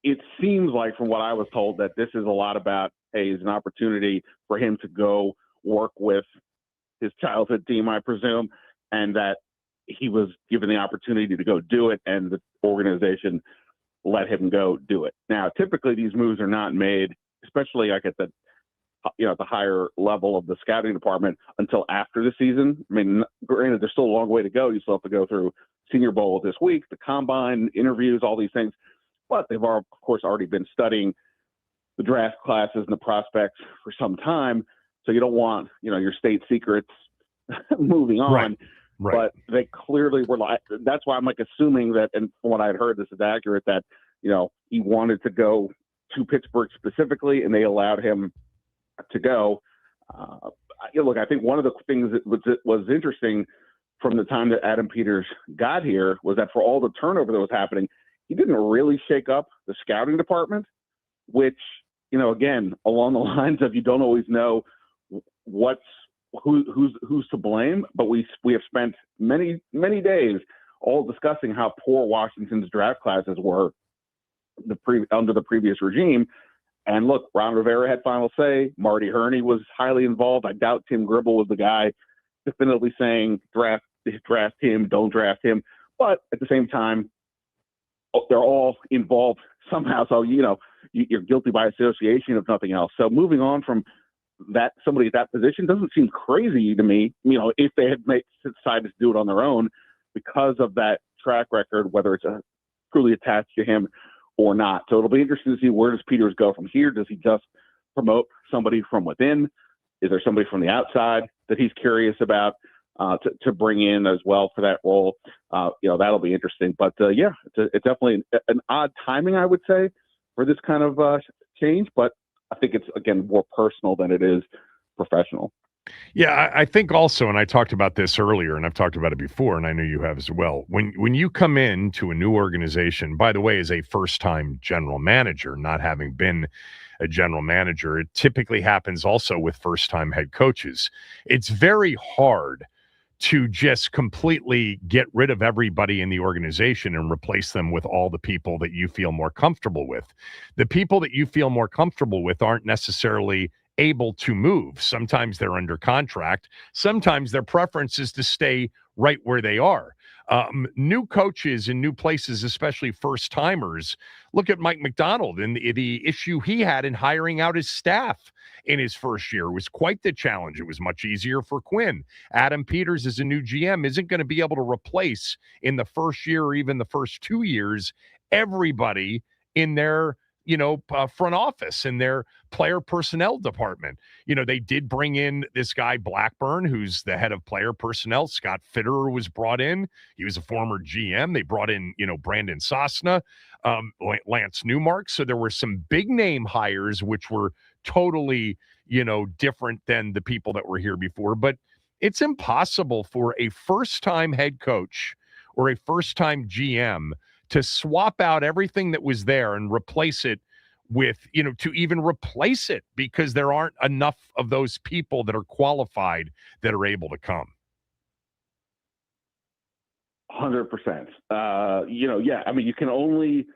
It seems like, from what I was told, that this is a lot about, hey, it's an opportunity for him to go work with his childhood team, I presume, and that he was given the opportunity to go do it, and the organization let him go do it. Now, typically these moves are not made, especially like at the higher level of the scouting department, until after the season. I mean, granted, there's still a long way to go. You still have to go through Senior Bowl this week, the combine, interviews, all these things. But they've, of course, already been studying the draft classes and the prospects for some time. So you don't want, your state secrets moving on. Right. But they clearly were like, that's why I'm assuming that, and from what I had heard, this is accurate, that, he wanted to go to Pittsburgh specifically, and they allowed him to go. Look, I think one of the things that was interesting from the time that Adam Peters got here was that for all the turnover that was happening, he didn't really shake up the scouting department, which, again, along the lines of, you don't always know who's to blame, but we have spent many days all discussing how poor Washington's draft classes were under the previous regime. And look, Ron Rivera had final say. Marty Herney was highly involved. I doubt Tim Gribble was the guy definitively saying draft him, don't draft him. But at the same time, they're all involved somehow. So, you're guilty by association, if nothing else. So moving on from that, somebody at that position doesn't seem crazy to me, if they had decided to do it on their own because of that track record, whether it's truly attached to him or not. So it'll be interesting to see, where does Peters go from here? Does he just promote somebody from within? Is there somebody from the outside that he's curious about to bring in as well for that role? That'll be interesting. But it's definitely an odd timing, I would say, for this kind of change. But I think it's, again, more personal than it is professional. Yeah, I think also, and I talked about this earlier, and I've talked about it before, and I know you have as well. When you come into a new organization, by the way, as a first-time general manager, not having been a general manager, it typically happens also with first-time head coaches. It's very hard to just completely get rid of everybody in the organization and replace them with all the people that you feel more comfortable with. The people that you feel more comfortable with aren't necessarily able to move. Sometimes they're under contract. Sometimes their preference is to stay right where they are. New coaches in new places, especially first timers, look at Mike McDonald and the issue he had in hiring out his staff in his first year. It was quite the challenge. It was much easier for Quinn. Adam Peters, as a new GM, isn't going to be able to replace in the first year or even the first 2 years everybody in their front office and their player personnel department. They did bring in this guy Blackburn, who's the head of player personnel. Scott Fitterer was brought in. He was a former GM. They brought in, Brandon Sosna, Lance Newmark. So there were some big name hires, which were totally, different than the people that were here before. But it's impossible for a first-time head coach or a first-time GM to swap out everything that was there and replace it with, to even replace it, because there aren't enough of those people that are qualified that are able to come. 100%. Yeah. I mean, you can only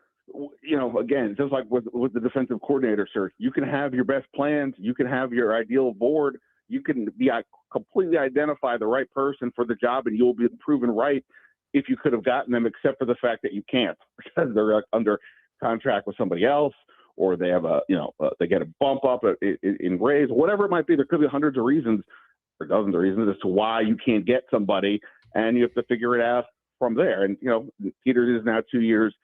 again, just like with the defensive coordinator search, you can have your best plans, you can have your ideal board, you can completely identify the right person for the job, and you'll be proven right if you could have gotten them, except for the fact that you can't because they're under contract with somebody else, or they have they get a bump up in raise, whatever it might be. There could be hundreds of reasons or dozens of reasons as to why you can't get somebody, and you have to figure it out from there. And Peters is now 2 years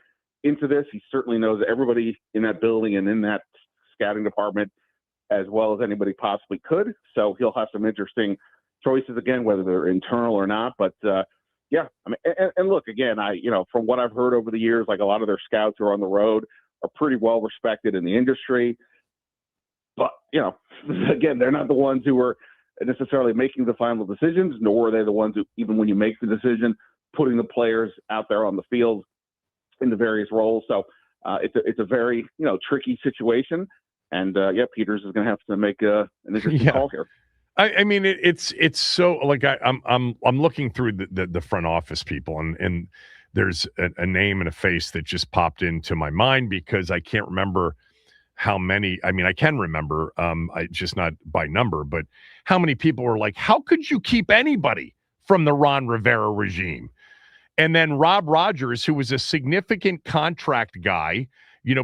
into this. He certainly knows everybody in that building and in that scouting department as well as anybody possibly could. So he'll have some interesting choices again, whether they're internal or not. But yeah, I mean, and look, again, from what I've heard over the years, like a lot of their scouts who are on the road are pretty well respected in the industry. But, again, they're not the ones who are necessarily making the final decisions, nor are they the ones who, even when you make the decision, putting the players out there on the field in the various roles. So it's a very, tricky situation. And Peters is going to have to make an interesting call here. I mean, it's so like I'm looking through the front office people, and there's a name and a face that just popped into my mind because I can't remember how many. I mean, I can remember, I just not by number, but how many people were like, "How could you keep anybody from the Ron Rivera regime?" And then Rob Rogers, who was a significant contract guy,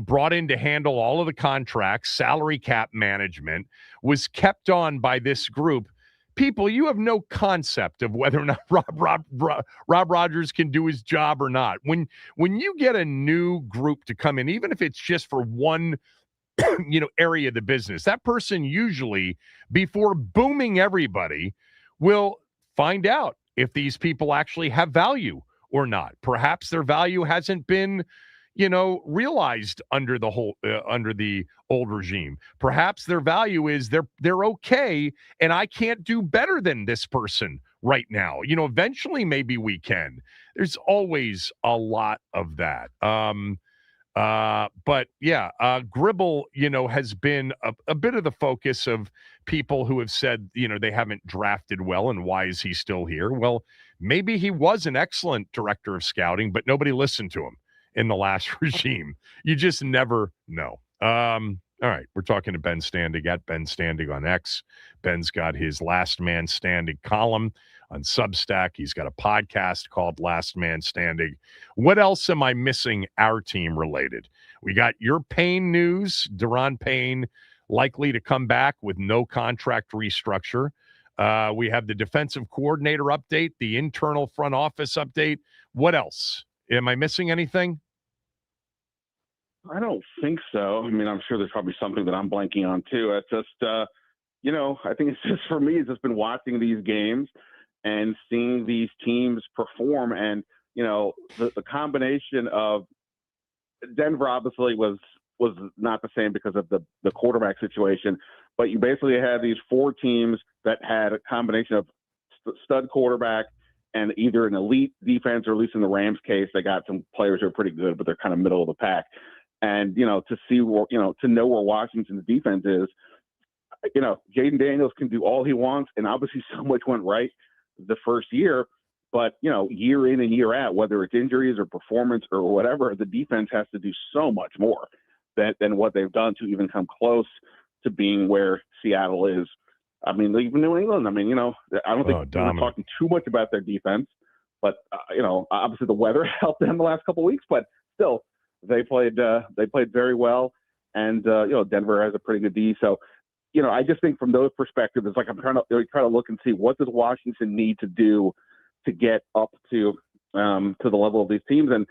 brought in to handle all of the contracts, salary cap management, was kept on by this group. People, you have no concept of whether or not Rob Rogers can do his job or not. When you get a new group to come in, even if it's just for one area of the business, that person usually, before booming everybody, will find out if these people actually have value or not. Perhaps their value hasn't been realized under the old regime. Perhaps their value is they're okay, and I can't do better than this person right now. Eventually maybe we can. There's always a lot of that. But yeah, Gribble, has been a bit of the focus of people who have said, they haven't drafted well, and why is he still here? Well, maybe he was an excellent director of scouting, but nobody listened to him in the last regime. You just never know. All right, we're talking to Ben Standig at Ben Standig on X. Ben's got his Last Man Standing column on Substack. He's got a podcast called Last Man Standing. What else am I missing our team related? We got your Payne news, Deron Payne likely to come back with no contract restructure. We have the defensive coordinator update, the internal front office update. What else? Am I missing anything? I don't think so. I mean, I'm sure there's probably something that I'm blanking on too. It's just, I think it's just for me, it's just been watching these games and seeing these teams perform. And, the combination of Denver obviously was not the same because of the quarterback situation, but you basically had these four teams that had a combination of stud quarterback and either an elite defense, or at least in the Rams case, they got some players who are pretty good, but they're kind of middle of the pack. And, to see where, to know where Washington's defense is, Jaden Daniels can do all he wants. And obviously so much went right the first year, but, year in and year out, whether it's injuries or performance or whatever, the defense has to do so much more than what they've done to even come close to being where Seattle is. I mean, even New England, I don't think we're talking too much about their defense, but, obviously the weather helped them the last couple of weeks, but still they played very well. And, Denver has a pretty good D. So, I just think from those perspectives, it's like I'm trying to look and see what does Washington need to do to get up to the level of these teams. And,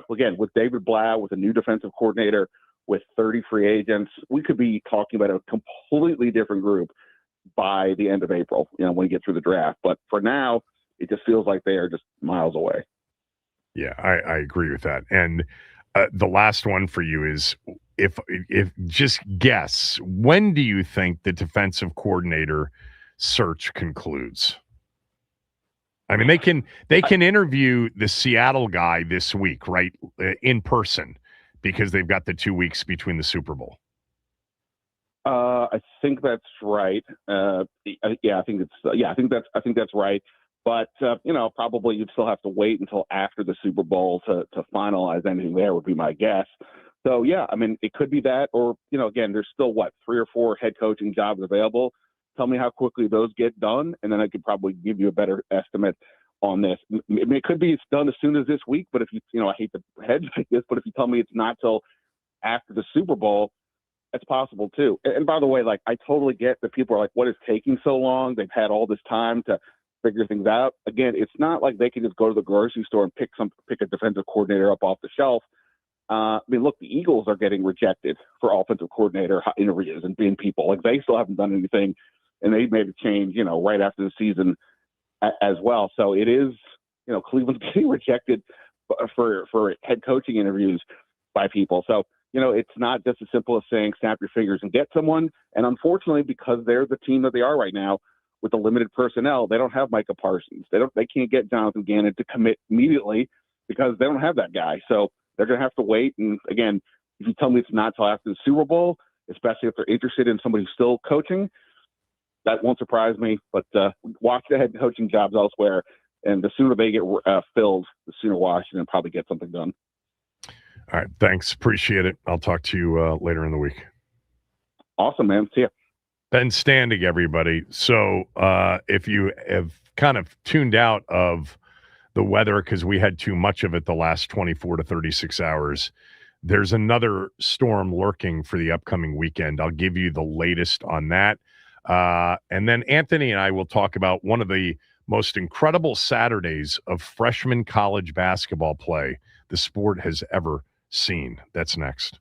again, with David Blau, with a new defensive coordinator, with 30 free agents, we could be talking about a completely different group by the end of April, when we get through the draft. But for now, it just feels like they are just miles away. Yeah, I agree with that. And the last one for you is, if just guess, when do you think the defensive coordinator search concludes? I mean, they can interview the Seattle guy this week, right, in person, because they've got the 2 weeks between the Super Bowl. I think that's right. I think that's right. But, probably you'd still have to wait until after the Super Bowl to finalize anything there would be my guess. So, yeah, I mean, it could be that, or, again, there's still, 3 or 4 head coaching jobs available. Tell me how quickly those get done, and then I could probably give you a better estimate on this. I mean, it could be it's done as soon as this week, but if I hate to hedge like this, but if you tell me it's not till after the Super Bowl, that's possible too. And by the way, I totally get that people are like, what is taking so long? They've had all this time to figure things out. Again, it's not like they can just go to the grocery store and pick a defensive coordinator up off the shelf. I mean, look, the Eagles are getting rejected for offensive coordinator interviews and being people. They still haven't done anything, and they made a change, right after the season as well. So it is, Cleveland's getting rejected for head coaching interviews by people. So, it's not just as simple as saying snap your fingers and get someone. And unfortunately, because they're the team that they are right now with the limited personnel, they don't have Micah Parsons. They can't get Jonathan Gannon to commit immediately because they don't have that guy. So they're going to have to wait. And again, if you tell me it's not till after the Super Bowl, especially if they're interested in somebody who's still coaching, that won't surprise me. But watch the head coaching jobs elsewhere. And the sooner they get filled, the sooner Washington probably gets something done. All right. Thanks. Appreciate it. I'll talk to you later in the week. Awesome, man. See ya. Ben Standing, everybody. So if you have kind of tuned out of the weather because we had too much of it the last 24 to 36 hours, there's another storm lurking for the upcoming weekend. I'll give you the latest on that. And then Anthony and I will talk about one of the most incredible Saturdays of freshman college basketball play the sport has ever seen. That's next.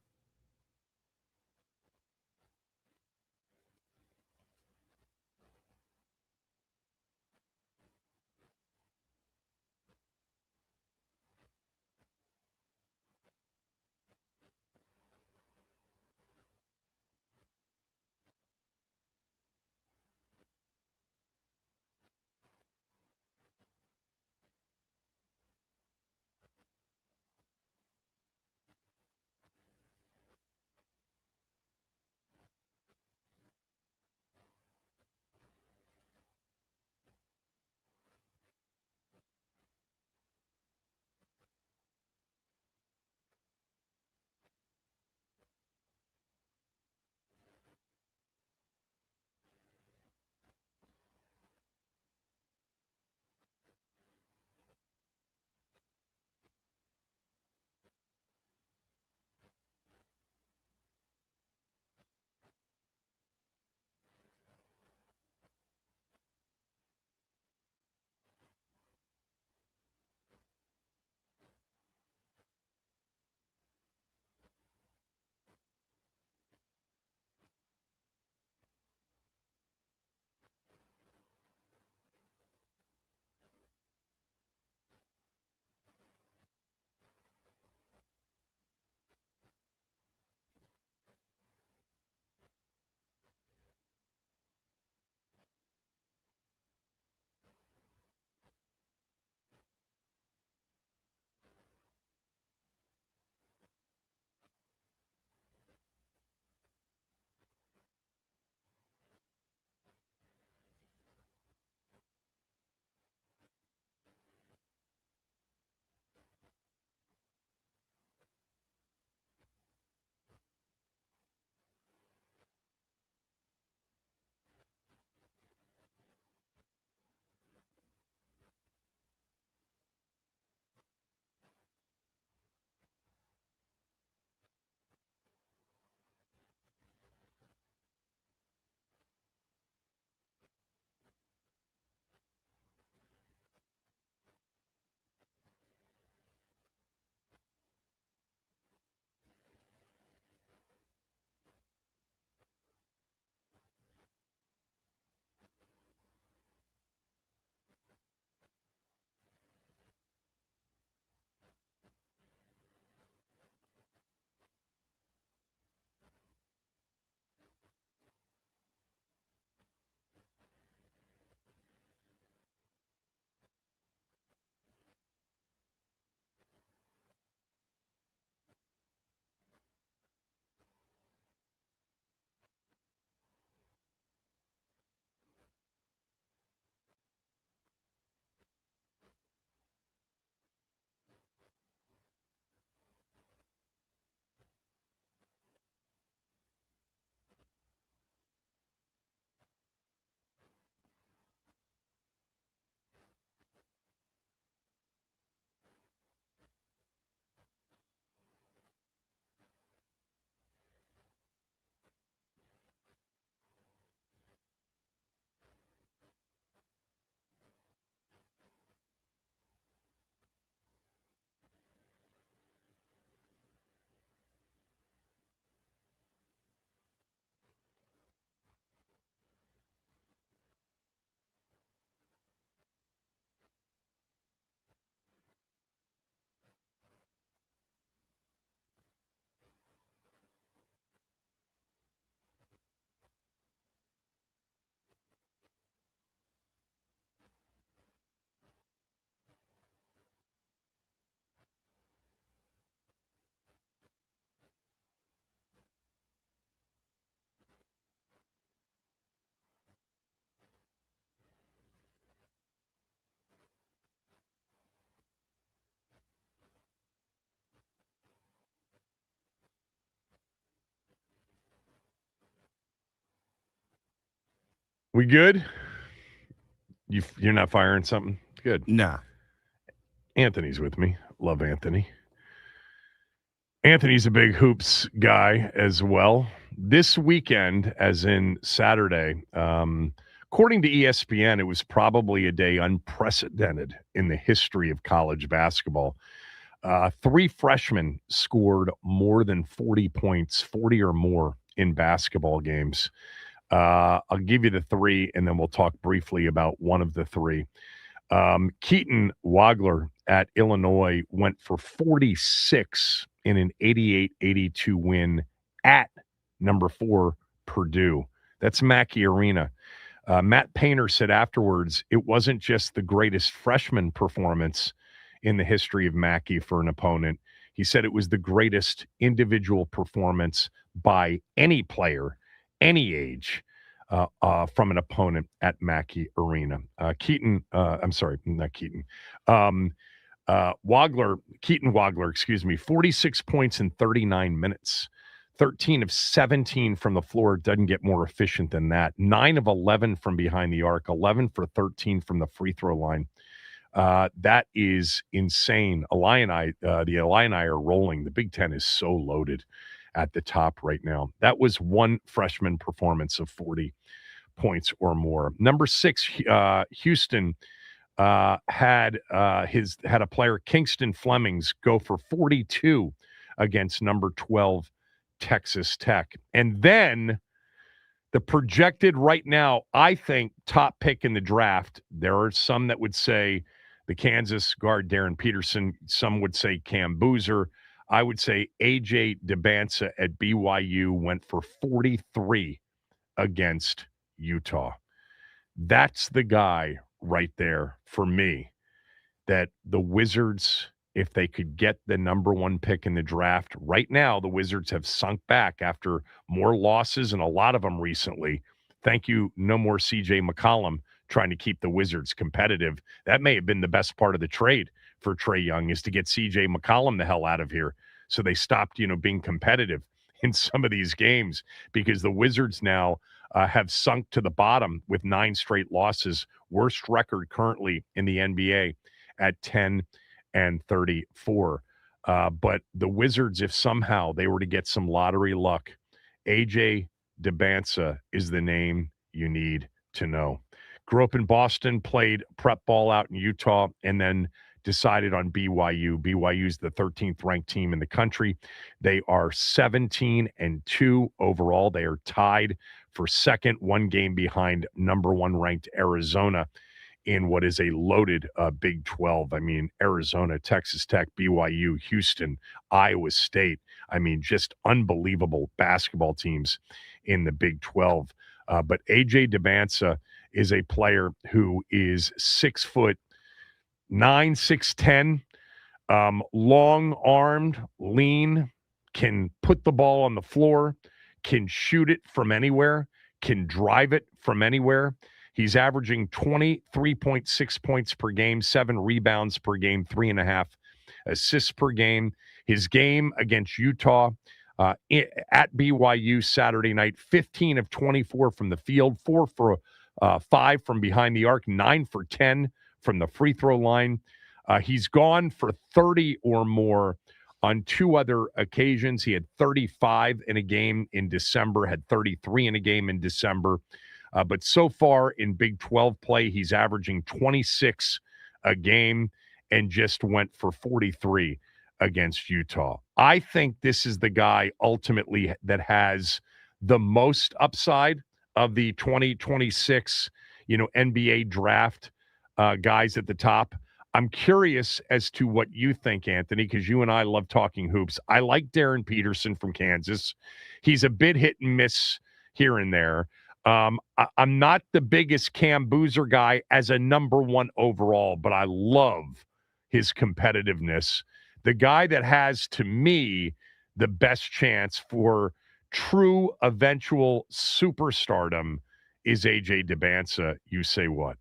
We good? You're not firing something? Good. Nah. Anthony's with me. Love Anthony. Anthony's a big hoops guy as well. This weekend, as in Saturday, according to ESPN, it was probably a day unprecedented in the history of college basketball. 3 freshmen scored more than 40 points, 40 or more in basketball games. I'll give you the 3, and then we'll talk briefly about one of the 3. Keaton Wagler at Illinois went for 46 in an 88-82 win at number 4 Purdue. That's Mackey Arena. Matt Painter said afterwards, it wasn't just the greatest freshman performance in the history of Mackey for an opponent. He said it was the greatest individual performance by any player, any age, from an opponent at Mackey Arena. Keaton Wagler, 46 points in 39 minutes. 13 of 17 from the floor. Doesn't get more efficient than that. 9 of 11 from behind the arc. 11 for 13 from the free throw line. That is insane. The Illini are rolling. The Big Ten is so loaded at the top right now. That was one freshman performance of 40 points or more. Number 6, Houston had a player, Kingston Flemings, go for 42 against number 12 Texas Tech. And then the projected right now, I think, top pick in the draft, there are some that would say the Kansas guard Darren Peterson. Some would say Cam Boozer. I would say A.J. DeBansa at BYU went for 43 against Utah. That's the guy right there for me that the Wizards, if they could get the number 1 pick in the draft, right now the Wizards have sunk back after more losses and a lot of them recently. Thank you, no more C.J. McCollum trying to keep the Wizards competitive. That may have been the best part of the trade for Trae Young, is to get C.J. McCollum the hell out of here. So they stopped, being competitive in some of these games, because the Wizards now have sunk to the bottom with 9 straight losses. Worst record currently in the NBA at 10-34. But the Wizards, if somehow they were to get some lottery luck, A.J. DeBansa is the name you need to know. Grew up in Boston, played prep ball out in Utah, and then decided on BYU. BYU's the 13th ranked team in the country. They are 17-2 overall. They are tied for second, 1 game behind number 1 ranked Arizona in what is a loaded Big 12. I mean, Arizona, Texas Tech, BYU, Houston, Iowa State. I mean, just unbelievable basketball teams in the Big 12. But A.J. DeBansa is a player who is 6'9", 6'10", long-armed, lean, can put the ball on the floor, can shoot it from anywhere, can drive it from anywhere. He's averaging 23.6 points per game, 7 rebounds per game, 3.5 assists per game. His game against Utah at BYU Saturday night, 15 of 24 from the field, 4 for 5 from behind the arc, 9 for 10 from the free throw line. He's gone for 30 or more on 2 other occasions. He had 35 in a game in December, had 33 in a game in December. But so far in Big 12 play, he's averaging 26 a game and just went for 43 against Utah. I think this is the guy ultimately that has the most upside of the 2026, NBA draft guys at the top. I'm curious as to what you think, Anthony, because you and I love talking hoops. I like Darren Peterson from Kansas. He's a bit hit and miss here and there. I'm not the biggest Cam Boozer guy as a number 1 overall, but I love his competitiveness. The guy that has, to me, the best chance for true eventual superstardom is A.J. DeBansa. You say what?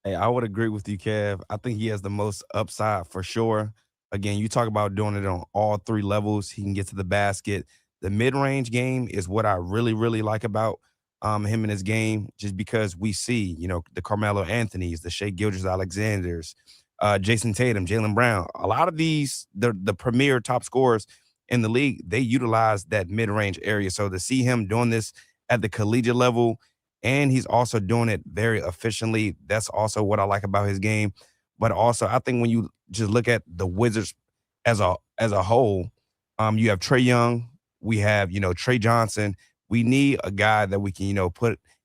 Hey, I would agree with you, Kev. I think he has the most upside for sure. Again, you talk about doing it on all 3 levels. He can get to the basket. The mid-range game is what I really, really like about him in his game, just because we see, the Carmelo Anthonys, the Shea Gilgeous-Alexanders, Jason Tatum, Jaylen Brown. A lot of these, the premier top scorers in the league, they utilize that mid-range area. So to see him doing this at the collegiate level, and he's also doing it very efficiently, that's also what I like about his game. But also, I think when you just look at the Wizards as a whole, you have Trae Young, we have, Trey Johnson. We need a guy that we can,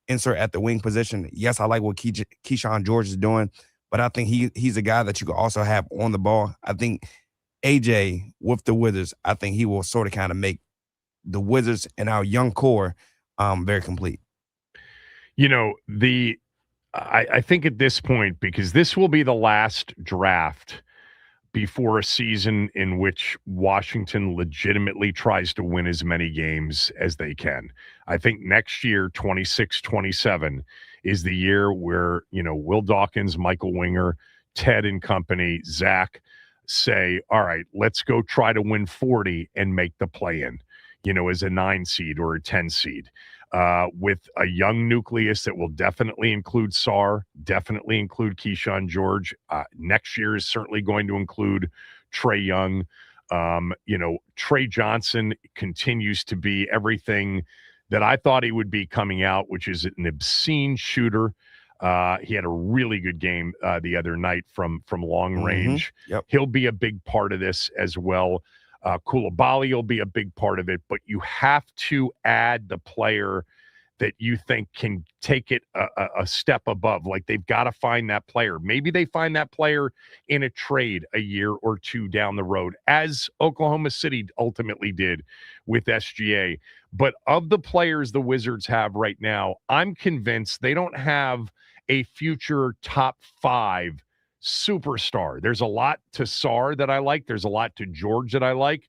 insert at the wing position. Yes, I like what Keyshawn George is doing, but I think he's a guy that you can also have on the ball. I think AJ with the Wizards, I think he will sort of kind of make the Wizards and our young core very complete. I think at this point, because this will be the last draft before a season in which Washington legitimately tries to win as many games as they can. I think next year, 26, 27, is the year where, Will Dawkins, Michael Winger, Ted and company, Zach say, all right, let's go try to win 40 and make the play in, as a 9 seed or a 10 seed. With a young nucleus that will definitely include Sarr, definitely include Keyshawn George. Next year is certainly going to include Trae Young. Trey Johnson continues to be everything that I thought he would be coming out, which is an obscene shooter. He had a really good game the other night from long range. Yep. He'll be a big part of this as well. Koulibaly will be a big part of it, but you have to add the player that you think can take it a step above. Like, they've got to find that player. Maybe they find that player in a trade a year or two down the road, as Oklahoma City ultimately did with SGA. But of the players the Wizards have right now, I'm convinced they don't have a future top 5 superstar. There's a lot to Sarr that I like. There's a lot to George that I like.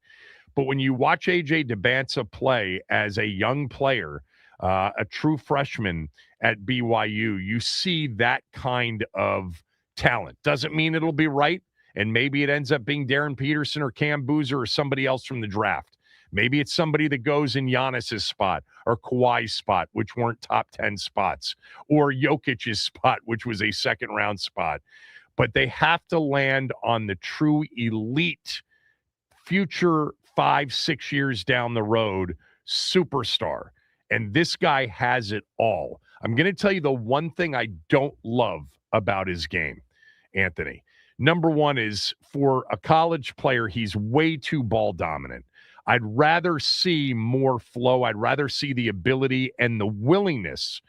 But when you watch AJ Debance play as a young player, a true freshman at BYU, you see that kind of talent. Doesn't mean it'll be right. And maybe it ends up being Darren Peterson or Cam Boozer or somebody else from the draft. Maybe it's somebody that goes in Giannis's spot or Kawhi's spot, which weren't top 10 spots, or Jokic's spot, which was a second round spot. But they have to land on the true elite future 5-6 years down the road superstar. And this guy has it all. I'm going to tell you the one thing I don't love about his game, Anthony. Number one is, for a college player, he's way too ball dominant. I'd rather see more flow. I'd rather see the ability and the willingness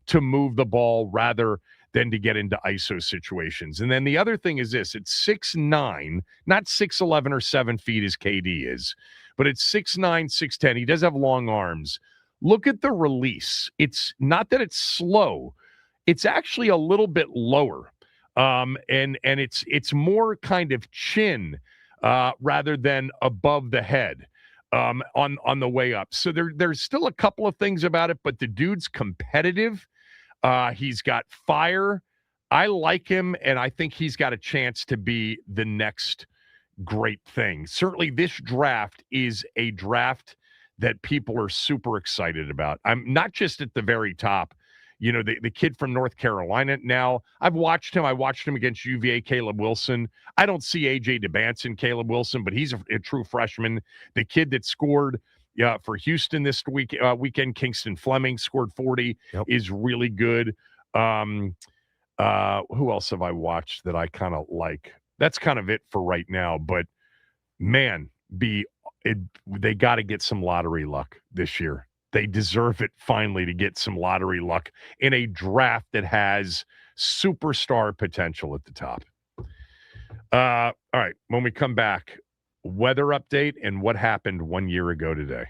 to move the ball rather than to get into ISO situations. And then the other thing is this: it's 6'9", not 6'11" or 7 feet as KD is, but it's 6'9", 6'10". He does have long arms. Look at the release. It's not that it's slow. It's actually a little bit lower. And it's more kind of chin rather than above the head on the way up. So there's still a couple of things about it, but the dude's competitive. He's got fire. I like him, and I think he's got a chance to be the next great thing. Certainly, this draft is a draft that people are super excited about. I'm not just at the very top. The kid from North Carolina now, I've watched him. I watched him against UVA, Caleb Wilson. I don't see A.J. Debance in Caleb Wilson, but he's a true freshman. The kid that scored for Houston this weekend, Kingston Fleming, scored 40, is really good. Who else have I watched that I kind of like? That's kind of it for right now. But, man, they got to get some lottery luck this year. They deserve it finally to get some lottery luck in a draft that has superstar potential at the top. All right, when we come back, weather update and what happened 1 year ago today.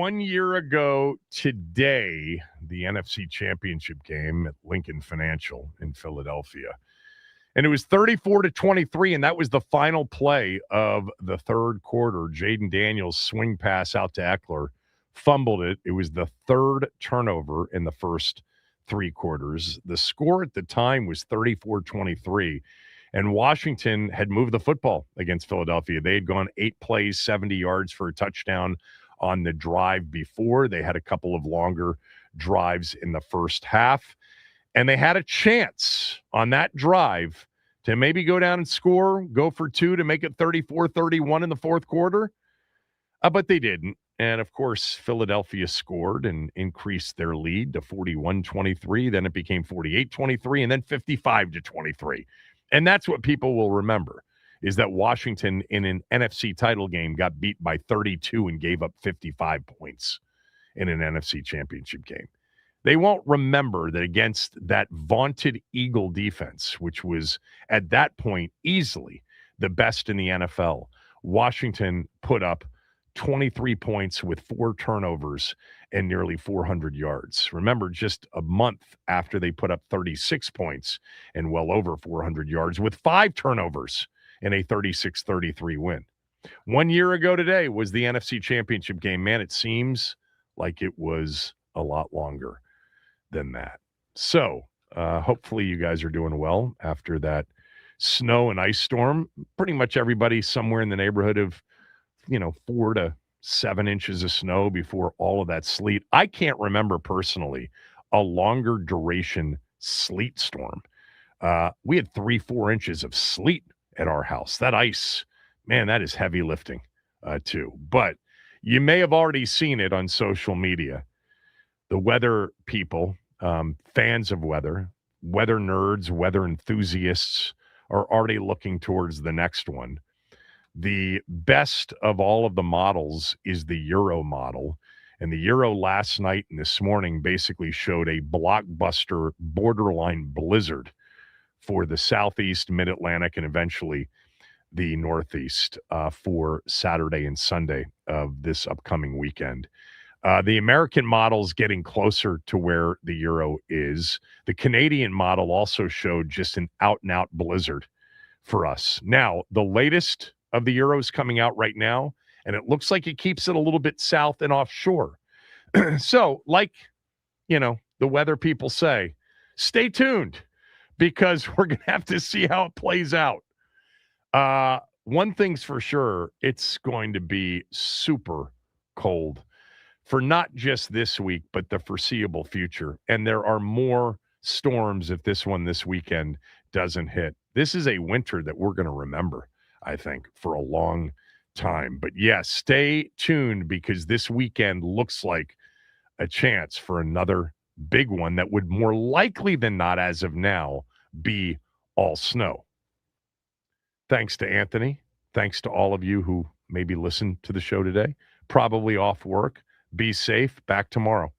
1 year ago today, the NFC Championship game at Lincoln Financial in Philadelphia. And it was 34-23, and that was the final play of the third quarter. Jaden Daniels' swing pass out to Eckler, fumbled it. It was the third turnover in the first three quarters. The score at the time was 34-23, and Washington had moved the football against Philadelphia. They had gone 8 plays, 70 yards for a touchdown on the drive before. They had a couple of longer drives in the first half. And they had a chance on that drive to maybe go down and score, go for 2 to make it 34-31 in the fourth quarter. But they didn't. And, of course, Philadelphia scored and increased their lead to 41-23. Then it became 48-23 and then 55-23. And that's what people will remember, is that Washington in an NFC title game got beat by 32 and gave up 55 points in an NFC championship game. They won't remember that against that vaunted Eagle defense, which was at that point easily the best in the NFL, Washington put up 23 points with 4 turnovers and nearly 400 yards. Remember, just a month after they put up 36 points and well over 400 yards with 5 turnovers in a 36-33 win. 1 year ago today was the NFC Championship game. Man, it seems like it was a lot longer than that. So hopefully you guys are doing well after that snow and ice storm. Pretty much everybody somewhere in the neighborhood of 4 to 7 inches of snow before all of that sleet. I can't remember personally a longer duration sleet storm. We had 3-4 inches of sleet at our house. That ice, man, that is heavy lifting too. But you may have already seen it on social media. The weather people, fans of weather nerds, weather enthusiasts are already looking towards the next one. The best of all of the models is the Euro model. And the Euro last night and this morning basically showed a blockbuster borderline blizzard for the Southeast, Mid-Atlantic, and eventually the Northeast for Saturday and Sunday of this upcoming weekend. The American model's getting closer to where the Euro is. The Canadian model also showed just an out-and-out blizzard for us. Now, the latest of the Euros coming out right now, and it looks like it keeps it a little bit south and offshore. So, like, the weather people say, stay tuned because we're going to have to see how it plays out. One thing's for sure, it's going to be super cold for not just this week, but the foreseeable future. And there are more storms if this weekend doesn't hit. This is a winter that we're going to remember, I think, for a long time. But yes, stay tuned because this weekend looks like a chance for another big one that would more likely than not, as of now, be all snow. Thanks to Anthony. Thanks to all of you who maybe listened to the show today. Probably off work. Be safe. Back tomorrow.